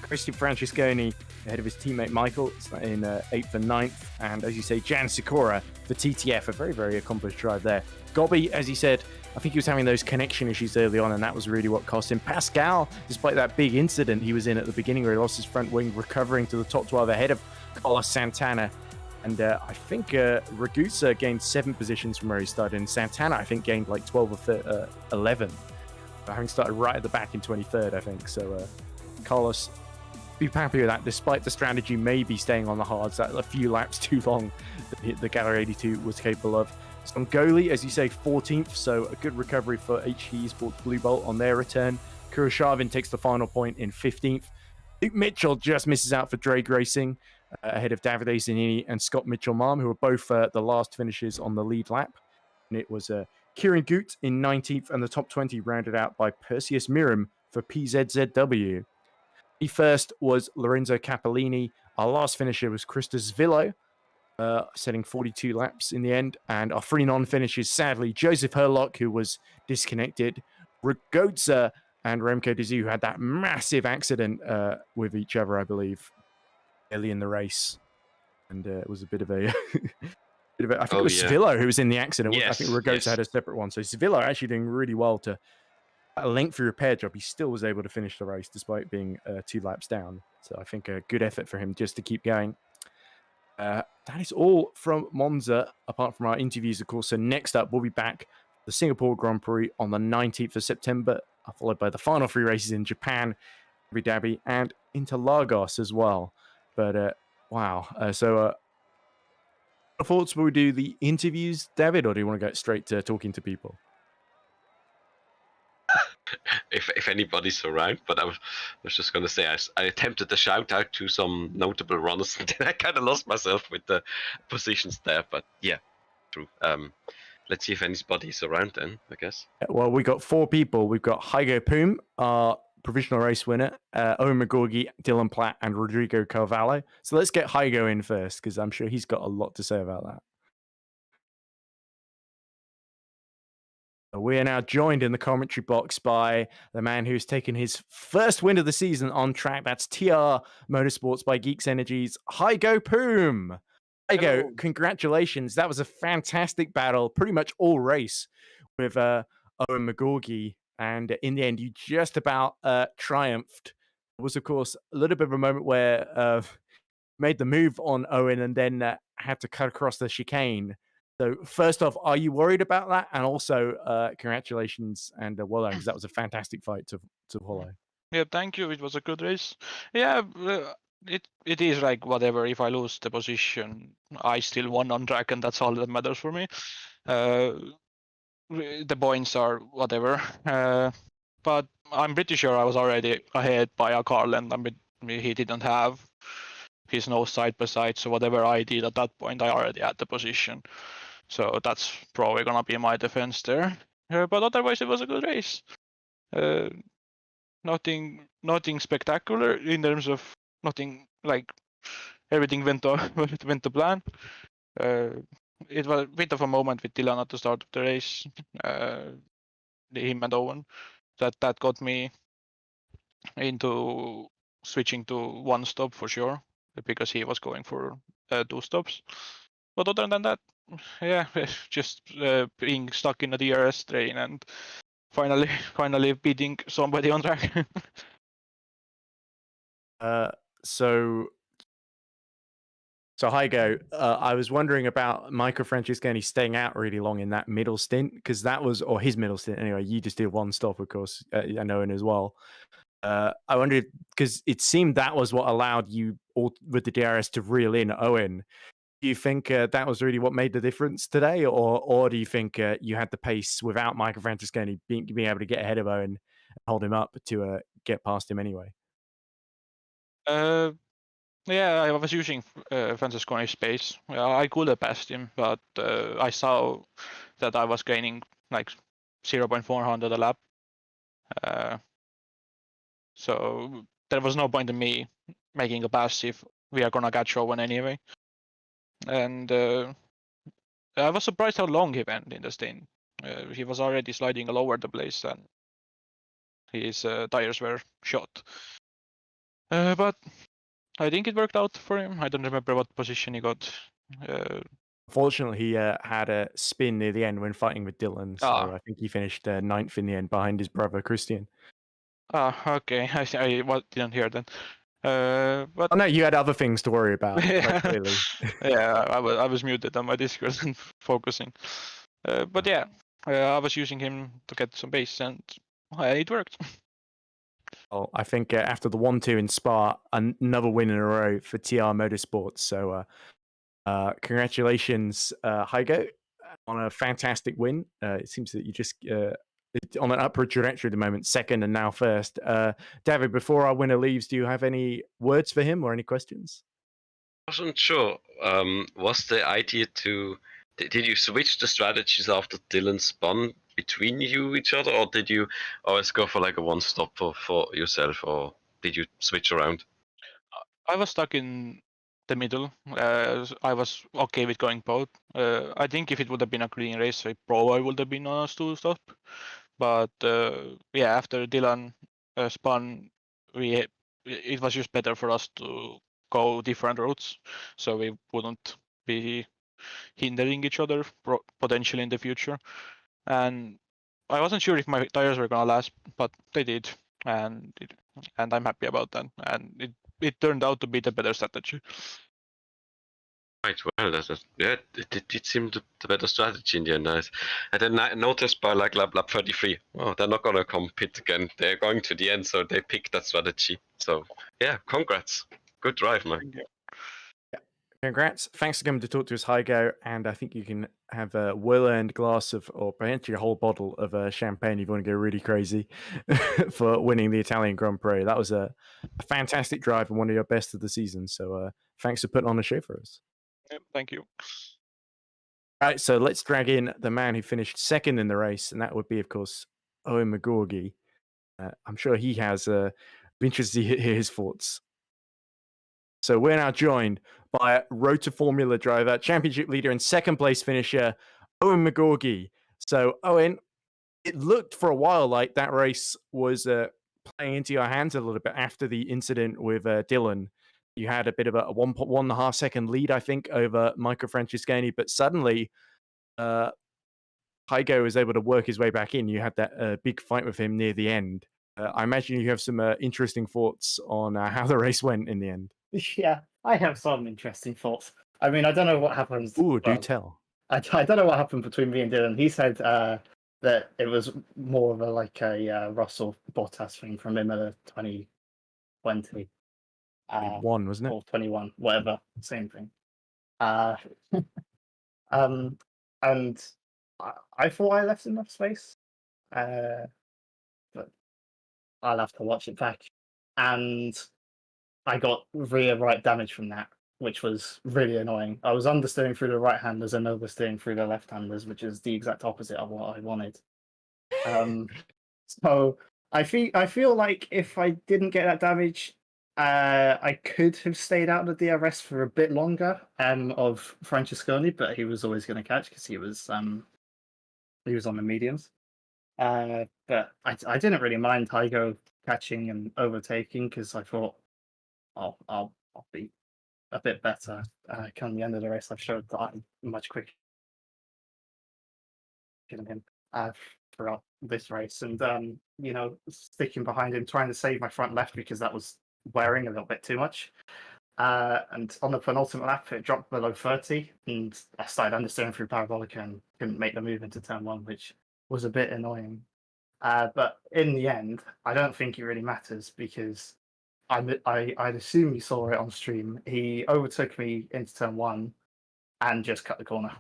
Christian Francesconi ahead of his teammate Michael in 8th and 9th. And as you say, Jan Sikora for TTF, a very, very accomplished drive there. Gobbi, as he said, I think he was having those connection issues early on, and that was really what cost him. Pascal, despite that big incident he was in at the beginning where he lost his front wing, recovering to the top 12 ahead of Carlos Santana. And I think Ragusa gained 7 positions from where he started, and Santana, I think, gained like 12 or 11. Having started right at the back in 23rd, I think. So Carlos, be happy with that, despite the strategy maybe staying on the hards that a few laps too long that the Gallery 82 was capable of. Stongoli, as you say, 14th, so a good recovery for HG Esports Blue Bolt on their return. Kuroshavin takes the final point in 15th. Luke Mitchell just misses out for Drake Racing, ahead of Davide Zanini and Scott Mitchell-Malm, who were both the last finishes on the lead lap. And it was Kieran Goot in 19th, and the top 20 rounded out by Perseus Miram for PZZW. The first was Lorenzo Cappellini. Our last finisher was Krista Zvillo, setting 42 laps in the end. And our 3 non-finishers, sadly, Joseph Herlock, who was disconnected, Ragozza and Remco Dizou, who had that massive accident with each other, I believe, early in the race. And it was a bit of a... I think it was Zvillo who was in the accident. Yes, I think Ragozza had a separate one. So Zvillo actually doing really well to... a lengthy repair job. He still was able to finish the race despite being 2 laps down. So I think a good effort for him just to keep going. That is all from Monza, apart from our interviews, of course. So next up, we'll be back the Singapore Grand Prix on the 19th of September, followed by the final 3 races in Japan, Abu Dhabi, and Interlagos as well. But wow. Thoughts, will we do the interviews, David, or do you want to go straight to talking to people? If anybody's around, but I was just going to say I attempted to shout out to some notable runners, and then I kind of lost myself with the positions there. But yeah, true. Let's see if anybody's around then, I guess. Well, we got 4 people. We've got Hygo Poom, our provisional race winner, Owen McGorgy, Dylan Platt, and Rodrigo Carvalho. So let's get Hygo in first, because I'm sure he's got a lot to say about that. We are now joined in the commentary box by the man who's taken his first win of the season on track. That's TR Motorsports by Geeks Energies, Hygo Poom. Hygo, congratulations. That was a fantastic battle, pretty much all race with Owen McGorgy. And in the end, you just about triumphed. It was, of course, a little bit of a moment where made the move on Owen and then had to cut across the chicane. So first off, are you worried about that? And also, congratulations and well done, because that was a fantastic fight to follow. Yeah, thank you. It was a good race. Yeah, it is like whatever. If I lose the position, I still won on track, and that's all that matters for me. The points are whatever. But I'm pretty sure I was already ahead by a car length. I mean, he didn't have his nose side by side, so whatever I did at that point, I already had the position. So that's probably gonna be my defense there. But otherwise, it was a good race. Nothing spectacular in terms of nothing like everything went to went to plan. It was a bit of a moment with Dylan at the start of the race, him and Owen, that got me into switching to one stop for sure, because he was going for 2 stops. But other than that, yeah, just being stuck in a DRS train and finally beating somebody on track. So Hygo, I was wondering about Michael Francesconi staying out really long in that middle stint, because that was, or his middle stint anyway. You just did one stop, of course, and Owen as well. I wondered, because it seemed that was what allowed you all with the DRS to reel in Owen. Do you think that was really what made the difference today, or do you think you had the pace without Michael Francesconi being able to get ahead of Owen and hold him up to get past him anyway? Yeah, I was using Francesconi's space. I could have passed him, but I saw that I was gaining like 0.400 a lap. So there was no point in me making a pass if we are gonna catch Owen anyway. And I was surprised how long he went in the stint. He was already sliding all over the place, and his tires were shot. But I think it worked out for him. I don't remember what position he got. Fortunately, he had a spin near the end when fighting with Dylan, so I think he finished 9th in the end behind his brother Christian. Okay. I didn't hear that. But no, you had other things to worry about. Yeah. Clearly. Yeah, I was muted on my Discord and focusing. But yeah, I was using him to get some base, and it worked. Well, I think after the 1-2 in Spa, another win in a row for TR Motorsports. So congratulations, Hygo, on a fantastic win. It seems that you just on an upward trajectory at the moment, second and now first. David, before our winner leaves, do you have any words for him or any questions? I wasn't sure. Was the idea to... Did you switch the strategies after Dylan spun between each other, or did you always go for like a one stop for yourself, or did you switch around? I was stuck in the middle. I was okay with going both. I think if it would have been a clean race, I probably would have been on a 2 stop. But yeah, after Dylan spun, it was just better for us to go different routes, so we wouldn't be hindering each other potentially in the future. And I wasn't sure if my tires were gonna last, but they did, and I'm happy about that. And it turned out to be the better strategy. Right, well, it did seem the better strategy in the end. And then I noticed by like lap 33, oh, they're not gonna compete again. They're going to the end, so they picked that strategy. So yeah, congrats, good drive, man. Congrats. Thanks for coming to talk to us, Hygo. And I think you can have a well-earned glass of, or potentially a whole bottle of champagne if you want to go really crazy for winning the Italian Grand Prix. That was a fantastic drive and one of your best of the season. So thanks for putting on a show for us. Yep, thank you. All right, so let's drag in the man who finished second in the race, and that would be, of course, Owen McGorgy. I'm sure he has been interested to hear his thoughts. So we're now joined by Road to Formula driver, championship leader and second place finisher, Owen McGorgy. So Owen, it looked for a while like that race was playing into your hands a little bit after the incident with Dylan. You had a bit of a 1.5 second lead, I think, over Michael Francesconi, but suddenly Hygo was able to work his way back in. You had that big fight with him near the end. I imagine you have some interesting thoughts on how the race went in the end. Yeah, I have some interesting thoughts. I mean, I don't know what happened. Ooh, do tell. I don't know what happened between me and Dylan. He said that it was more of a Russell Bottas thing from Imola 2020. 21, wasn't it? Or 21, whatever, same thing. And I thought I left enough space, but I'll have to watch it back. And I got rear right damage from that, which was really annoying. I was understeering through the right-handers and oversteering through the left-handers, which is the exact opposite of what I wanted. So I feel like if I didn't get that damage, I could have stayed out of the DRS for a bit longer of Francesconi, but he was always going to catch because he was on the mediums. But I didn't really mind Tygo catching and overtaking because I thought I'll be a bit better come the end of the race. I've showed that I'm much quicker than him throughout this race, and sticking behind him, trying to save my front left because that was wearing a little bit too much. And on the penultimate lap, it dropped below 30, and I started understeering through Parabolica and couldn't make the move into turn one, which was a bit annoying. But in the end, I don't think it really matters because I'd assume you saw it on stream. He overtook me into turn one and just cut the corner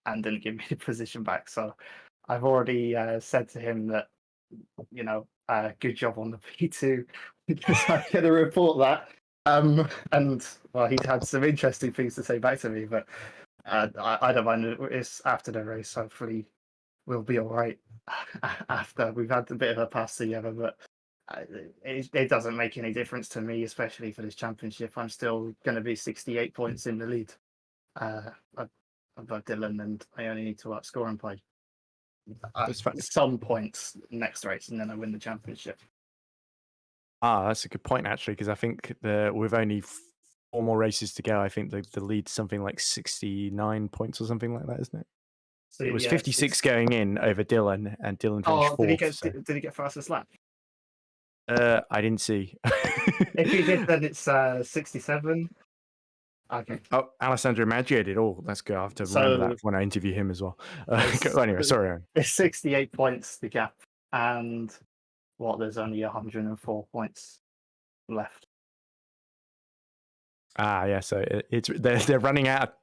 and didn't give me the position back. So I've already said to him that, good job on the P2 because I'm going to report that. And well, he's had some interesting things to say back to me, but I don't mind. It's after the race. Hopefully, we'll be all right after we've had a bit of a pass together. But it doesn't make any difference to me, especially for this championship. I'm still going to be 68 points in the lead above Dylan, and I only need to outscore and play some points next race, and then I win the championship. That's a good point, actually, because I think with only 4 more races to go, I think the lead's something like 69 points or something like that, isn't it? So it was 56 going in over Dylan, and Dylan finished fourth. Did he get fastest lap? I didn't see. If he did, then it's 67. Okay. Oh, Alessandro Maggio did. Oh, that's good. I have to remember that when I interview him as well. Anyway, sorry, Aaron. It's 68 points the gap, and there's only 104 points left. Yeah. So they're running out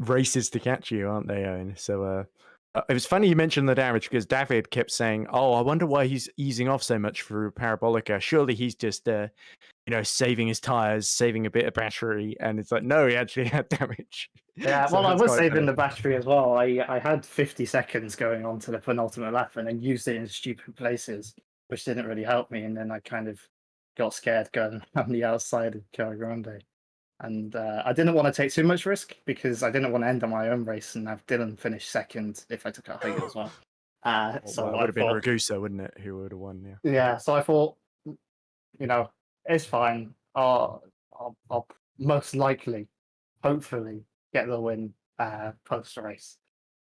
of races to catch you, aren't they, Owen? So it was funny you mentioned the damage because David kept saying, "Oh, I wonder why he's easing off so much through Parabolica. Surely he's just saving his tires, saving a bit of battery." And it's like, no, he actually had damage. Yeah, well, I was saving the battery as well. I had 50 seconds going on to the penultimate lap and then used it in stupid places, which didn't really help me. And then I kind of got scared going on the outside of Cara Grande. And I didn't want to take too much risk because I didn't want to end on my own race and have Dylan finish second if I took out Hager as well. So it would have been Ragusa, wouldn't it? Who would have won? Yeah. Yeah. So I thought, it's fine. I'll most likely, hopefully, get the win post race.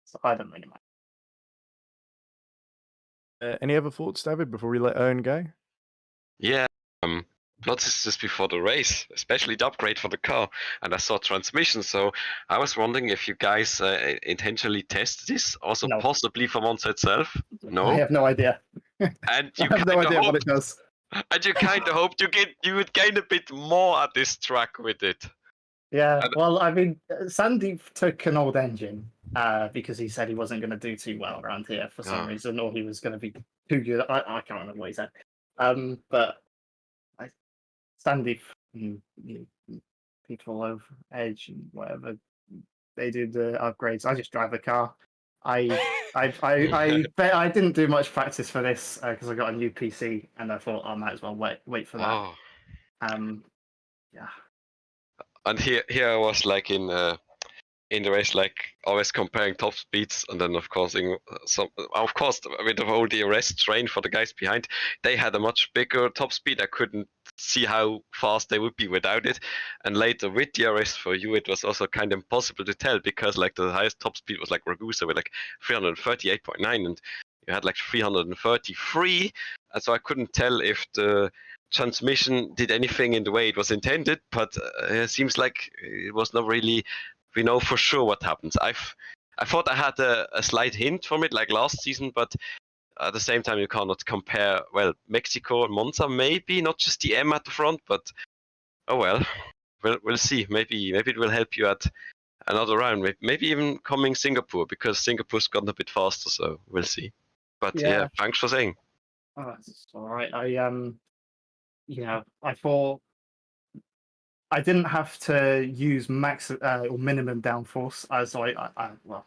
So I don't really mind. Any other thoughts, David, before we let Owen go? Yeah. Noticed this before the race, especially the upgrade for the car, and I saw transmission. So I was wondering if you guys intentionally tested this, also possibly for Monza itself. No, I have no idea. And you I have no idea what it does. And you kind of hoped you would gain a bit more at this track with it. Yeah, well, I mean, Sandeep took an old engine because he said he wasn't going to do too well around here for some reason, or he was going to be too good. I can't remember what he said. But Sandeep, people over Edge and whatever, they do the upgrades. I just drive the car. I didn't do much practice for this because I got a new PC and I thought I might as well wait for that. Yeah. And here I was like in the race, like always comparing top speeds, and then of course with the whole DRS train for the guys behind, they had a much bigger top speed. I couldn't see how fast they would be without it, and later with DRS for you, it was also kind of impossible to tell because like the highest top speed was like Ragusa with like 338.9, and you had like 333, and so I couldn't tell if the transmission did anything in the way it was intended, but it seems like it was not really. We know for sure what happens. I thought I had a slight hint from it like last season, but at the same time you cannot compare. Well, Mexico and Monza maybe, not just the M at the front, but we'll see. Maybe it will help you at another round. Maybe even coming Singapore, because Singapore's gotten a bit faster, so we'll see. But yeah thanks for saying. Oh, that's all right. I thought I didn't have to use max or minimum downforce, so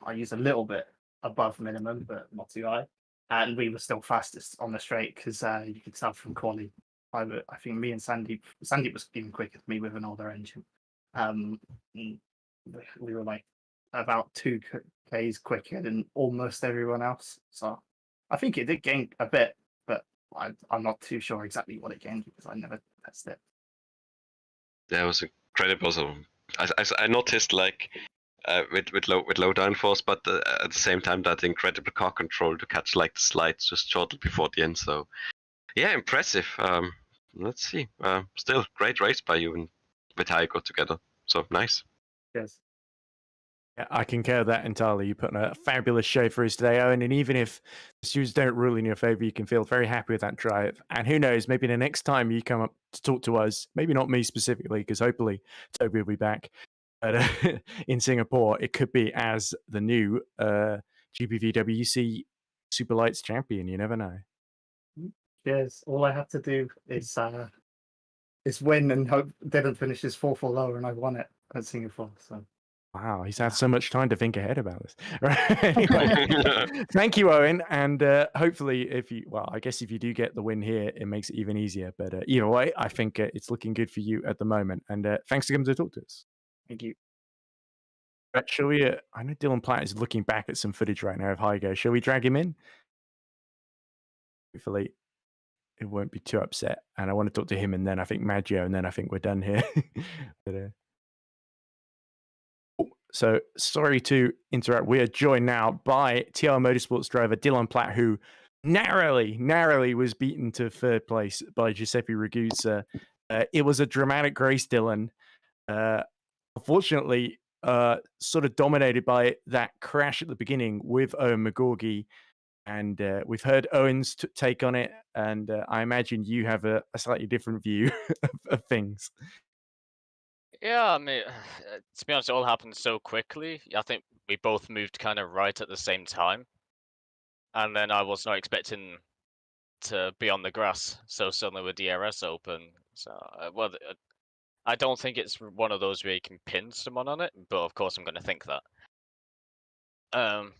I used a little bit above minimum, but not too high. And we were still fastest on the straight because you could tell from quali I think me and Sandeep was even quicker than me with an older engine. We were like about 2Ks quicker than almost everyone else. So I think it did gain a bit, but I'm not too sure exactly what it gained because I never tested it. That was incredible. So I noticed like with low downforce, but at the same time that incredible car control to catch like the slides just shortly before the end. So yeah, impressive. Let's see. Still great race by you and with how you got together. So nice. Yes. Yeah, I concur with that entirely. You put on a fabulous show for us today, Owen. And even if the students don't rule in your favor, you can feel very happy with that drive. And who knows, maybe the next time you come up to talk to us, maybe not me specifically, because hopefully Toby will be back. But in Singapore, it could be as the new GPVWC Superlights champion. You never know. Yes. All I have to do is win and hope Dylan finishes 4th or lower, and I won it at Singapore. So. Wow, he's had so much time to think ahead about this. Anyway, thank you, Owen. And hopefully, I guess if you do get the win here, it makes it even easier. But either way, I think it's looking good for you at the moment. And thanks for coming to talk to us. Thank you. But shall we? I know Dylan Platt is looking back at some footage right now of Hygo. Shall we drag him in? Hopefully, it won't be too upset. And I want to talk to him, and then I think Maggio, and then I think we're done here. But, so sorry to interrupt. We are joined now by TR Motorsports driver Dylan Platt, who narrowly was beaten to 3rd place by Giuseppe Ragusa. It was a dramatic race, Dylan. Unfortunately, sort of dominated by that crash at the beginning with Owen McGorgy. And we've heard Owen's take on it. And I imagine you have a slightly different view of things. Yeah, I mean, to be honest, it all happened so quickly. I think we both moved kind of right at the same time. And then I was not expecting to be on the grass so suddenly with DRS open. So, I don't think it's one of those where you can pin someone on it, but of course I'm going to think that. But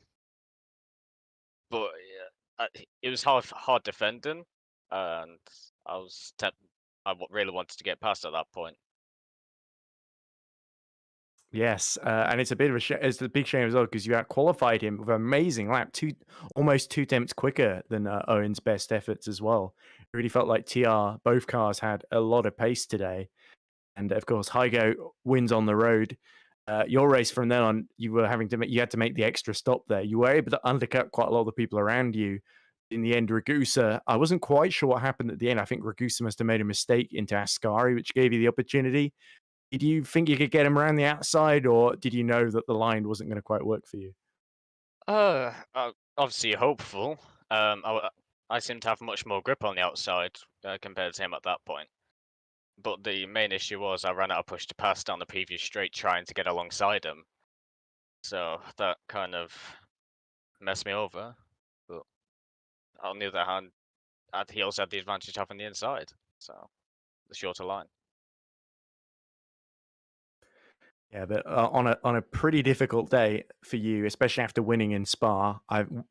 yeah, it was hard defending, and I really wanted to get past at that point. Yes, and it's a bit of it's a big shame as well because you out-qualified him with an amazing lap, almost 2 tenths quicker than Owen's best efforts as well. It really felt like both cars had a lot of pace today, and of course Hygo wins on the road. Your race from then on, you had to make the extra stop there. You were able to undercut quite a lot of the people around you. In the end, Ragusa, I wasn't quite sure what happened at the end. I think Ragusa must have made a mistake into Ascari, which gave you the opportunity. Did you think you could get him around the outside, or did you know that the line wasn't going to quite work for you? Obviously hopeful. I seem to have much more grip on the outside compared to him at that point. But the main issue was I ran out of push to pass down the previous straight trying to get alongside him. So that kind of messed me over. But on the other hand, he also had the advantage of having the inside. So the shorter line. Yeah, but on a pretty difficult day for you, especially after winning in Spa.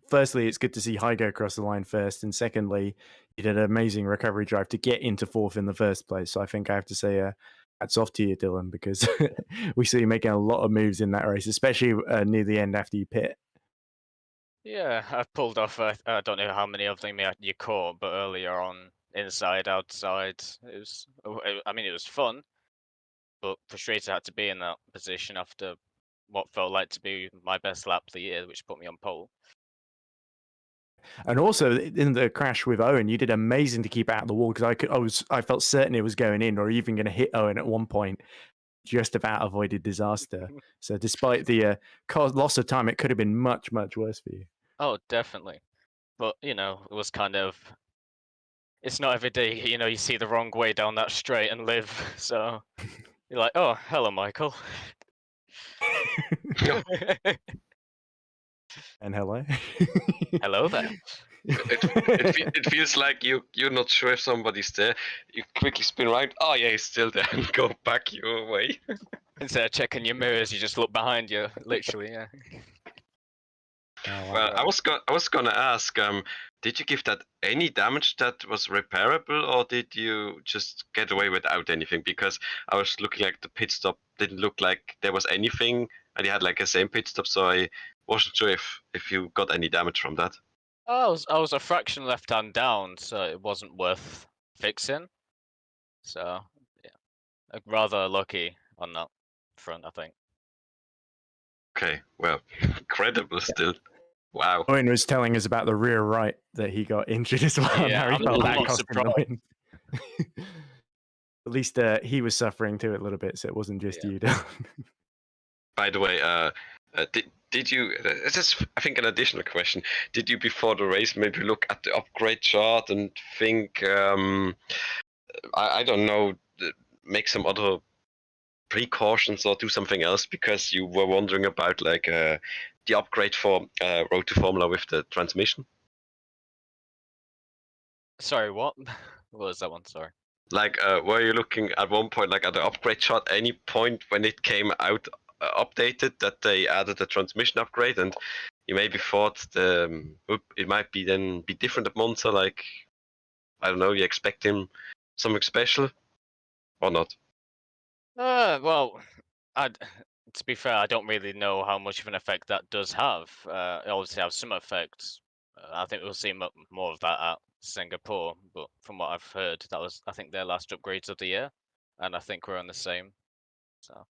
Firstly, it's good to see Hygo across the line first, and secondly, you did an amazing recovery drive to get into 4th in the first place. So I think I have to say hats off to you, Dylan, because we see you making a lot of moves in that race, especially near the end after you pit. Yeah, I've pulled off. I don't know how many of them you caught, but earlier on, inside, outside, it was. I mean, it was fun. But frustrated I had to be in that position after what felt like to be my best lap of the year, which put me on pole. And also in the crash with Owen, you did amazing to keep out of the wall because I felt certain it was going in or even going to hit Owen at one point. Just about avoided disaster. So despite the loss of time, it could have been much, much worse for you. Oh, definitely. But, it was kind of... It's not every day, you see the wrong way down that straight and live. So... You're like, oh, hello, Michael. And hello. Hello there. It feels like you're not sure if somebody's there. You quickly spin right. Oh yeah, he's still there, and go back your way. Instead of checking your mirrors, you just look behind you. Literally, yeah. Well, I was gonna ask, did you give that any damage that was repairable, or did you just get away without anything? Because I was looking like the pit stop didn't look like there was anything, and you had like a same pit stop, so I wasn't sure if you got any damage from that. I was a fraction left hand down, so it wasn't worth fixing. So yeah, rather lucky on that front, I think. Okay, well, incredible still. Wow. Owen was telling us about the rear right that he got injured as well. and Yeah, how he I'm felt that not cost him the surprised. win. At least he was suffering too a little bit, so it wasn't just Yeah. you, Dylan. By the way, did you? This is, I think, an additional question. Did you, before the race, maybe look at the upgrade chart and think, I don't know, make some other precautions or do something else because you were wondering about like the upgrade for Road to Formula with the transmission? Sorry, what? What was that one? Sorry. Like, were you looking at one point like at the upgrade chart? Any point when it came out updated that they added a transmission upgrade, and you maybe thought it might be then be different at Monza? Like, I don't know, you expecting something special or not? Well, to be fair, I don't really know how much of an effect that does have. It obviously has some effects. I think we'll see more of that at Singapore, but from what I've heard, that was, I think, their last upgrades of the year, and I think we're on the same. So.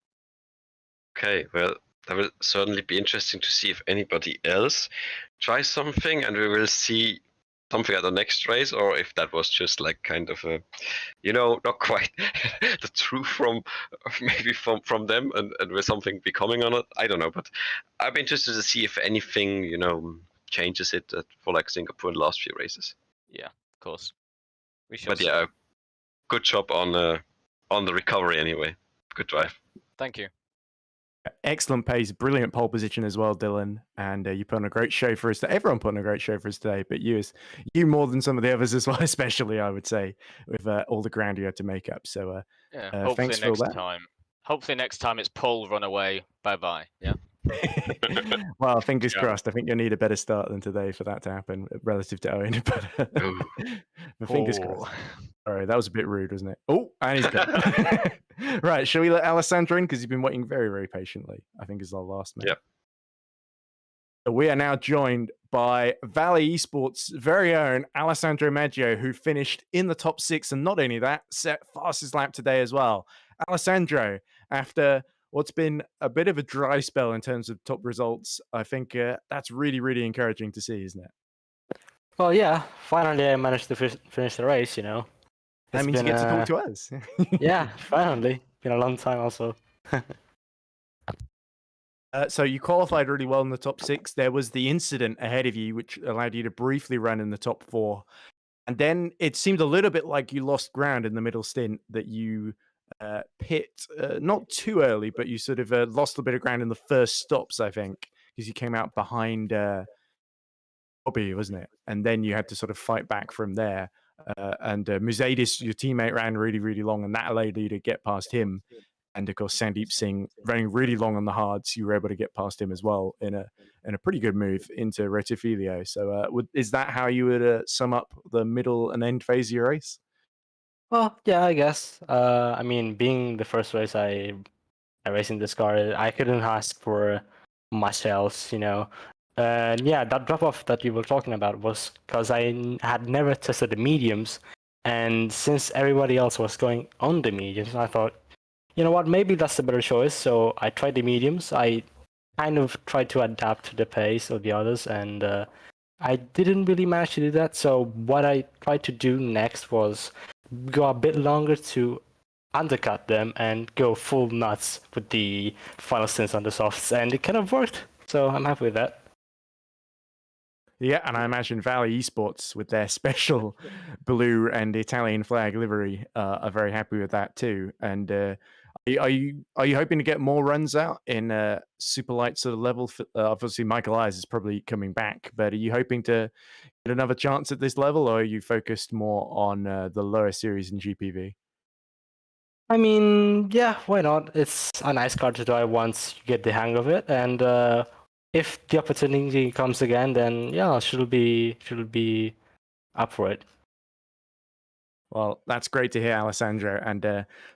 Okay, well, that will certainly be interesting to see if anybody else tries something, and we will see something at the next race, or if that was just like kind of a, not quite the truth from maybe from them, and with something becoming on it. I don't know, but I'd be interested to see if anything changes it for like Singapore and the last few races. Yeah, of course. We shall But see. yeah, good job on the recovery anyway. Good drive. Thank you. Excellent pace, brilliant pole position as well, Dylan. And you put on a great show for us. Everyone put on a great show for us today, but you more than some of the others as well, especially I would say, with all the ground you had to make up. So yeah, hopefully thanks for all next that. time. Hopefully next time it's pole, run away, bye bye. Yeah. Well, fingers Yeah. crossed. I think you'll need a better start than today for that to happen relative to Owen. But fingers crossed. Sorry, that was a bit rude, wasn't it? Oh, and he's gone. Right, shall we let Alessandro in? Because he's been waiting very, very patiently. I think is our last man. Yep. So we are now joined by Valley Esports' very own Alessandro Maggio, who finished in the top 6, and not only that, set fastest lap today as well. Alessandro, after what's been a bit of a dry spell in terms of top results, I think that's really, really encouraging to see, isn't it? Well, yeah, finally I managed to finish the race, That means you get to talk to us. Yeah, finally. Been a long time also. So you qualified really well in the top 6. There was the incident ahead of you, which allowed you to briefly run in the top 4. And then it seemed a little bit like you lost ground in the middle stint, that you pit not too early, but you sort of lost a bit of ground in the first stops, I think, because you came out behind Bobby, wasn't it? And then you had to sort of fight back from there. And Musadis, your teammate, ran really, really long, and that allowed you to get past him. And of course, Sandeep Singh running really long on the hards, you were able to get past him as well in a pretty good move into Retifilio. So is that how you would sum up the middle and end phase of your race? Well, yeah, I guess. I mean, being the first race I raced in this car, I couldn't ask for much else, And yeah, that drop-off that you were talking about was because I had never tested the mediums. And since everybody else was going on the mediums, I thought, you know what, maybe that's the better choice. So I tried the mediums. I kind of tried to adapt to the pace of the others, and I didn't really manage to do that. So what I tried to do next was go a bit longer to undercut them and go full nuts with the final stints on the softs, and it kind of worked. So I'm happy with that. Yeah, and I imagine Valley Esports, with their special blue and Italian flag livery, are very happy with that too. And are you hoping to get more runs out in Superlights sort of level? Obviously, Michael Ayers is probably coming back, but are you hoping to get another chance at this level, or are you focused more on the lower series in GPV? I mean, yeah, why not? It's a nice car to drive once you get the hang of it, and if the opportunity comes again, then yeah, should be up for it. Well, that's great to hear, Alessandro. And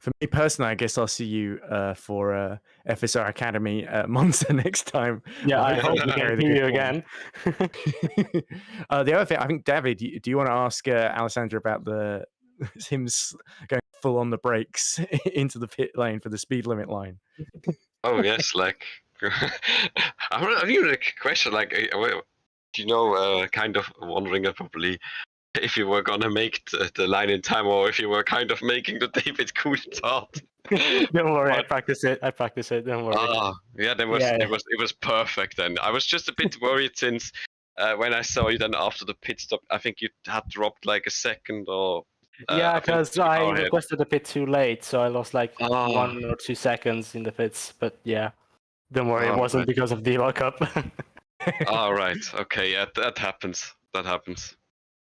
for me personally, I guess I'll see you for FSR Academy at Monza next time. Yeah, I Hopefully hope we carry can the see you good again. form. The other thing, I think, David, do you want to ask Alessandro about him going full on the brakes into the pit lane for the speed limit line? Oh yes, like I'm even a question like, do you know, kind of wondering probably if you were gonna make the line in time, or if you were kind of making the David Coulthard. Don't worry, I But- practice it. Don't worry. Yeah, it was perfect. And I was just a bit worried since when I saw you then after the pit stop, I think you had dropped like a second or. Yeah, because I ahead. requested a pit too late, so I lost like Ah. 1 or 2 seconds in the pits. But yeah, don't worry, it Oh, wasn't right. because of the lockup. All right. Okay. Yeah, that happens. That happens.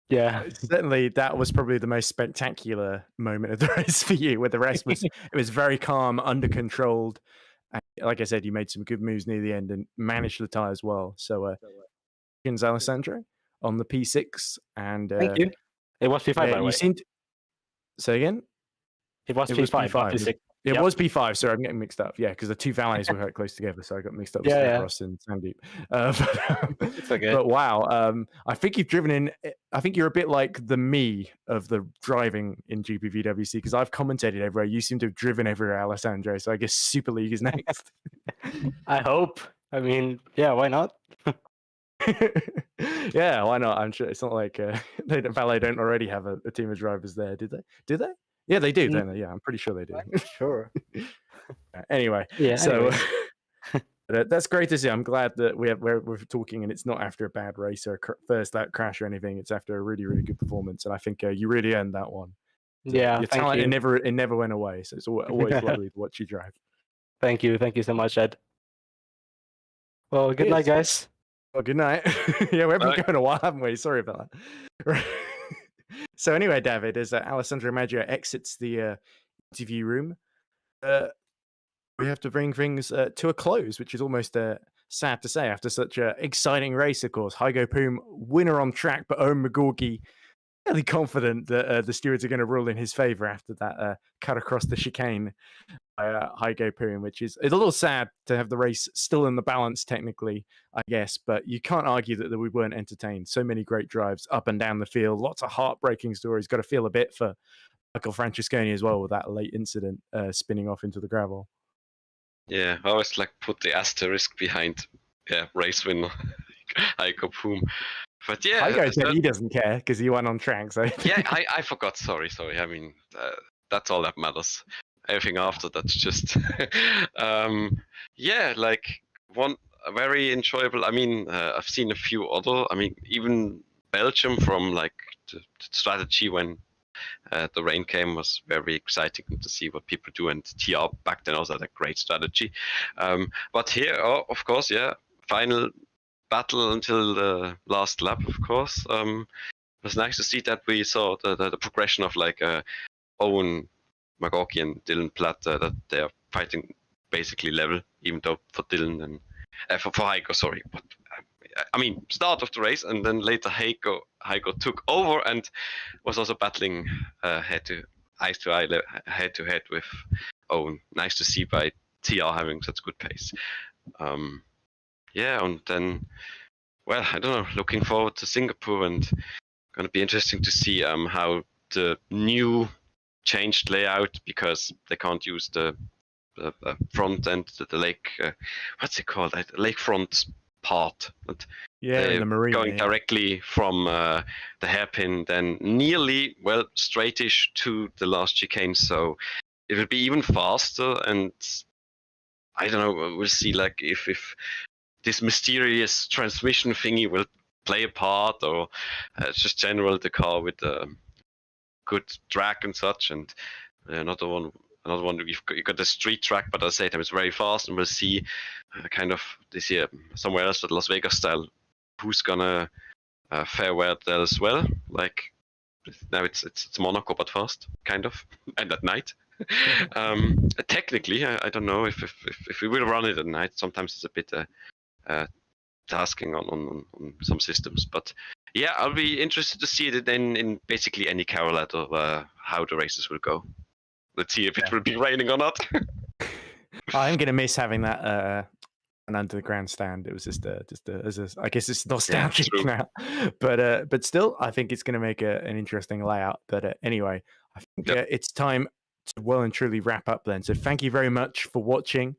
Yeah. Certainly, that was probably the most spectacular moment of the race for you. Where the rest was, it was very calm, under controlled. And like I said, you made some good moves near the end and managed the tie as well. So, Alessandro on the P6, and Thank you. It was P5, by the way. you seemed. Say again. It was It was P5, not P5. P6. It Yep. was P5. Sorry, I'm getting mixed up. Yeah, because the two valleys were quite close together, so I got mixed up with Yeah, yeah. Ross and Sandeep. It's okay. But wow, I think you've driven in. I think you're a bit like the me of the driving in GPVWC, because I've commentated everywhere. You seem to have driven everywhere, Alessandro. So I guess Super League is next. I hope. I mean, yeah, why not? Yeah, why not? I'm sure it's not like Valet don't already have a team of drivers there, did they? Do they? Yeah, they do, don't they? Yeah, I'm pretty sure they do. Sure. Anyway, Yeah. so anyway. that's great to see. I'm glad that we're talking, and it's not after a bad race or a first lap crash or anything. It's after a really, really good performance, and I think you really earned that one. Yeah, Your thank talent, you. it never went away. So it's always lovely to watch you drive. Thank you so much, Ed. Well, good night, guys. Well, good night. Yeah, we haven't Bye. gone a while, haven't we? Sorry about that. So anyway, David, as Alessandro Maggio exits the interview room, we have to bring things to a close, which is almost sad to say after such an exciting race, of course. Hygo Poom, winner on track, but Owen McGorgy fairly confident that the stewards are going to rule in his favour after that cut across the chicane by Hygo Poom, which is a little sad to have the race still in the balance technically, I guess, but you can't argue that we weren't entertained. So many great drives up and down the field, lots of heartbreaking stories. Got to feel a bit for Michael Francesconi as well with that late incident spinning off into the gravel. Yeah, I always like put the asterisk behind race winner Hygo Poom. But yeah, Hygo said he doesn't care because he went on track. So yeah, I forgot. Sorry. I mean, that's all that matters. Everything after that's just yeah, like one very enjoyable. I mean, I've seen a few other. I mean, even Belgium from like the strategy when the rain came was very exciting to see what people do, and TR back then also had a great strategy. But here, of course, yeah, final battle until the last lap, of course. It was nice to see that we saw the progression of like Owen McGorky and Dylan Platt, that they are fighting basically level, even though for Dylan and for Hygo, sorry. But I mean, start of the race, and then later Hygo took over and was also battling head to head with Owen. Nice to see by TR having such good pace. Yeah, and then, well, I don't know. Looking forward to Singapore, and going to be interesting to see how the new changed layout, because they can't use the front end, the lake. What's it called? The lakefront part. But yeah, in the marina, going directly from the hairpin, then nearly straightish to the last chicane. So it will be even faster, and I don't know. We'll see, like if this mysterious transmission thingy will play a part, or just general the car with good track and such. And another one you got the street track, but at the same time it's very fast, and we'll see kind of this year somewhere else at Las Vegas style who's gonna fare well as well. Like now it's Monaco but fast, kind of, and at night. Technically, I don't know if we will run it at night. Sometimes it's a bit tasking on some systems. But yeah, I'll be interested to see it in basically any car ladder how the races will go. Let's see if it will be raining or not. I'm gonna miss having that an under the grandstand. It was just I guess it's nostalgic true. now, but still, I think it's gonna make an interesting layout. But anyway, I think it's time to well and truly wrap up then. So thank you very much for watching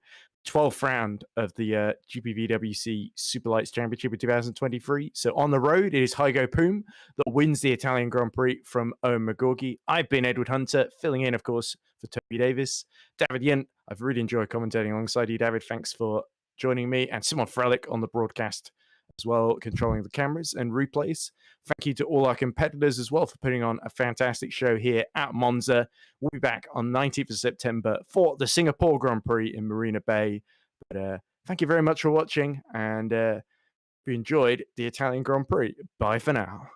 12th round of the GPVWC Superlights Championship in 2023. So on the road, it is Hygo Poom that wins the Italian Grand Prix from Owen McGorgy. I've been Edward Hunter, filling in, of course, for Toby Davis. David Jundt, I've really enjoyed commentating alongside you, David. Thanks for joining me, and Szymon Frelik on the broadcast as well, controlling the cameras and replays. Thank you to all our competitors as well for putting on a fantastic show here at Monza. We'll be back on 19th of September for the Singapore Grand Prix in Marina Bay. But thank you very much for watching, and if you enjoyed the Italian Grand Prix, bye for now.